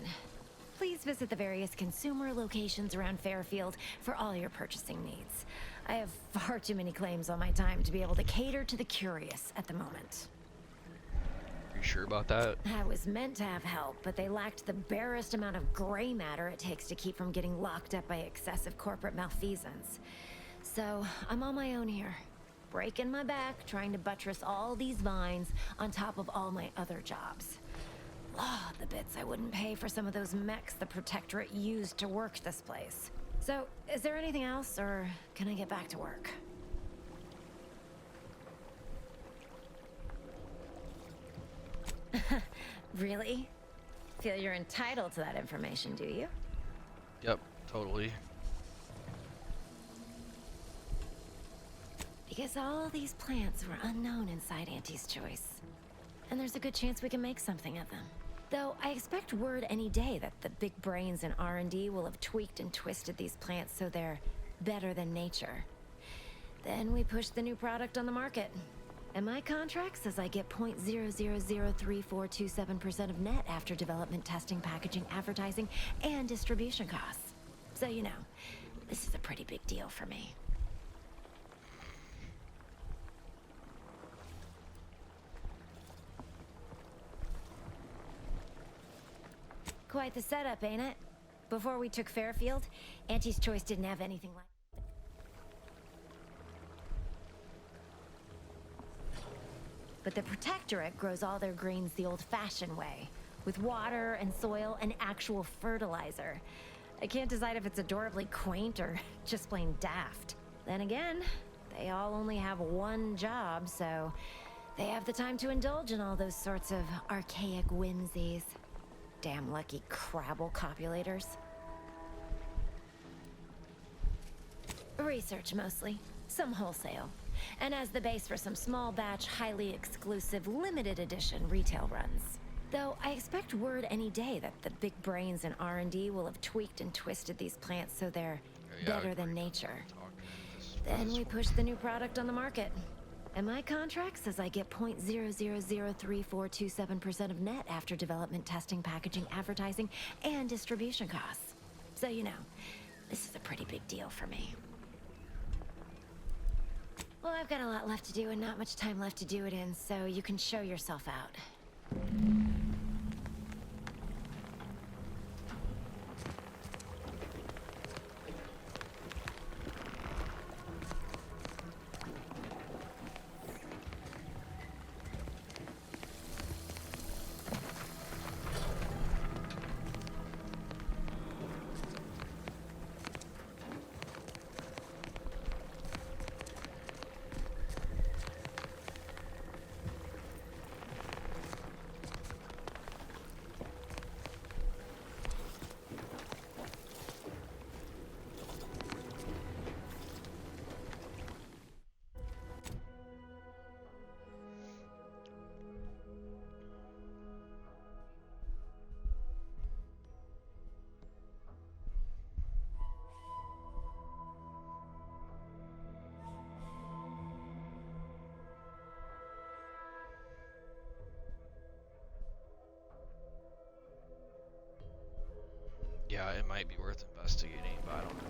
Please visit the various consumer locations around Fairfield for all your purchasing needs. I have far too many claims on my time to be able to cater to the curious at the moment. Are you sure about that? I was meant to have help, but they lacked the barest amount of gray matter it takes to keep from getting locked up by excessive corporate malfeasance. So, I'm on my own here. Breaking my back, trying to buttress all these vines on top of all my other jobs. Ah, the bits I wouldn't pay for some of those mechs the Protectorate used to work this place. So, is there anything else, or can I get back to work? Really? Feel you're entitled to that information, do you? Yep, totally. Because all these plants were unknown inside Auntie's Choice. And there's a good chance we can make something of them. Though I expect word any day that the big brains in R&D will have tweaked and twisted these plants so they're better than nature. Then we push the new product on the market. And my contract says I get 0.003427% of net after development, testing, packaging, advertising, and distribution costs. So you know, this is a pretty big deal for me. Quite the setup, ain't it? Before we took Fairfield, Auntie's Choice didn't have anything like. But the Protectorate grows all their greens the old-fashioned way, with water and soil and actual fertilizer. I can't decide if it's adorably quaint or just plain daft. Then again, they all only have one job, so they have the time to indulge in all those sorts of archaic whimsies. Damn lucky Crabble copulators. Research mostly, some wholesale, and as the base for some small batch, highly exclusive, limited edition retail runs. Though I expect word any day that the big brains in R&D will have tweaked and twisted these plants so they're better than nature. Then we push the new product on the market. And my contract says I get 0.003427% of net after development, testing, packaging, advertising, and distribution costs. So you know, this is a pretty big deal for me. Well, I've got a lot left to do and not much time left to do it in, so you can show yourself out. might be worth investigating, but I don't know.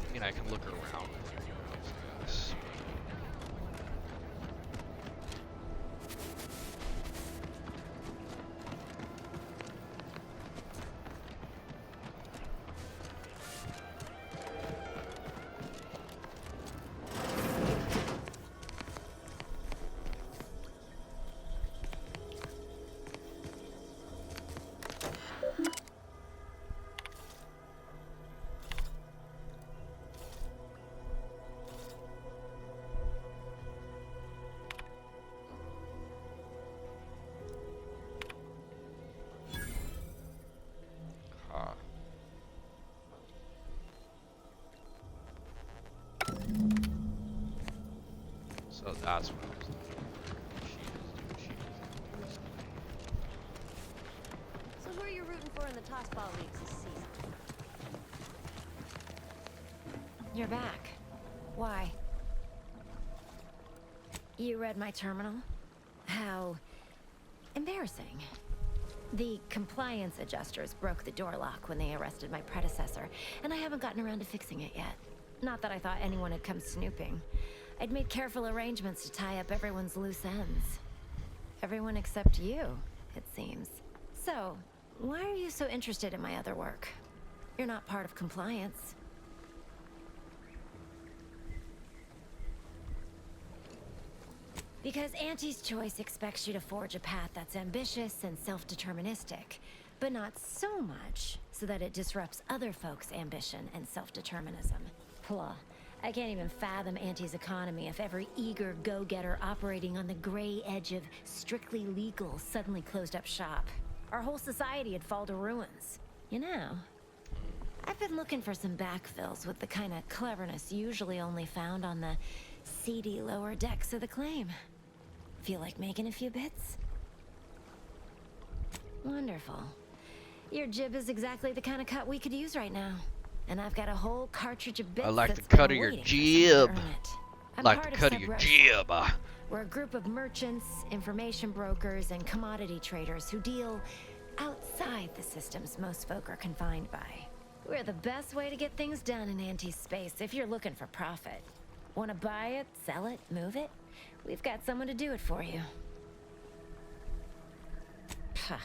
I mean, I can look around. Yes. So that's what I was thinking. So who are you rooting for in the Tossball Leagues this season? You're back. Why? You read my terminal? How embarrassing. The compliance adjusters broke the door lock when they arrested my predecessor, and I haven't gotten around to fixing it yet. Not that I thought anyone had come snooping. I'd made careful arrangements to tie up everyone's loose ends. Everyone except you, it seems. So, why are you so interested in my other work? You're not part of compliance. Because Auntie's Choice expects you to forge a path that's ambitious and self-deterministic, but not so much so that it disrupts other folks' ambition and self-determinism. Blah. I can't even fathom Auntie's economy if every eager go-getter operating on the gray edge of strictly legal suddenly closed up shop. Our whole society would fall to ruins. You know, I've been looking for some backfills with the kind of cleverness usually only found on the seedy lower decks of the claim. Feel like making a few bits? Wonderful. Your jib is exactly the kind of cut we could use right now. And I've got a whole cartridge of bits. I like the that's cut been of your waiting for jib. someone to earn it. I'm Like part the of cut of your Sub-Rosa. jib. We're a group of merchants, information brokers, and commodity traders who deal outside the systems most folk are confined by. We're the best way to get things done in anti-space if you're looking for profit. Want to buy it, sell it, move it? We've got someone to do it for you. Pah,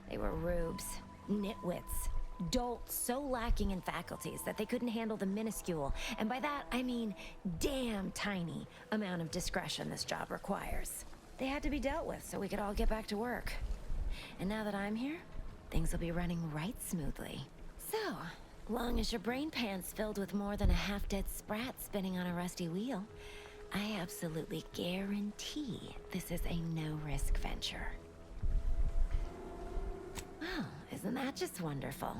they were rubes, nitwits, dolts so lacking in faculties that they couldn't handle the minuscule, and by that I mean damn tiny, amount of discretion this job requires. They had to be dealt with so we could all get back to work. And now that I'm here, things will be running right smoothly. So, long as your brain pan's filled with more than a half-dead sprat spinning on a rusty wheel, I absolutely guarantee this is a no-risk venture. Well, isn't that just wonderful?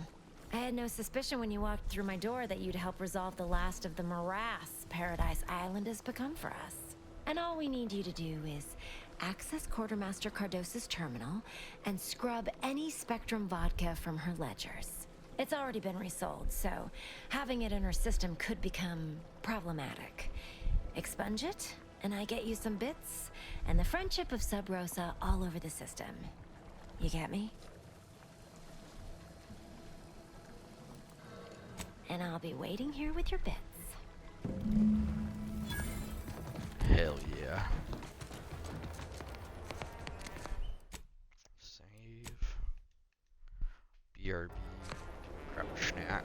I had no suspicion when you walked through my door that you'd help resolve the last of the morass Paradise Island has become for us. And all we need you to do is access Quartermaster Cardos's terminal and scrub any Spectrum vodka from her ledgers. It's already been resold, so having it in her system could become problematic. Expunge it, and I get you some bits, and the friendship of Sub-Rosa all over the system. You get me? And I'll be waiting here with your bits. Hell yeah. Save. BRB. Grab a snack.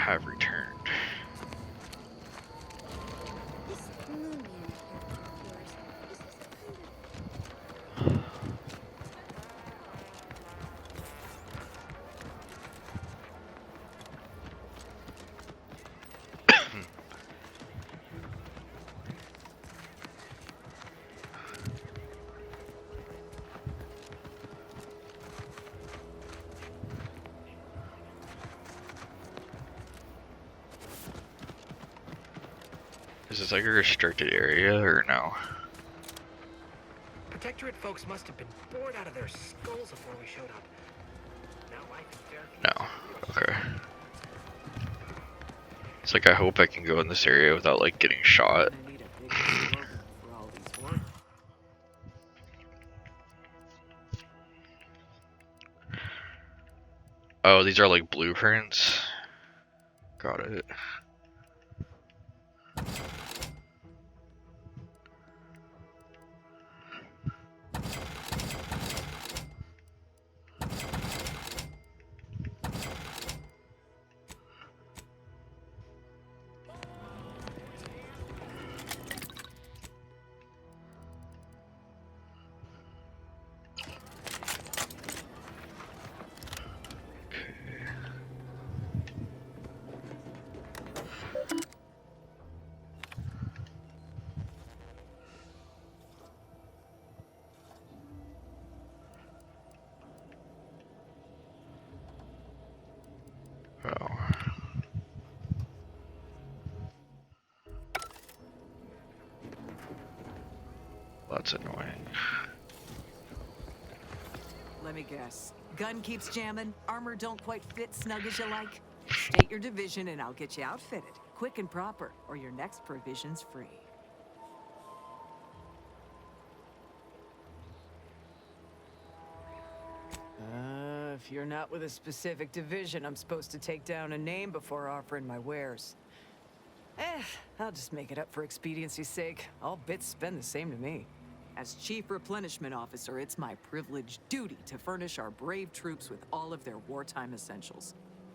have returned. Is this like a restricted area or no? Protectorate folks must have been bored out of their skulls before we showed up. Now life in Fairfield. No. Okay. It's like I hope I can go in this area without like getting shot. Oh, these are like blueprints. Got it. That's annoying. Let me guess. Gun keeps jamming, armor don't quite fit snug as you like. State your division and I'll get you outfitted. Quick and proper, or your next provision's free. If you're not with a specific division, I'm supposed to take down a name before offering my wares. I'll just make it up for expediency's sake. All bits spend the same to me. As Chief Replenishment Officer, it's my privileged duty to furnish our brave troops with all of their wartime essentials.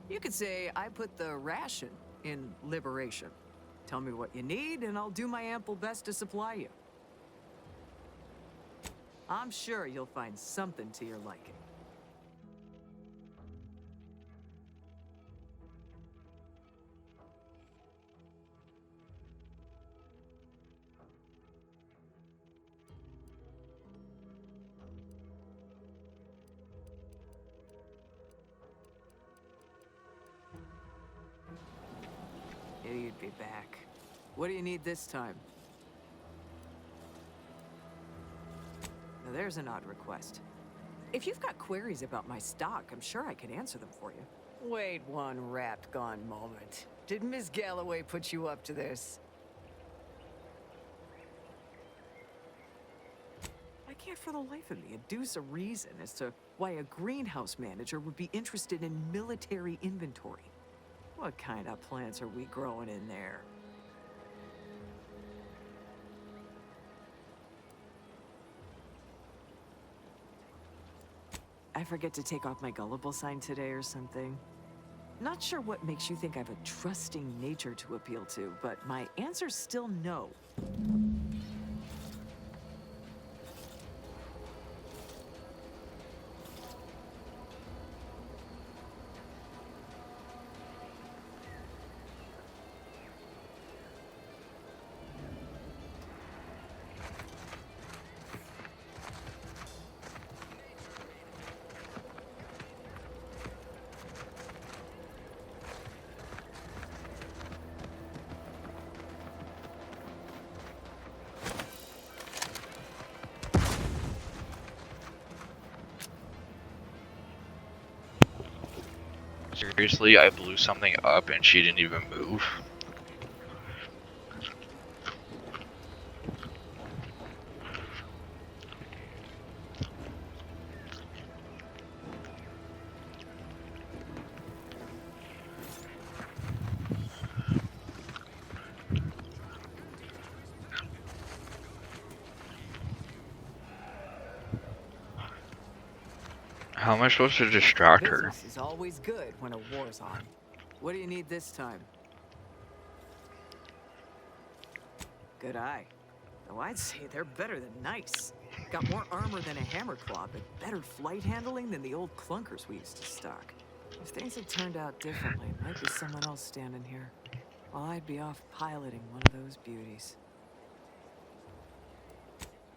You could say I put the ration in liberation. Tell me what you need, and I'll do my ample best to supply you. I'm sure you'll find something to your liking. You'd be back. What do you need this time? Now there's an odd request. If you've got queries about my stock, I'm sure I can answer them for you. Wait one rapt gone moment. Did Miss Galloway put you up to this? I can't for the life of me adduce a reason as to why a greenhouse manager would be interested in military inventory. What kind of plants are we growing in there? I forget to take off my gullible sign today or something. Not sure what makes you think I have a trusting nature to appeal to, but my answer's still no. Seriously, I blew something up and she didn't even move. How am I supposed to distract her? Business is always good when a war's on. What do you need this time? Good eye. Though I'd say they're better than nice. Got more armor than a hammer claw, but better flight handling than the old clunkers we used to stock. If things had turned out differently, might be someone else standing here. While I'd be off piloting one of those beauties.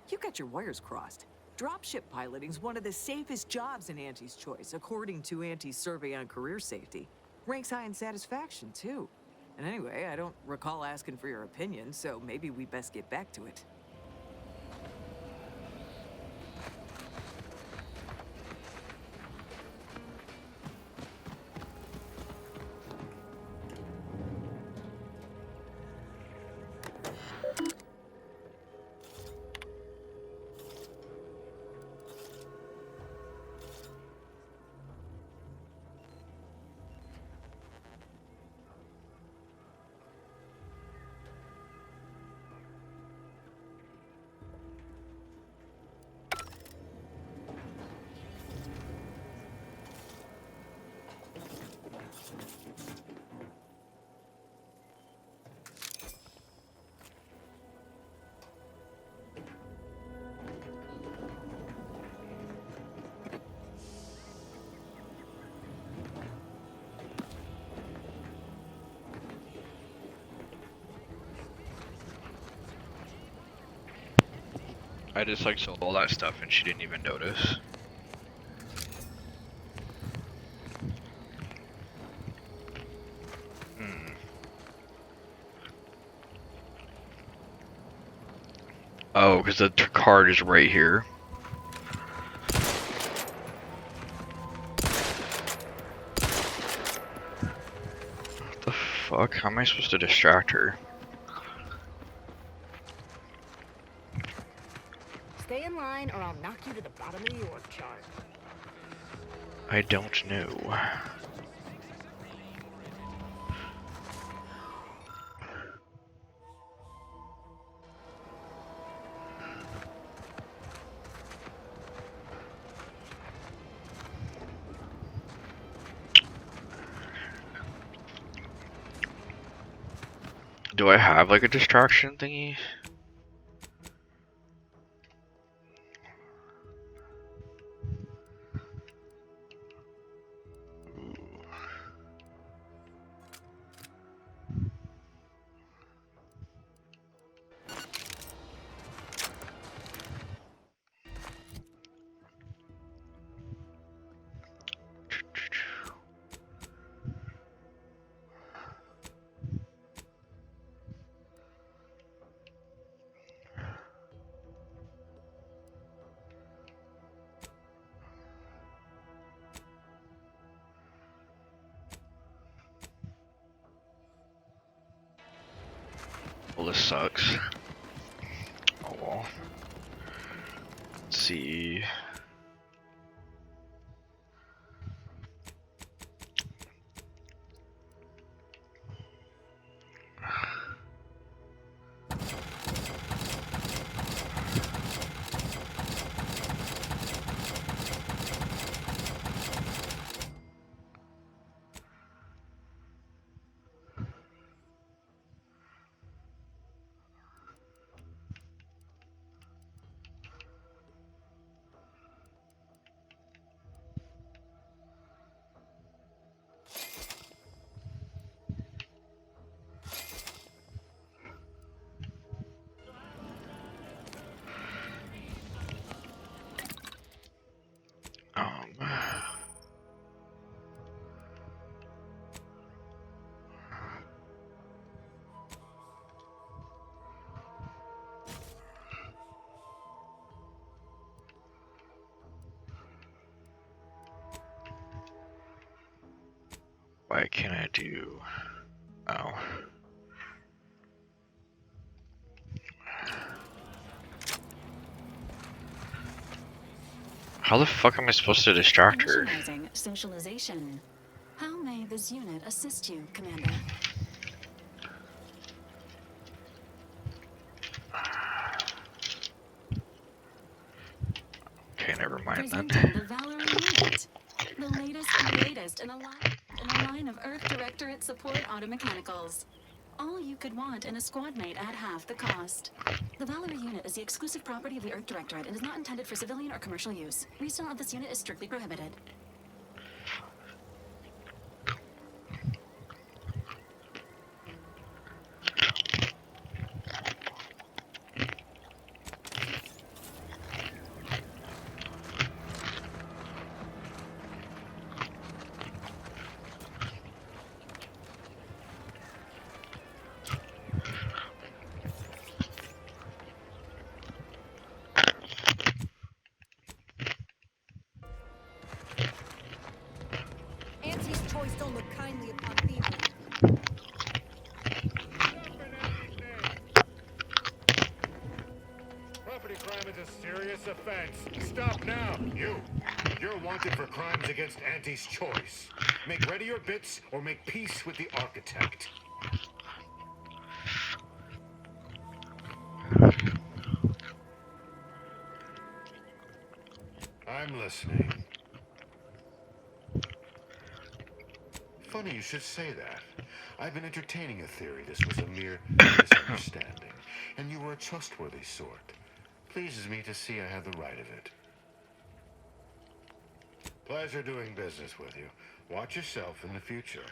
You got your wires crossed. Dropship piloting's one of the safest jobs in Auntie's Choice, according to Auntie's survey on career safety. Ranks high in satisfaction, too. And anyway, I don't recall asking for your opinion, so maybe we best get back to it. I just like sold all that stuff and she didn't even notice. Oh, because the card is right here. What the fuck? How am I supposed to distract her? Stay in line or I'll knock you to the bottom of the org chart. I don't know. Do I have like a distraction thingy? Well, this sucks. Oh well. Let's see. Why can't I do? Oh. How the fuck am I supposed to distract her? Initializing socialization. How may this unit assist you, Commander? Okay, never mind then. Presenting the Valerie unit. The latest and greatest in alliance line of Earth Directorate Support Automechanicals. All you could want in a squad mate at half the cost. The Valerie unit is the exclusive property of the Earth Directorate and is not intended for civilian or commercial use. Resale of this unit is strictly prohibited. Auntie's choice don't look kindly upon thievery. Property crime is a serious offense. Stop now. You're wanted for crimes against Auntie's choice. Make ready your bits or make peace with the architect. I'm listening. Funny you should say that. I've been entertaining a theory this was a mere misunderstanding, and you were a trustworthy sort. Pleases me to see I had the right of it. Pleasure doing business with you. Watch yourself in the future.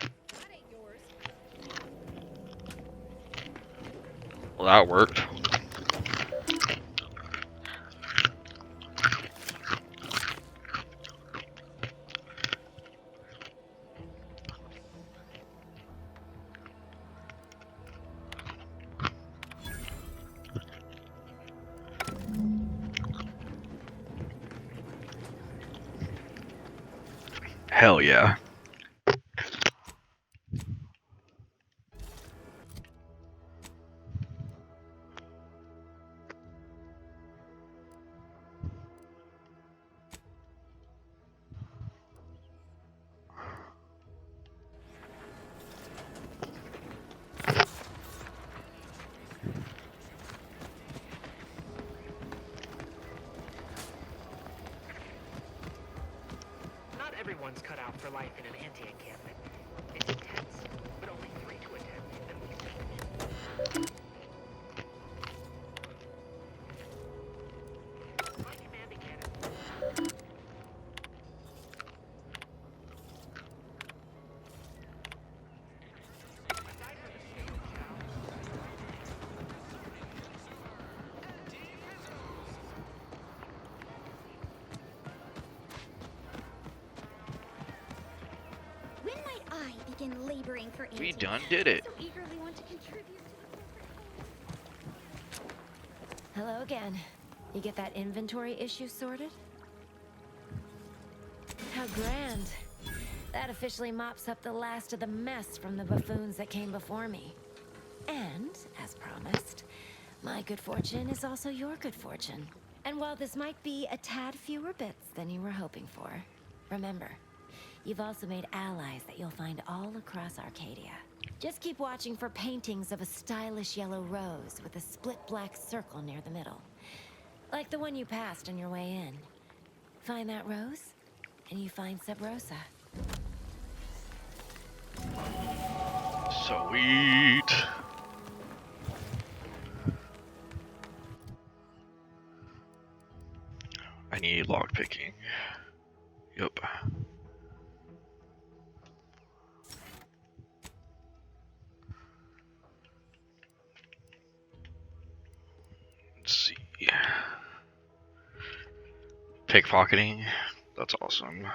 Well, that worked. Hell yeah. Not everyone's cut out for life in an anti-encampment. It's intense, but only 3 to attend. My commanding unit. When might I begin laboring for We Auntie? done did it. So eagerly want to contribute to the Hello again. You get that inventory issue sorted? How grand. That officially mops up the last of the mess from the buffoons that came before me. And, as promised, my good fortune is also your good fortune. And while this might be a tad fewer bits than you were hoping for, remember, you've also made allies that you'll find all across Arcadia. Just keep watching for paintings of a stylish yellow rose with a split black circle near the middle. Like the one you passed on your way in. Find that rose, and you find Sub Rosa. Sweet. I need lockpicking. Yup. Let's see. Pickpocketing. That's awesome.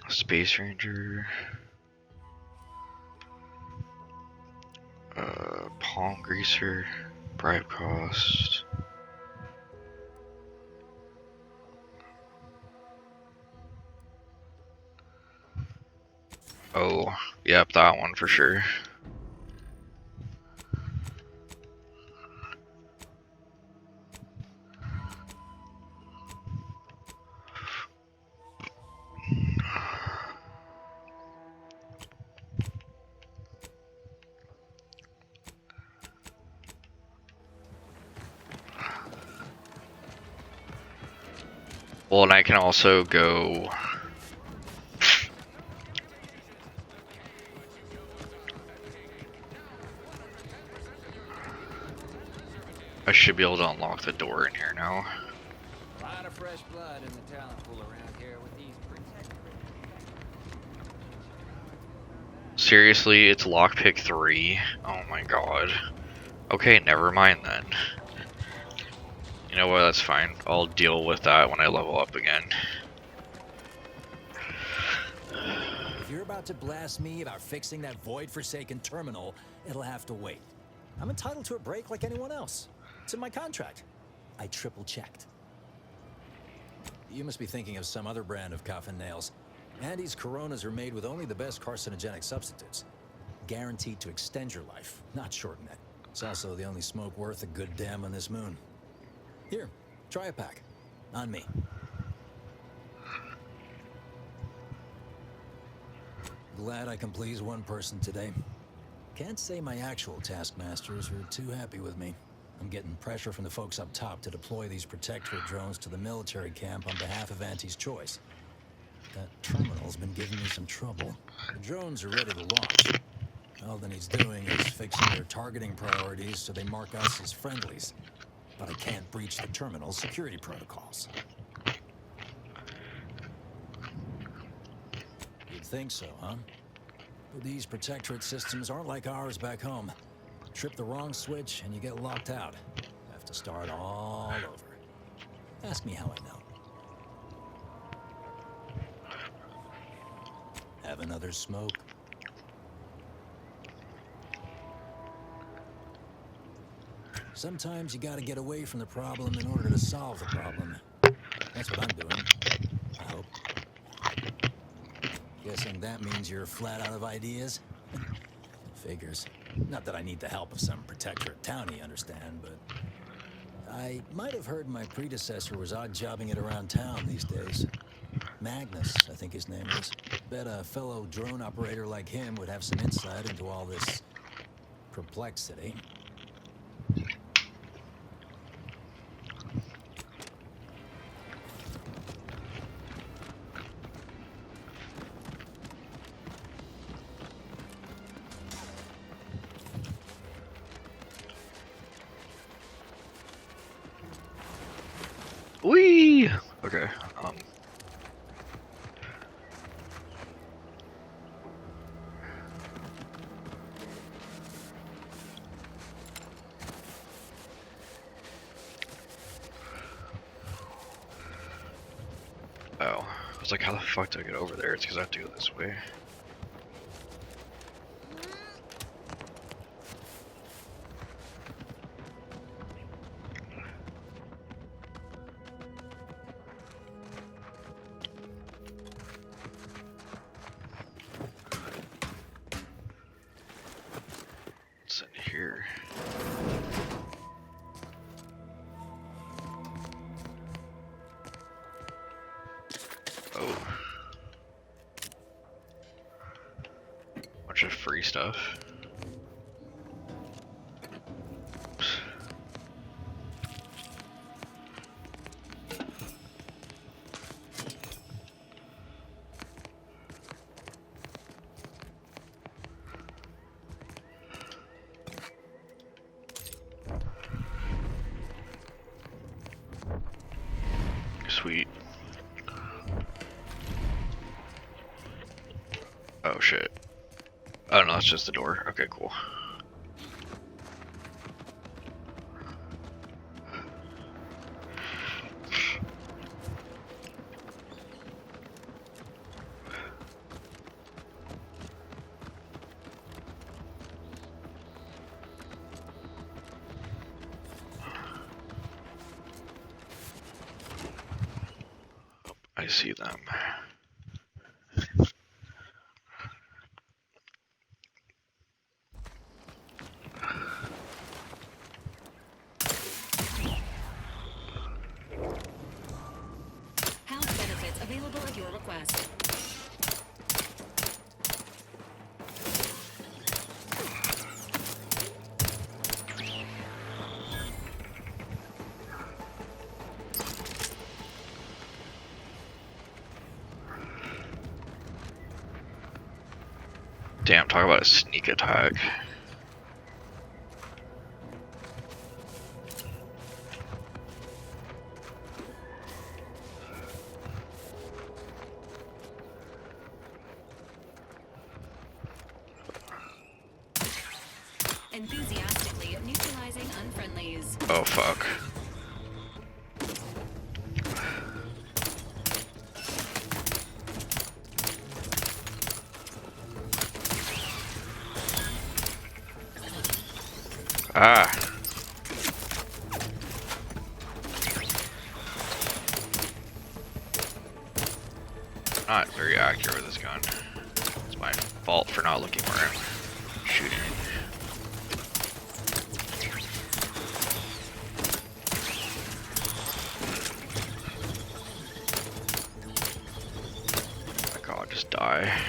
Space Ranger. Palm Greaser. Bribe cost. Oh, yep, that one for sure. Well, and I can also go I should be able to unlock the door in here now. A lot of fresh blood in the talent pool around here with these Seriously, it's lockpick 3. Oh my god. Okay, never mind then. You know what, that's fine. I'll deal with that when I level up again. If you're about to blast me about fixing that void-forsaken terminal, it'll have to wait. I'm entitled to a break like anyone else. It's in my contract. I triple-checked. You must be thinking of some other brand of coffin nails. Andy's Coronas are made with only the best carcinogenic substitutes. Guaranteed to extend your life, not shorten it. It's also the only smoke worth a good damn on this moon. Here, try a pack. On me. Glad I can please one person today. Can't say my actual taskmasters are too happy with me. I'm getting pressure from the folks up top to deploy these Protectorate drones to the military camp on behalf of Auntie's Choice. That terminal's been giving me some trouble. The drones are ready to launch. All that he's doing is fixing their targeting priorities so they mark us as friendlies. But I can't breach the terminal's security protocols. You'd think so, huh? But these Protectorate systems aren't like ours back home. Trip the wrong switch and you get locked out. Have to start all over. Ask me how I know. Have another smoke? Sometimes you gotta get away from the problem in order to solve the problem. That's what I'm doing. I hope. Guessing that means you're flat out of ideas? Figures. Not that I need the help of some Protectorate townie, understand, but... I might have heard my predecessor was odd-jobbing it around town these days. Magnus, I think his name is. Bet a fellow drone operator like him would have some insight into all this... perplexity. Whee! Okay, Oh, I was like, how the fuck do I get over there? It's because I have to go this way. What's in here? Oh. Bunch of free stuff. Oops. Sweet. Oh shit. Oh no, that's just the door. Okay, cool. I see them. Health benefits available at your request. Damn, talk about a sneak attack. Enthusiastically neutralizing unfriendlies. Oh fuck. Ah. Not very accurate with this gun. It's my fault for not looking where I'm shooting. Oh my god, just die.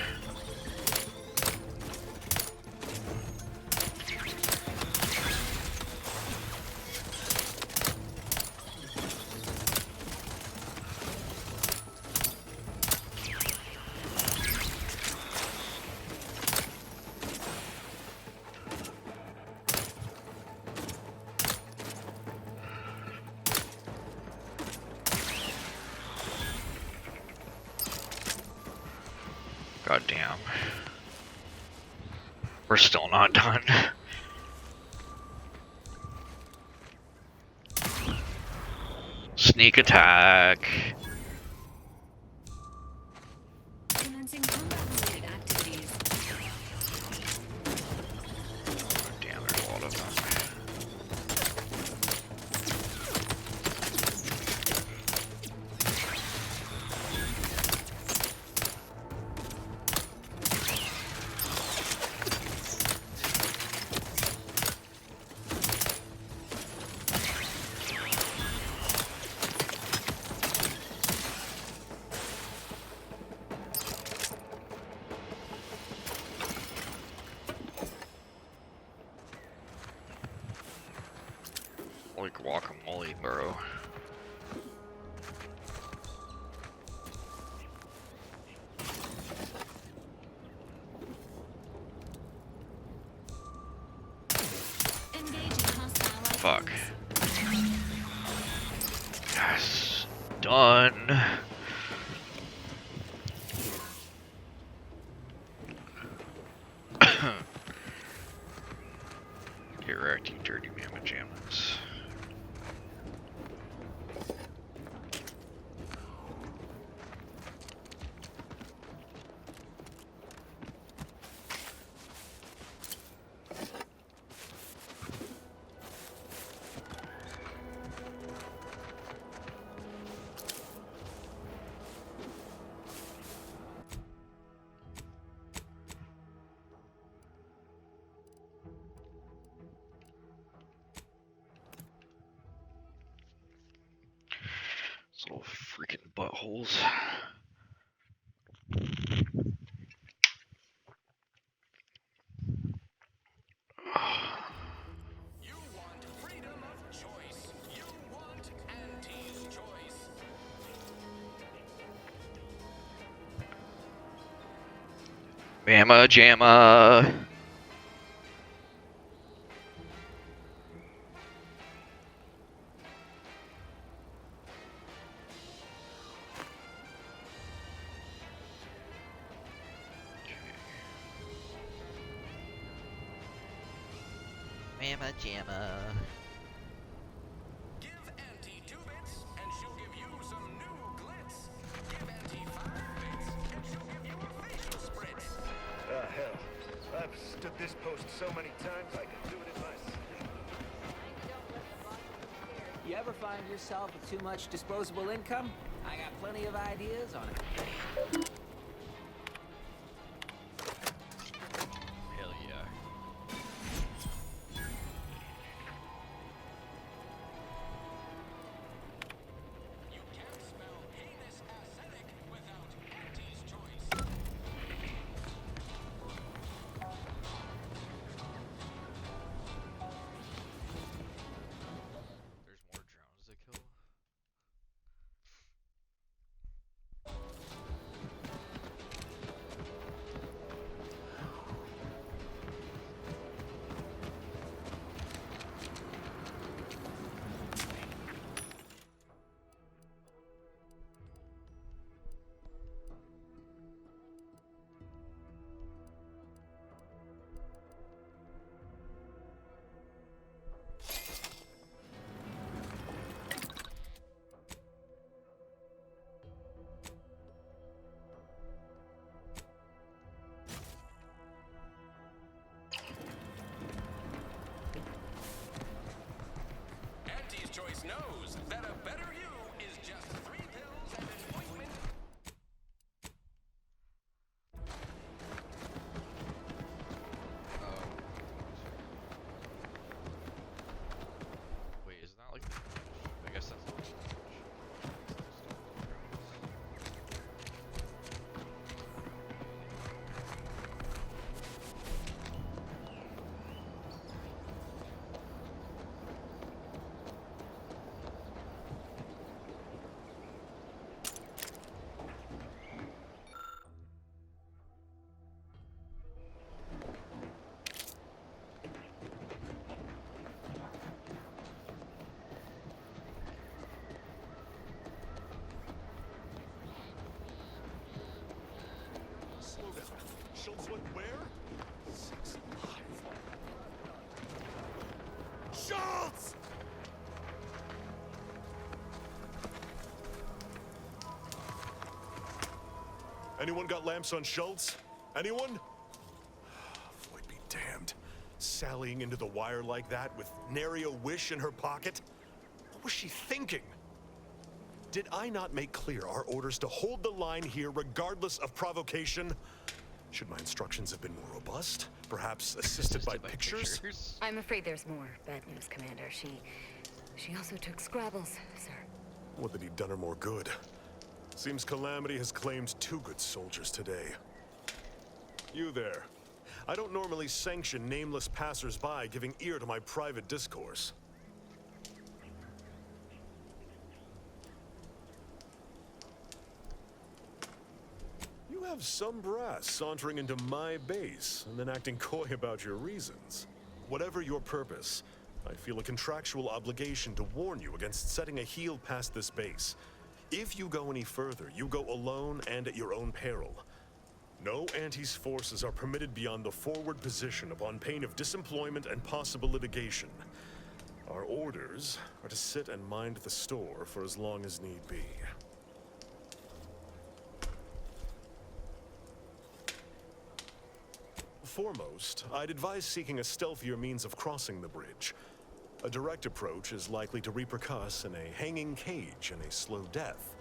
God damn. We're still not done. Sneak attack. Commencing combat-related activities. Damn, there's a lot of them. Like guacamole, bro. Fuck. Yes. Done. Get wrecked, you dirty mamma jammas. These little freaking buttholes. Mamma jamma. Mamma jamma. Give Auntie 2 bits, and she'll give you some new glitz. Give Auntie 5 bits, and she'll give you a facial spritz. Ah, hell. I've stood this post so many times I could do it in my sleep. You ever find yourself with too much disposable income? I got plenty of ideas on it. Hell yeah. You can't spell heinous aesthetic without Auntie's choice. There's more drones to kill. audience knows that a better you is just 3 pills and an ointment. Wait, isn't that like the I guess that's not Slow down. Schultz went where? Six alive. Schultz! Anyone got lamps on Schultz? Anyone? Void be damned. Sallying into the wire like that with nary a wish in her pocket? What was she thinking? Did I not make clear our orders to hold the line here regardless of provocation? Should my instructions have been more robust? Perhaps assisted by pictures? I'm afraid there's more. Bad news, Commander. She also took Scrabbles, sir. Would that he'd done her more good. Seems Calamity has claimed 2 good soldiers today. You there. I don't normally sanction nameless passers-by giving ear to my private discourse. You have some brass sauntering into my base and then acting coy about your reasons. Whatever your purpose, I feel a contractual obligation to warn you against setting a heel past this base. If you go any further, you go alone and at your own peril. No Antes forces are permitted beyond the forward position upon pain of disemployment and possible litigation. Our orders are to sit and mind the store for as long as need be. Foremost, I'd advise seeking a stealthier means of crossing the bridge. A direct approach is likely to repercuss in a hanging cage and a slow death,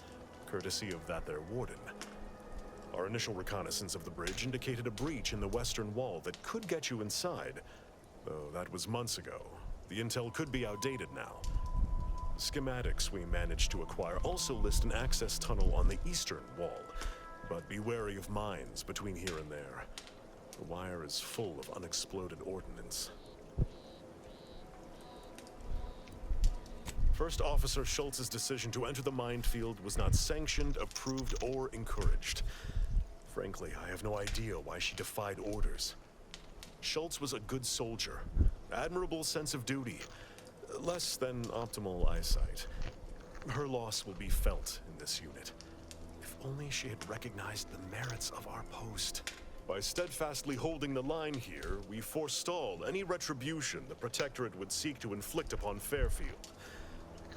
courtesy of that there warden. Our initial reconnaissance of the bridge indicated a breach in the western wall that could get you inside, though that was months ago. The intel could be outdated now. Schematics we managed to acquire also list an access tunnel on the eastern wall, but be wary of mines between here and there. The wire is full of unexploded ordnance. First Officer Schultz's decision to enter the minefield was not sanctioned, approved, or encouraged. Frankly, I have no idea why she defied orders. Schultz was a good soldier, admirable sense of duty, less than optimal eyesight. Her loss will be felt in this unit. If only she had recognized the merits of our post. By steadfastly holding the line here, we forestall any retribution the Protectorate would seek to inflict upon Fairfield.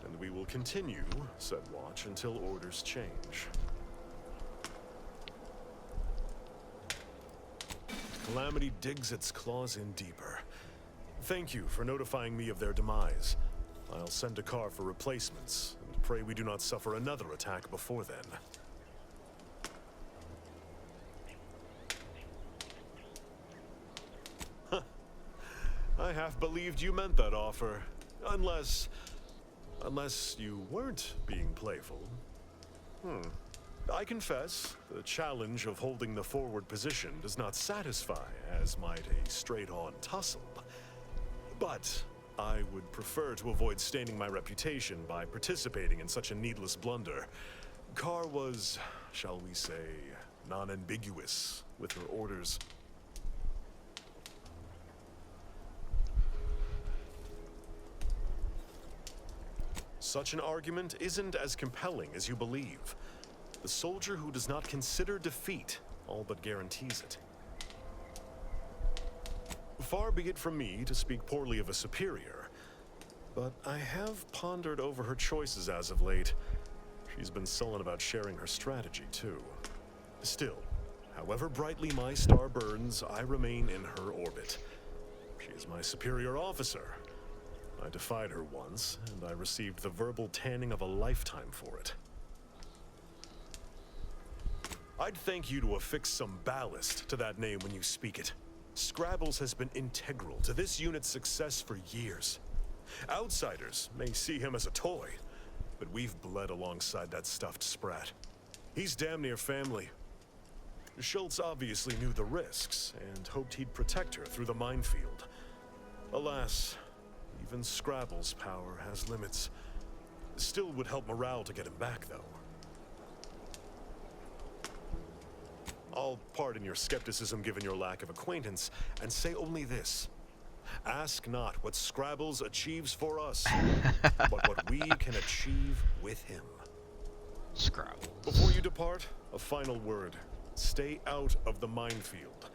And we will continue said watch until orders change. Calamity digs its claws in deeper. Thank you for notifying me of their demise. I'll send a car for replacements, and pray we do not suffer another attack before then. Huh. I half believed you meant that offer. Unless you weren't being playful. I confess, the challenge of holding the forward position does not satisfy as might a straight-on tussle. But I would prefer to avoid staining my reputation by participating in such a needless blunder. Carr was, shall we say, non-ambiguous with her orders. Such an argument isn't as compelling as you believe. The soldier who does not consider defeat all but guarantees it. Far be it from me to speak poorly of a superior, but I have pondered over her choices as of late. She's been sullen about sharing her strategy, too. Still, however brightly my star burns, I remain in her orbit. She is my superior officer. I defied her once, and I received the verbal tanning of a lifetime for it. I'd thank you to affix some ballast to that name when you speak it. Scrabbles has been integral to this unit's success for years. Outsiders may see him as a toy, but we've bled alongside that stuffed sprat. He's damn near family. Schultz obviously knew the risks and hoped he'd protect her through the minefield. Alas, even Scrabble's power has limits. Still would help morale to get him back, though. I'll pardon your skepticism given your lack of acquaintance, and say only this. Ask not what Scrabbles achieves for us, but what we can achieve with him. Scrabbles. Before you depart, a final word. Stay out of the minefield.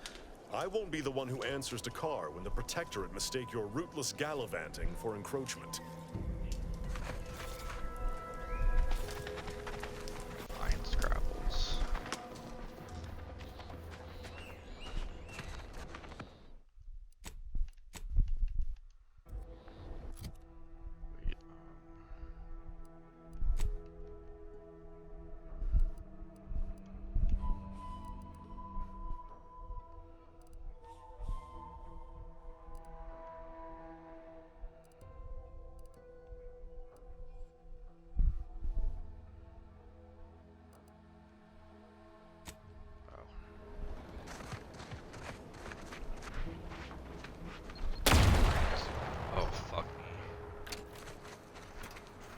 I won't be the one who answers to Carr when the Protectorate mistake your rootless gallivanting for encroachment. Fine, Scrabbles.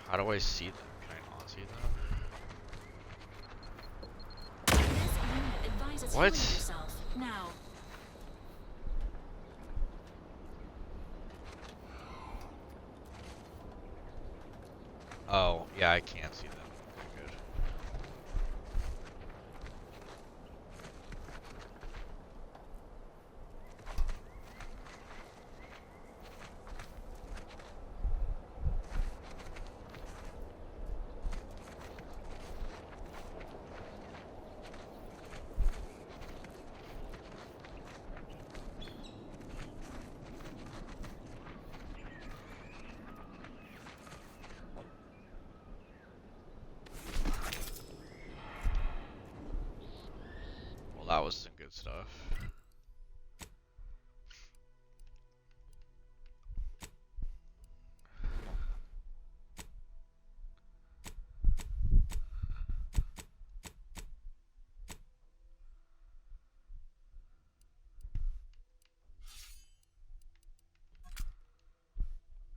How do I see them? Can I not see them? What? Now. Oh, yeah, I can't see them. Okay, good. That was some good stuff.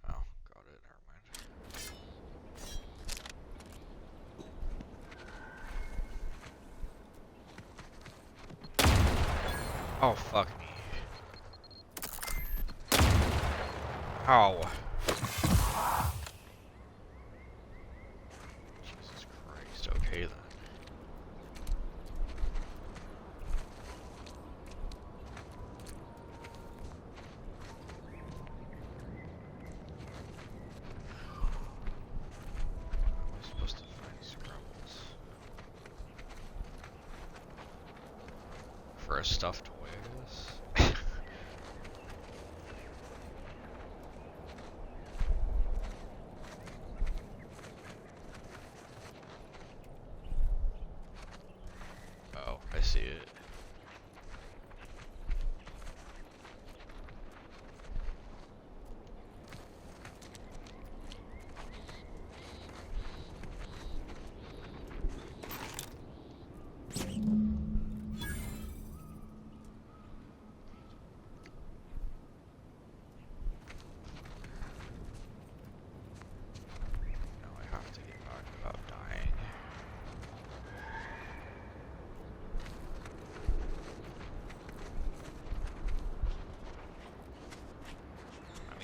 Oh, got it. Never mind. Oh, fuck me. Ow. Jesus Christ. Okay then. How am I supposed to find Scrabbles? For a stuffed toy? Oh, I see it.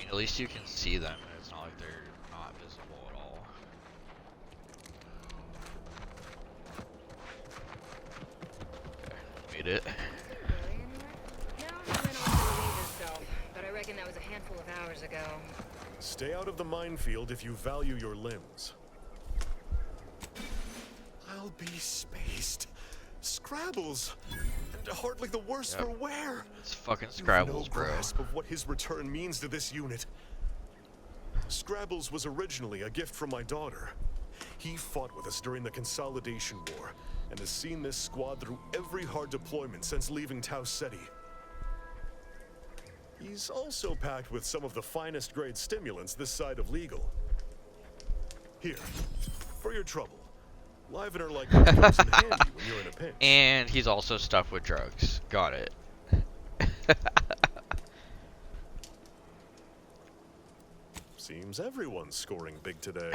At least you can see them, and it's not like they're not visible at all. Okay, made it. But I reckon that was a handful of hours ago. Stay out of the minefield if you value your limbs. I'll be spaced. Scrabbles! And hardly the worse for wear! It's fucking Scrabbles, no bro. Grasp of what his return means to this unit. Scrabbles was originally a gift from my daughter. He fought with us during the Consolidation War, and has seen this squad through every hard deployment since leaving Tau Ceti. He's also packed with some of the finest grade stimulants this side of legal. Here, for your trouble. Livener like that comes in handy when you're in a pinch. And he's also stuffed with drugs. Got it. Seems everyone's scoring big today.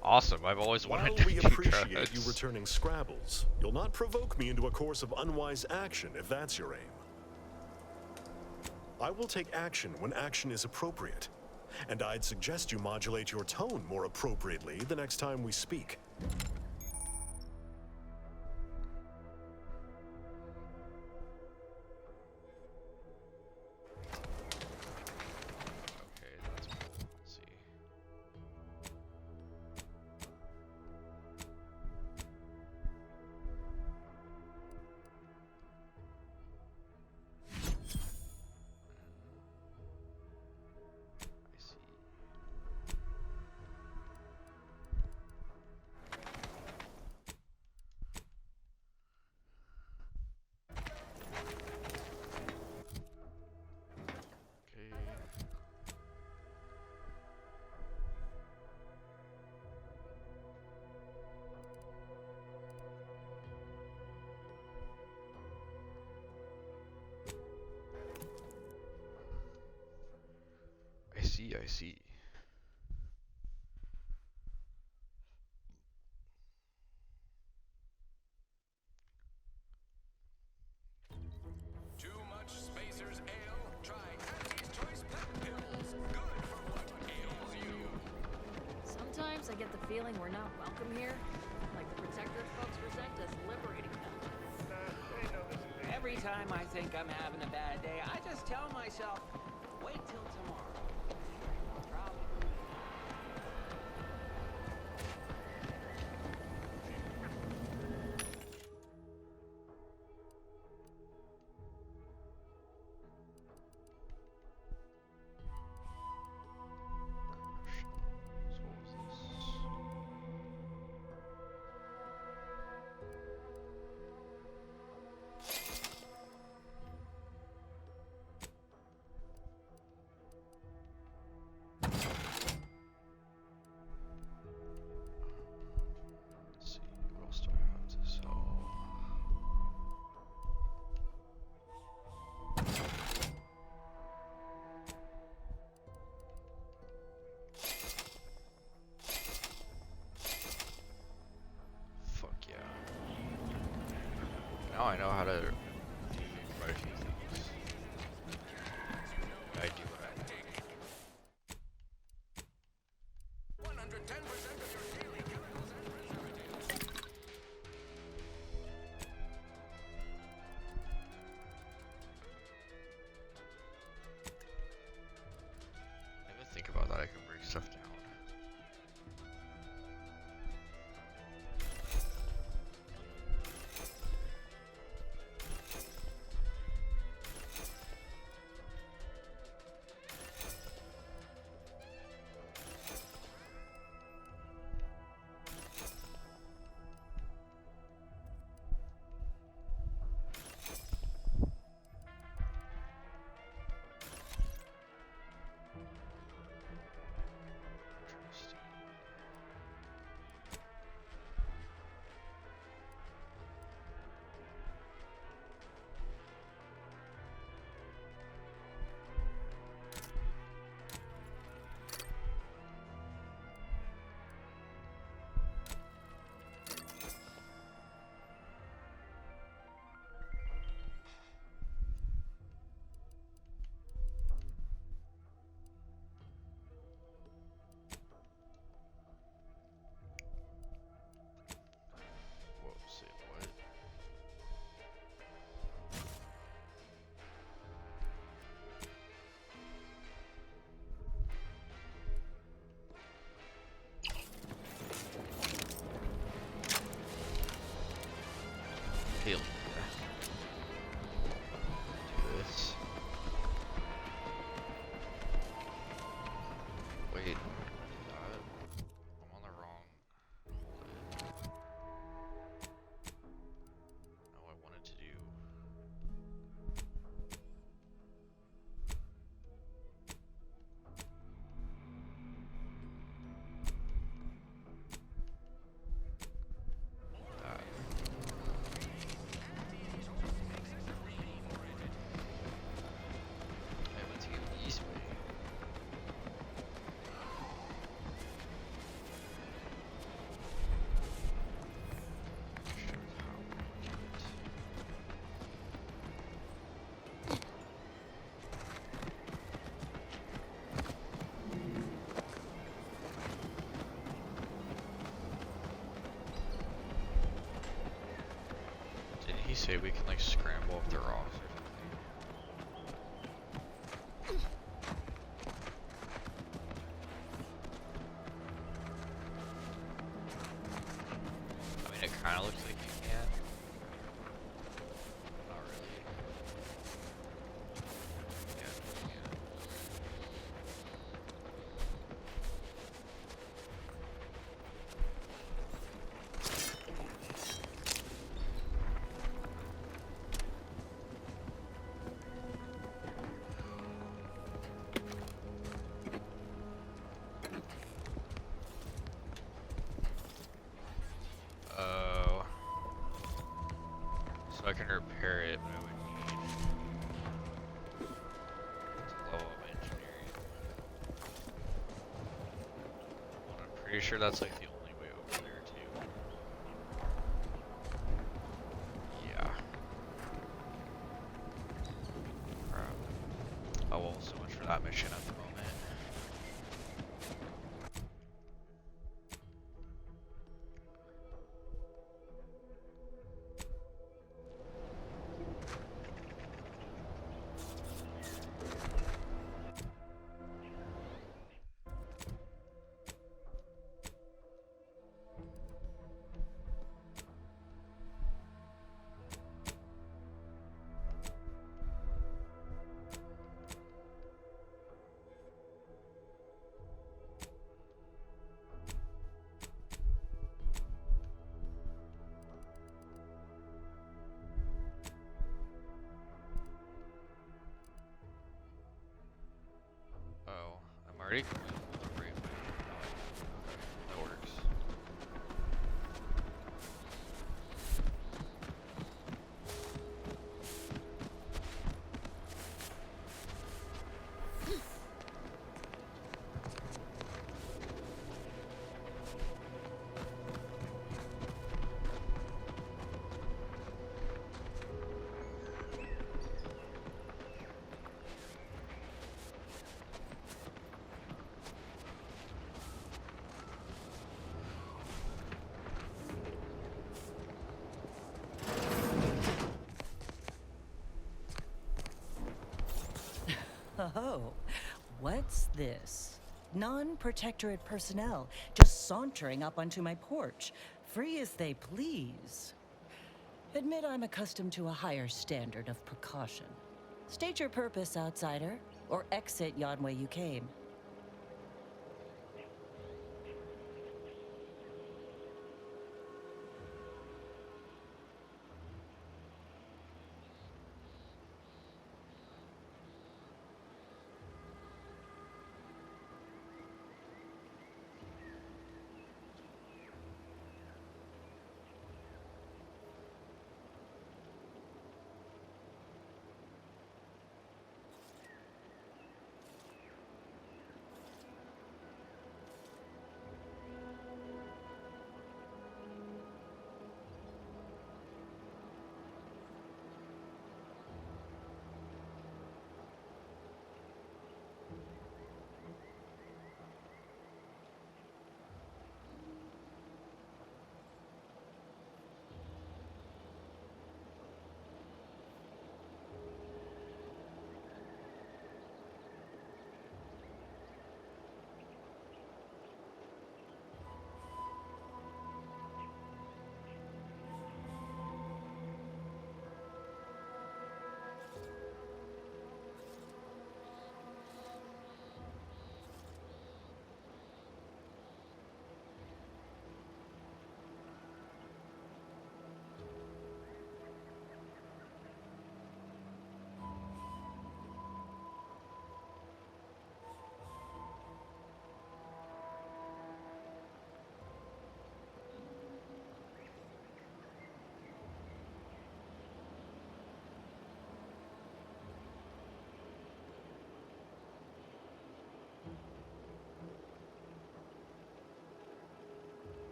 Awesome. I've always wanted While to we do appreciate drugs. you returning Scrabbles, you'll not provoke me into a course of unwise action if that's your aim. I will take action when action is appropriate, and I'd suggest you modulate your tone more appropriately the next time we speak. Let's see. I see. Too much Spacer's Ale? Try Auntie's Choice Pep Pills. Good for what ails you. Sometimes I get the feeling we're not welcome here. Like the Protectorate folks resent us liberating them. Every time I think I'm having a bad day, I just tell myself, wait till tomorrow. Now I know how to do quite a few things. I do what I think. 110% of your daily chemicals and preservatives. I didn't think about that. I can break stuff down. say we can like scramble if they're off. I mean, it kind of looks like you can. Not really. Yeah, you can. Oh. So I can repair it, but I would need to level up engineering. I'm pretty sure that's like the only way over there too. Yeah. Crap. Oh well, so much for that mission at the moment. Oh, I'm already going to delivery. That works. Oh, what's this? Non-protectorate personnel just sauntering up onto my porch, free as they please. Admit I'm accustomed to a higher standard of precaution. State your purpose, outsider, or exit yon way you came.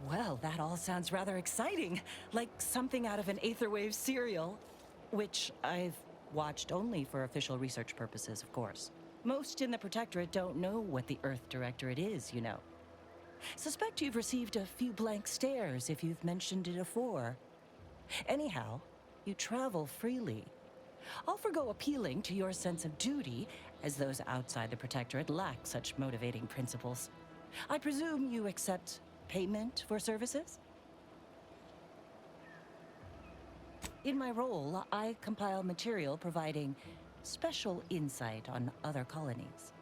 Well, that all sounds rather exciting. Like something out of an Aetherwave serial. Which I've watched only for official research purposes, of course. Most in the Protectorate don't know what the Earth Directorate is, you know. Suspect you've received a few blank stares if you've mentioned it afore. Anyhow, you travel freely. I'll forgo appealing to your sense of duty, as those outside the Protectorate lack such motivating principles. I presume you accept payment for services? In my role, I compile material providing special insight on other colonies.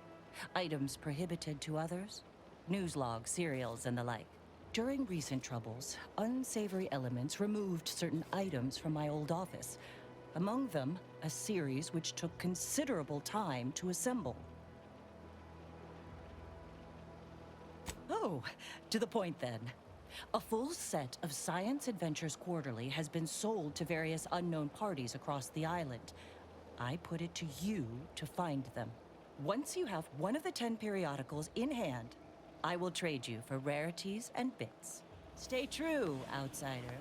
Items prohibited to others, news logs, serials, and the like. During recent troubles, unsavory elements removed certain items from my old office. Among them, a series which took considerable time to assemble. Oh, to the point then. A full set of Science Adventures Quarterly has been sold to various unknown parties across the island. I put it to you to find them. Once you have one of the 10 periodicals in hand, I will trade you for rarities and bits. Stay true, outsider.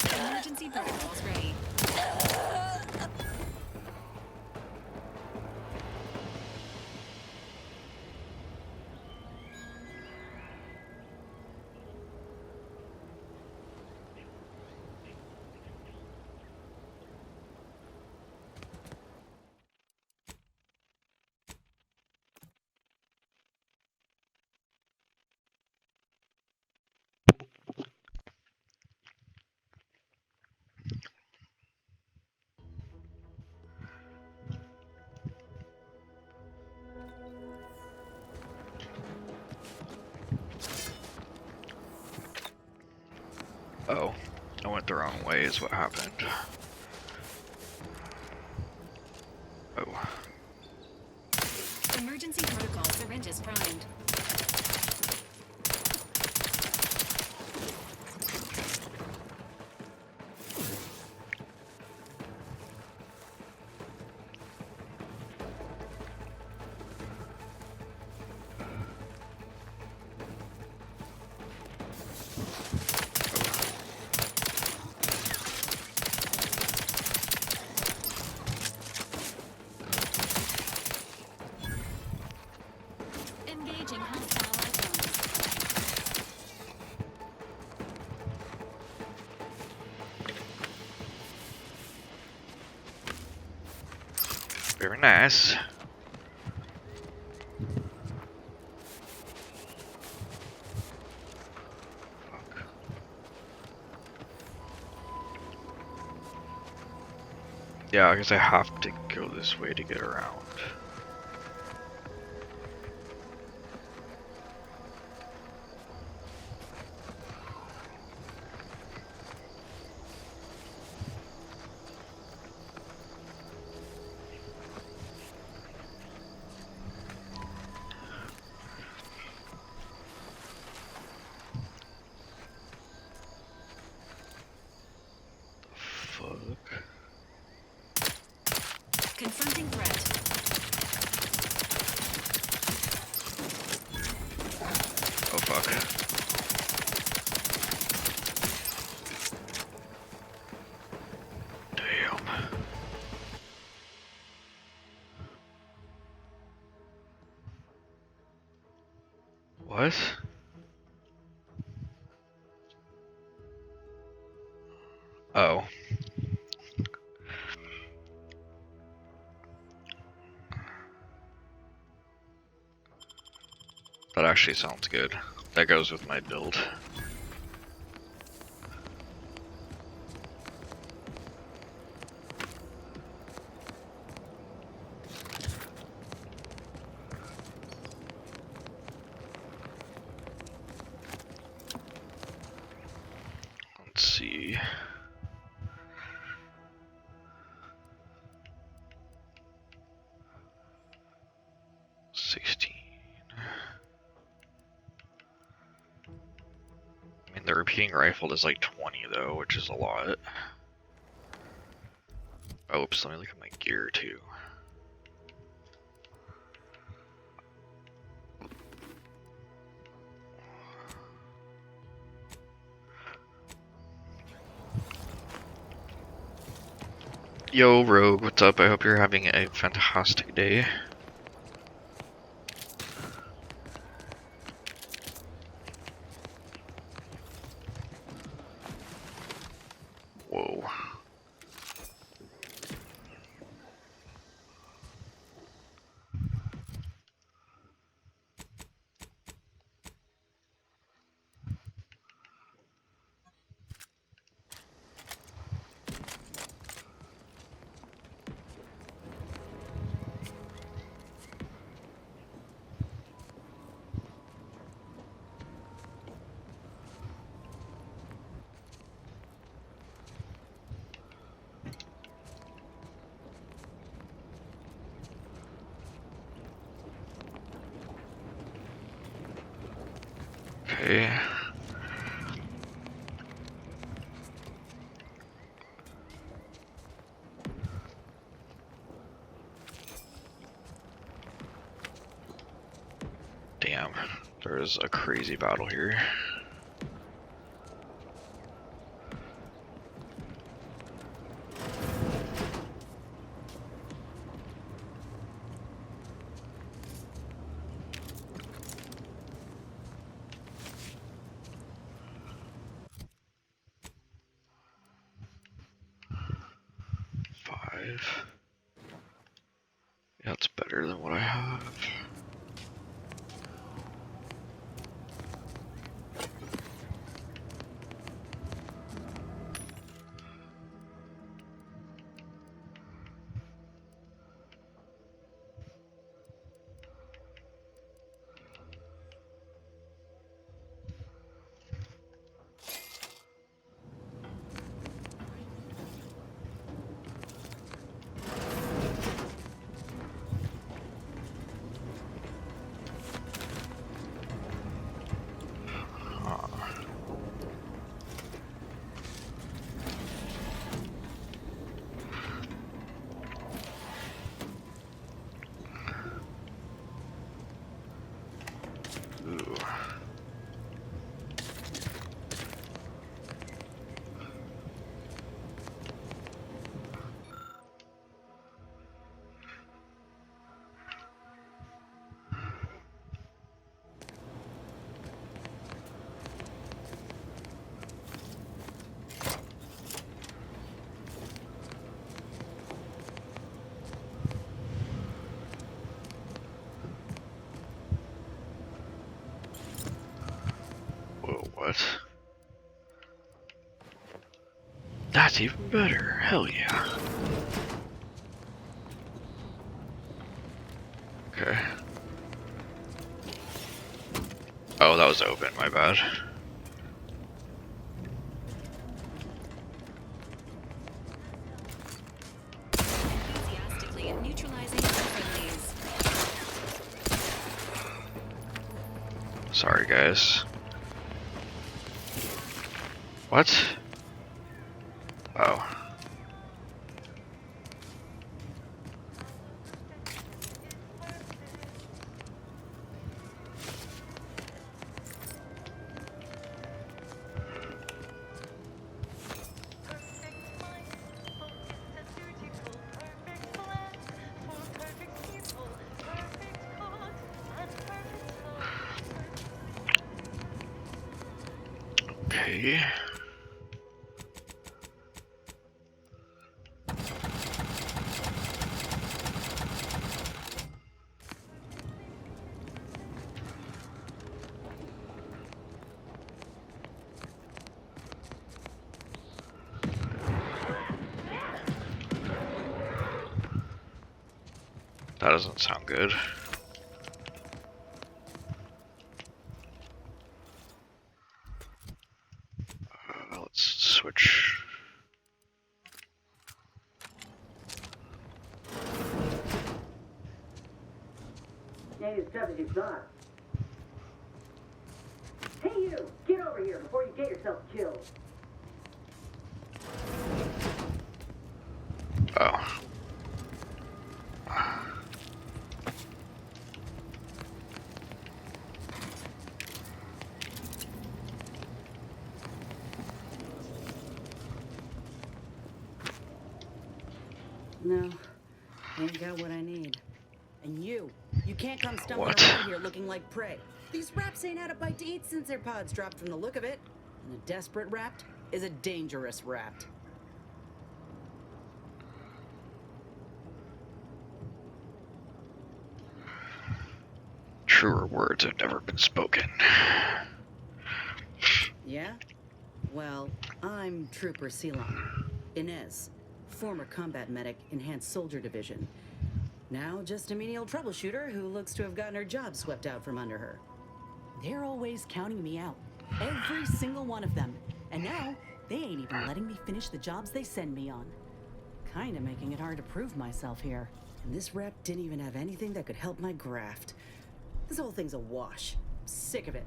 Emergency protocols ready. Oh, I went the wrong way is what happened. Oh. Emergency protocol syringes primed. Engaging hostile icons. Very nice. Yeah, I guess I have to go this way to get around. Confronting threat. Damn. What? Oh. That actually sounds good. That goes with my build. Let's see. The repeating rifle does like 20 though, which is a lot. Oops, let me look at my gear too. Yo, Rogue, what's up? I hope you're having a fantastic day. Whoa. Okay. Damn, there's a crazy battle here. Yeah, it's better than what I have. Whoa, what? That's even better. Hell yeah. Okay. Oh, that was open, my bad. Enthusiastically neutralizing friendlies. Sorry, guys. What? Oh. see. That doesn't sound good. Let's switch. Ain't as tough as you thought. Hey you! Get over here before you get yourself killed. Oh. No, ain't got what I need. And you can't come stumbling What? around here looking like prey. These raps ain't had a bite to eat since their pods dropped from the look of it. And a desperate rapt is a dangerous rapt. Truer words have never been spoken. Yeah? Well, I'm Trooper Ceylon. Inez, former combat medic, Enhanced Soldier Division. Now just a menial troubleshooter who looks to have gotten her job swept out from under her. They're always counting me out. Every single one of them. And now, they ain't even letting me finish the jobs they send me on. Kinda making it hard to prove myself here. And this rep didn't even have anything that could help my graft. This whole thing's a wash. I'm sick of it.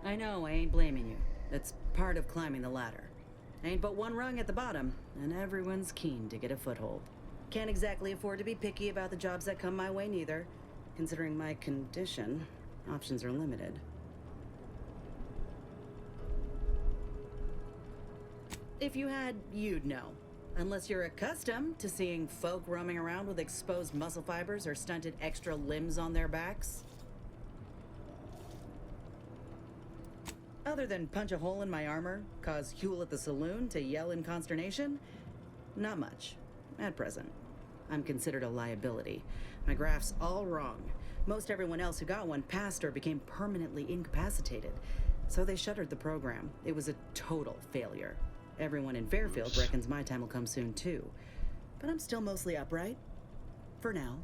I know, I ain't blaming you. That's part of climbing the ladder. Ain't but one rung at the bottom, and everyone's keen to get a foothold. Can't exactly afford to be picky about the jobs that come my way neither. Considering my condition, options are limited. If you had, you'd know. Unless you're accustomed to seeing folk roaming around with exposed muscle fibers or stunted extra limbs on their backs. Other than punch a hole in my armor, cause Huel at the saloon to yell in consternation, not much, at present. I'm considered a liability. My graph's all wrong. Most everyone else who got one passed or became permanently incapacitated. So they shuttered the program. It was a total failure. Everyone in Fairfield reckons my time will come soon too. But I'm still mostly upright. For now.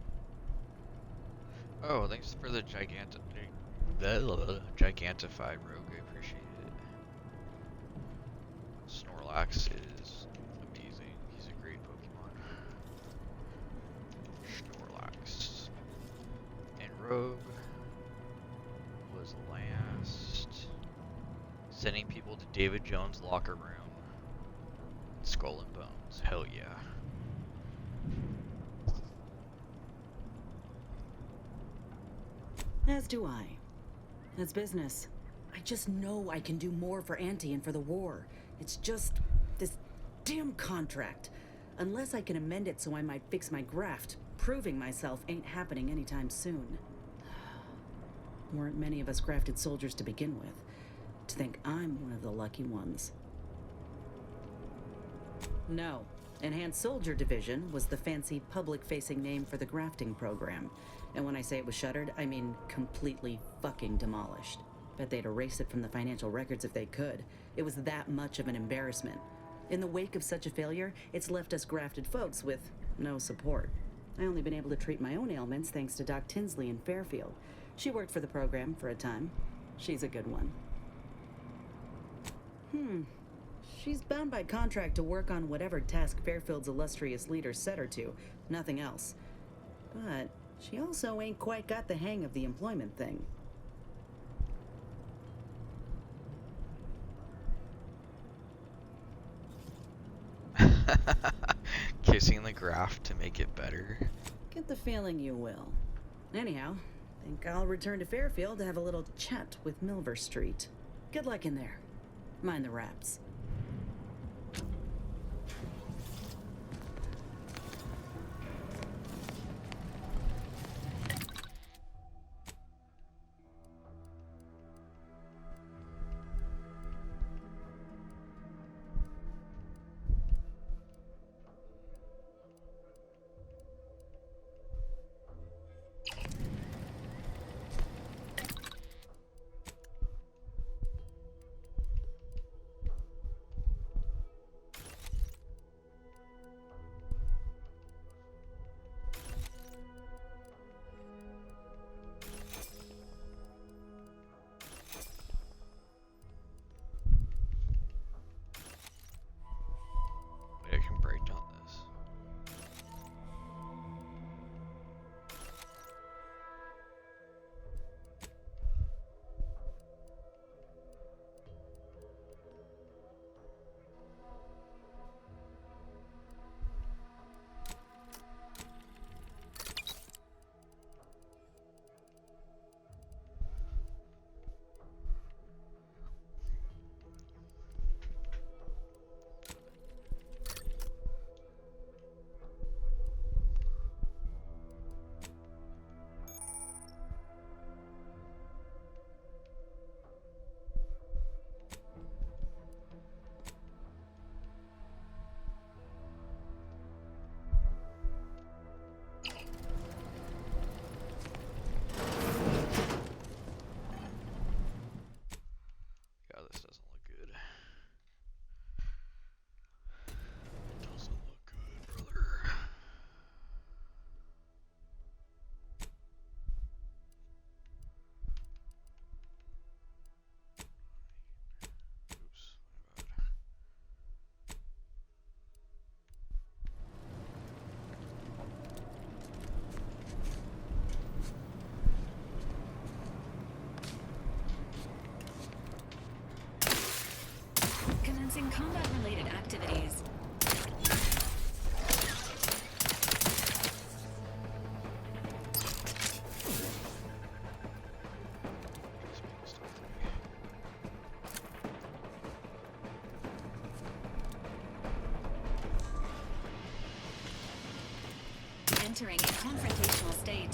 Oh, thanks for the gigantified rogue. I appreciate it. Snorlax is amazing. He's a great Pokemon. Snorlax. And Rogue was last. Sending people to David Jones' locker room. Skull and Bones. Hell yeah. As do I. It's business. I just know I can do more for Auntie and for the war. It's just this damn contract. Unless I can amend it so I might fix my graft, proving myself ain't happening anytime soon. Weren't many of us grafted soldiers to begin with. To think I'm one of the lucky ones. No. Enhanced Soldier Division was the fancy public-facing name for the grafting program. And when I say it was shuttered, I mean completely fucking demolished. Bet they'd erase it from the financial records if they could. It was that much of an embarrassment. In the wake of such a failure, it's left us grafted folks with no support. I only been able to treat my own ailments thanks to Doc Tinsley in Fairfield. She worked for the program for a time. She's a good one. She's bound by contract to work on whatever task Fairfield's illustrious leader set her to, nothing else. But she also ain't quite got the hang of the employment thing. Kissing the graph to make it better. Get the feeling you will. Anyhow, think I'll return to Fairfield to have a little chat with Milver Street. Good luck in there. Mind the raps. entering a confrontational state.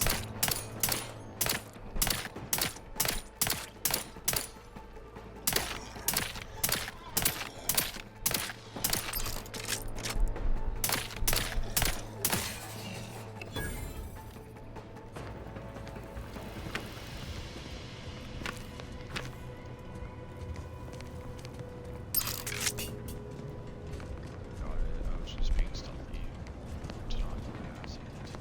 I was just being stealthy. To not see it.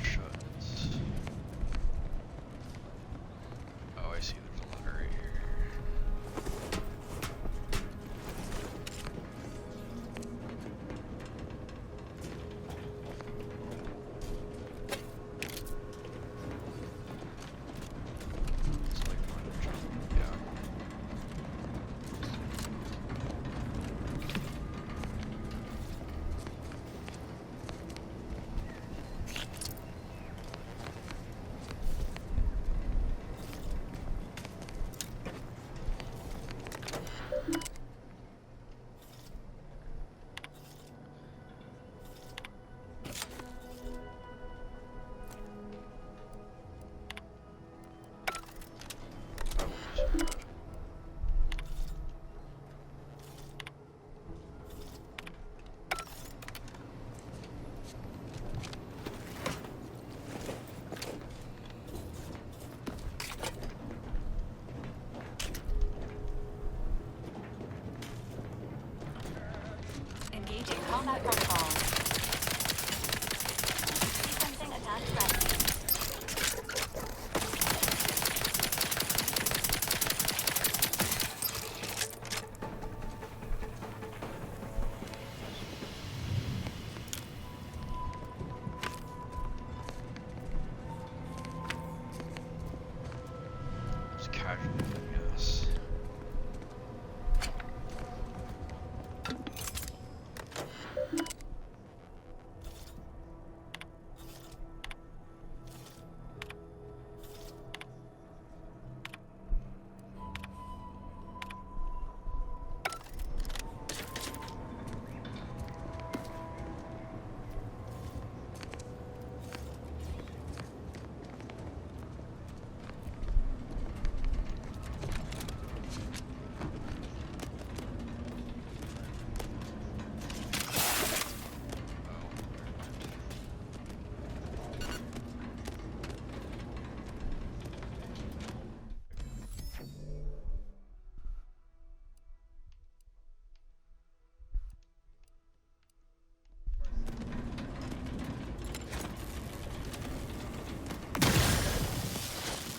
Shuts. Oh, I see. There's a letter right here. It's like one jump. Yeah. Engaging combat protocol. Sequencing attack strategy. Just casually, yes.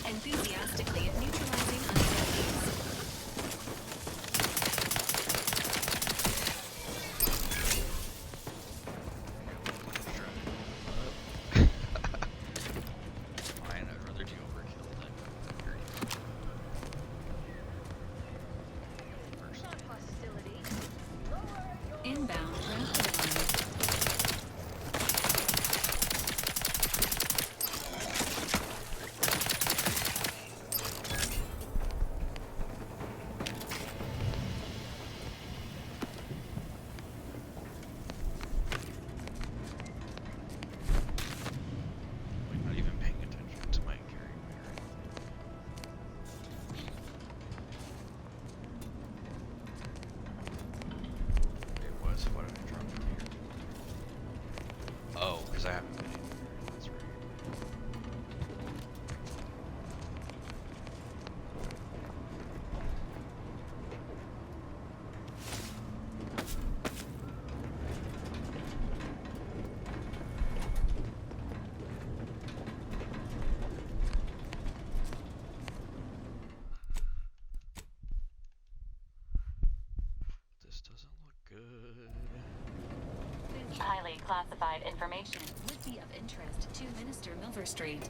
Enthusiastically neutralizing undead. Fine, I'd rather do overkill than Inbound rapid line. like not even paying attention to my carry mirror. It was what I dropped it here. Oh, because I haven't been in here. That's right. This doesn't look good. Highly classified information would be of interest to Minister Milverstreet.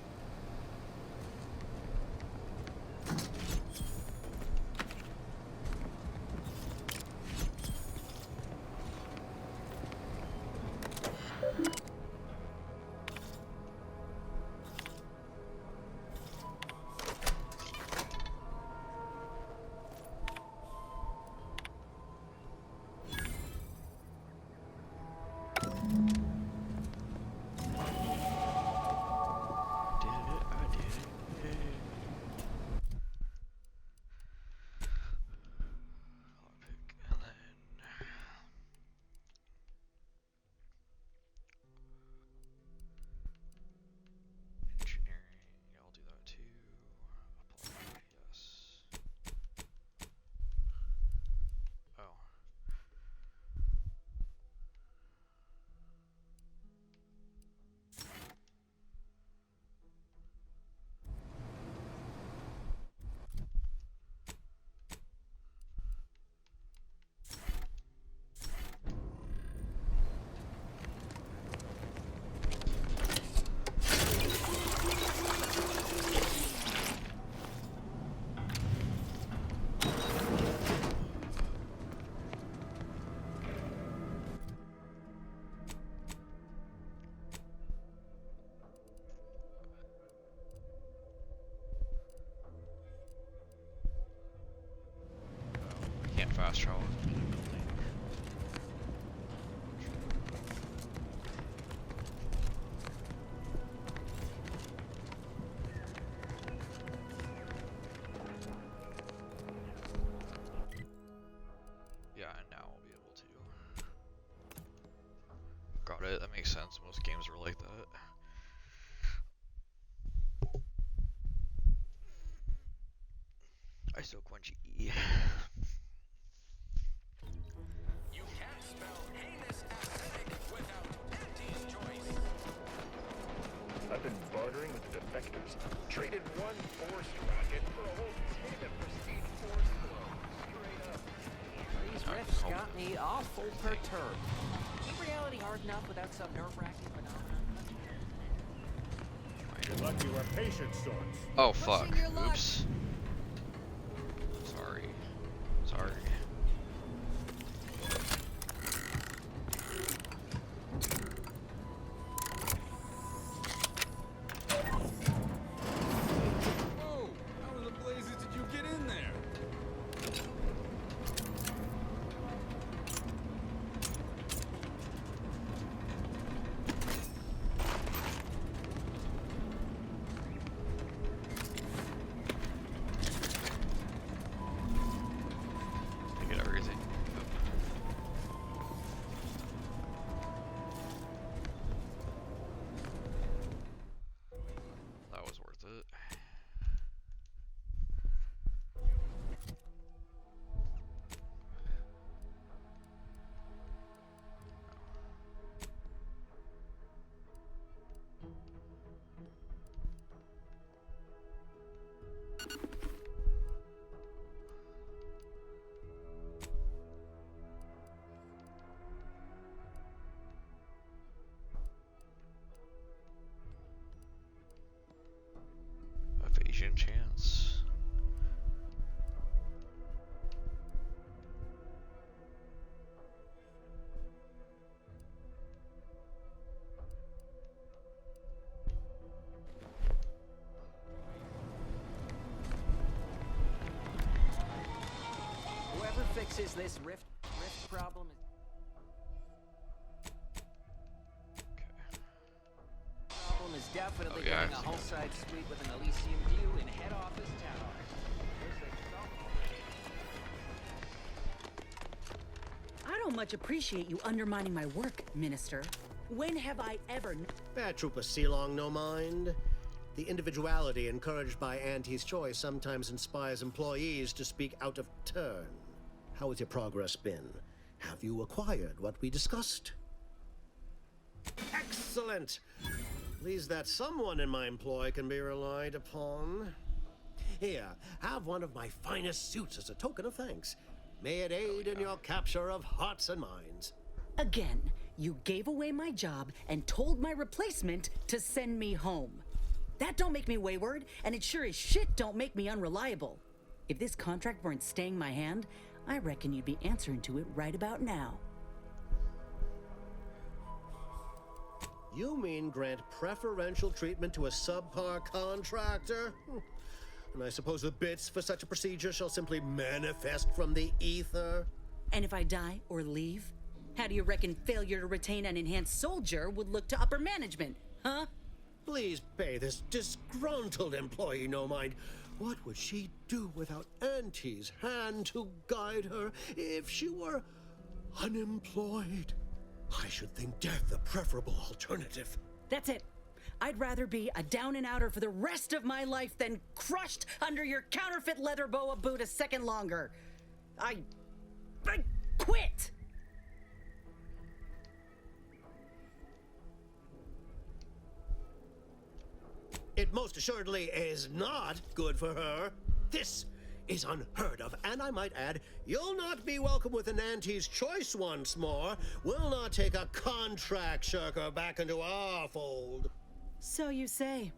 it. That makes sense. Most games were like that. I so quenchy. You can't spell heinous aesthetic without Auntie's choice. I've been bartering with the defectors. Traded one force rocket for a whole tin of prestige force glow. Straight up. These riffs got me awful perturbed. Ain't reality hard enough without some nerve-wracking phenomenon? You're lucky we're patient sorts. Oh fuck. Oops. Sorry. Sorry. Whoa! How in the blazes did you get in there? I get everything. That was worth it. Evasion chance. Whoever fixes this rift problem is... Problem is definitely Oh, yeah, getting a I've seen whole it. side suite with an Elysium view in head office tower. I don't much appreciate you undermining my work, Minister. When have I ever... Bad Trooper Sealong, no mind. The individuality encouraged by Auntie's choice sometimes inspires employees to speak out of turn. How has your progress been? Have you acquired what we discussed? Excellent! Pleased that someone in my employ can be relied upon. Here, have one of my finest suits as a token of thanks. May it aid in your capture of hearts and minds. Again, you gave away my job and told my replacement to send me home. That don't make me wayward, and it sure as shit don't make me unreliable. If this contract weren't staying my hand, I reckon you'd be answering to it right about now. You mean grant preferential treatment to a subpar contractor? And I suppose the bits for such a procedure shall simply manifest from the ether? And if I die or leave, how do you reckon failure to retain an enhanced soldier would look to upper management, huh? Please pay this disgruntled employee no mind. What would she do without Auntie's hand to guide her if she were unemployed? I should think death a preferable alternative. That's it. I'd rather be a down and outer for the rest of my life than crushed under your counterfeit leather boa boot a second longer. I quit! It most assuredly is not good for her. This is unheard of, and I might add, you'll not be welcome with an Auntie's choice once more. We'll not take a contract shirker back into our fold. So you say,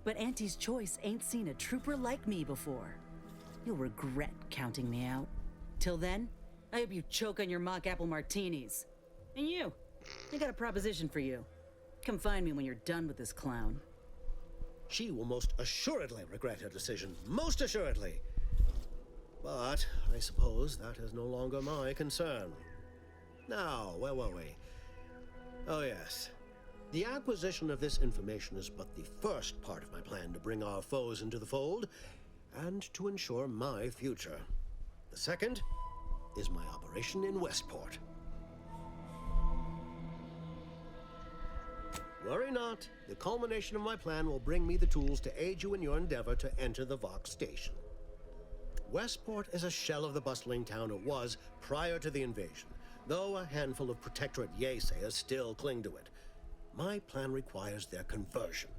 but Auntie's choice ain't seen a trooper like me before. You'll regret counting me out. Till then, I hope you choke on your mock apple martinis. And you, I got a proposition for you. Come find me when you're done with this clown. She will most assuredly regret her decision. Most assuredly. But I suppose that is no longer my concern. Now, where were we? Oh, yes. The acquisition of this information is but the first part of my plan to bring our foes into the fold and to ensure my future. The second is my operation in Westport. Worry not. The culmination of my plan will bring me the tools to aid you in your endeavor to enter the Vox station. Westport is a shell of the bustling town it was prior to the invasion, though a handful of Protectorate Yaysayers still cling to it. My plan requires their conversion.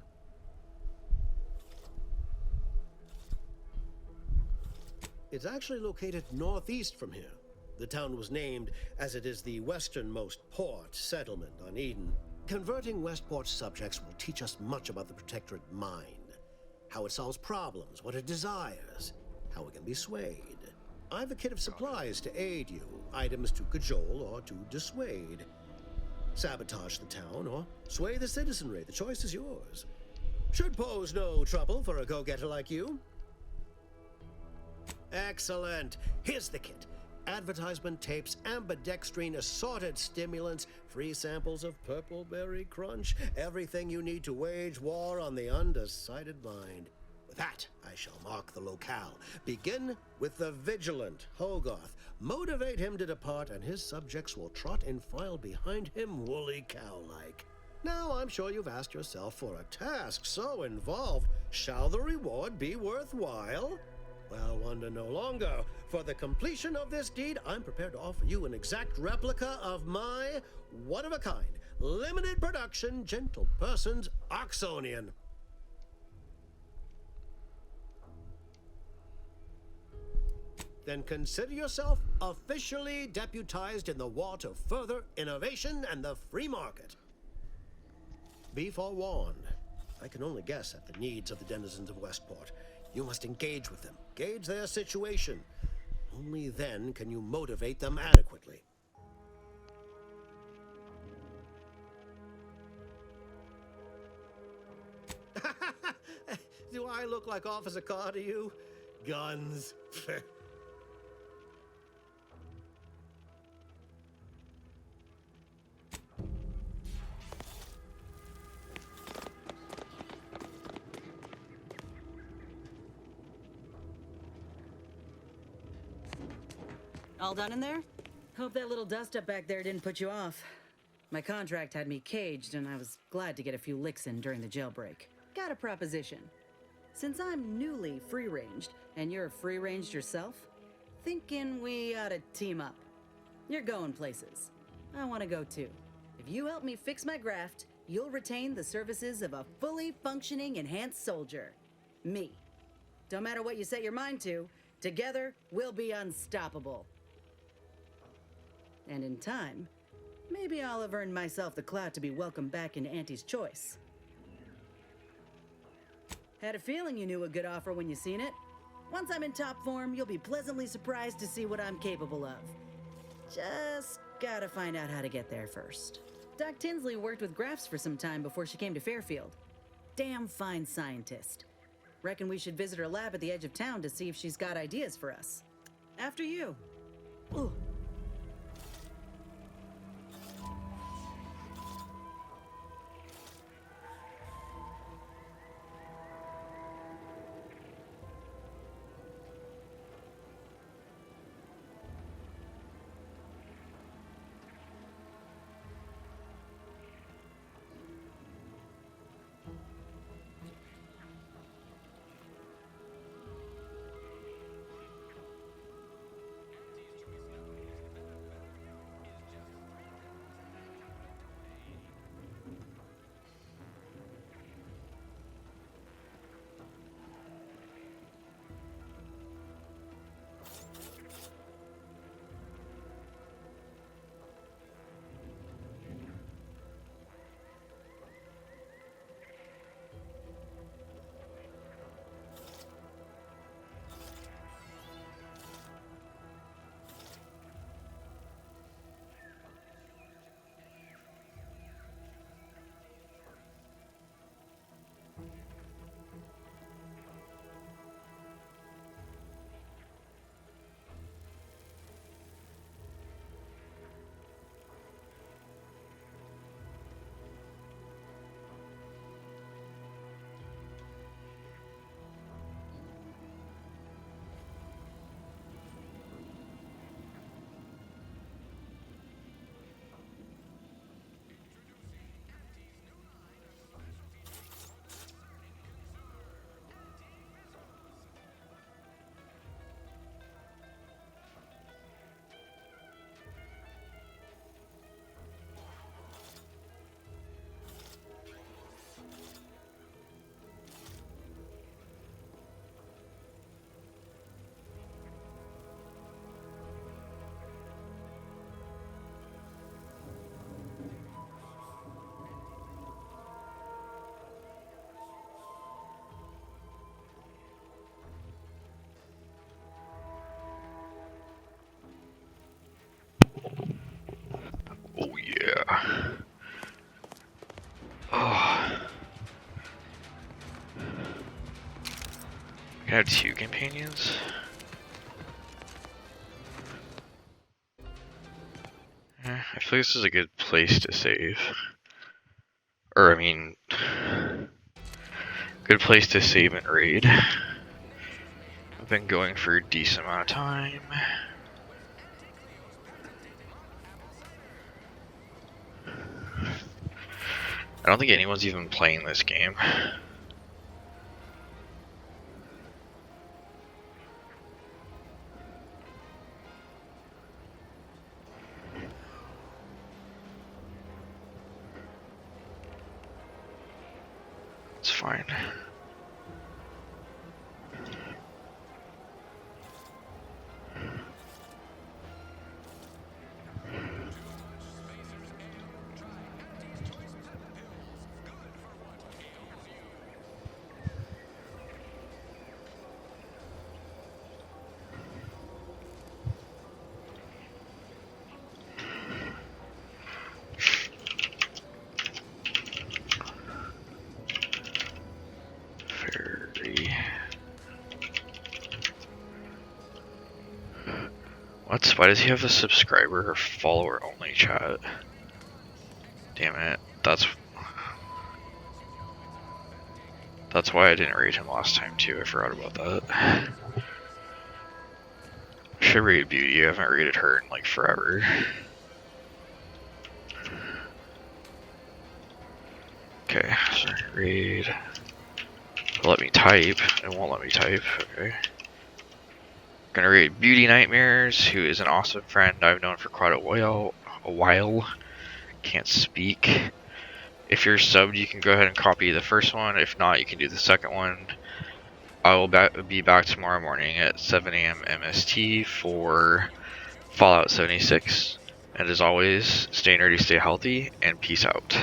It's actually located northeast from here. The town was named as it is the westernmost port settlement on Eden. Converting Westport's subjects will teach us much about the Protectorate mind. How it solves problems, what it desires, how it can be swayed. I've a kit of supplies to aid you, items to cajole or to dissuade. Sabotage the town or sway the citizenry, the choice is yours. Should pose no trouble for a go-getter like you. Excellent. Here's the kit. Advertisement tapes, ambidextrine assorted stimulants, free samples of Purpleberry Crunch, everything you need to wage war on the undecided mind. With that, I shall mark the locale. Begin with the vigilant Hogarth. Motivate him to depart, and his subjects will trot in file behind him woolly cow-like. Now, I'm sure you've asked yourself, for a task so involved, shall the reward be worthwhile? Well, wonder no longer. For the completion of this deed, I'm prepared to offer you an exact replica of my one-of-a-kind, limited production, gentle person's Oxonian. Then consider yourself officially deputized in the war to further innovation and the free market. Be forewarned. I can only guess at the needs of the denizens of Westport. You must engage with them, gauge their situation. Only then can you motivate them adequately. Do I look like Officer Carr to you? Guns. All done in there? Hope that little dust up back there didn't put you off. My contract had me caged, and I was glad to get a few licks in during the jailbreak. Got a proposition. Since I'm newly free-ranged, and you're free-ranged yourself, thinking we ought to team up. You're going places. I want to go too. If you help me fix my graft, you'll retain the services of a fully functioning enhanced soldier. Me. Don't matter what you set your mind to, together we'll be unstoppable. And in time, maybe I'll have earned myself the clout to be welcomed back into Auntie's Choice. Had a feeling you knew a good offer when you seen it. Once I'm in top form, you'll be pleasantly surprised to see what I'm capable of. Just gotta find out how to get there first. Doc Tinsley worked with Grafs for some time before she came to Fairfield. Damn fine scientist. Reckon we should visit her lab at the edge of town to see if she's got ideas for us. After you. Ooh. Oh yeah. Oh. I have 2 companions. I feel like this is a good place to save. Or, I mean, good place to save and raid. I've been going for a decent amount of time. I don't think anyone's even playing this game. It's fine. What? Why does he have a subscriber or follower only chat? Damn it. That's why I didn't raid him last time too. I forgot about that. I should raid Beauty. I haven't raided her in like forever. Okay, sorry, raid. It'll let me type. It won't let me type. Okay. Gonna raid Beauty Nightmares, who is an awesome friend I've known for quite a while. Can't speak. If you're subbed, you can go ahead and copy the first one. If not, you can do the second one. I will be back tomorrow morning at 7 AM MST for Fallout 76. And as always, stay nerdy, stay healthy, and peace out.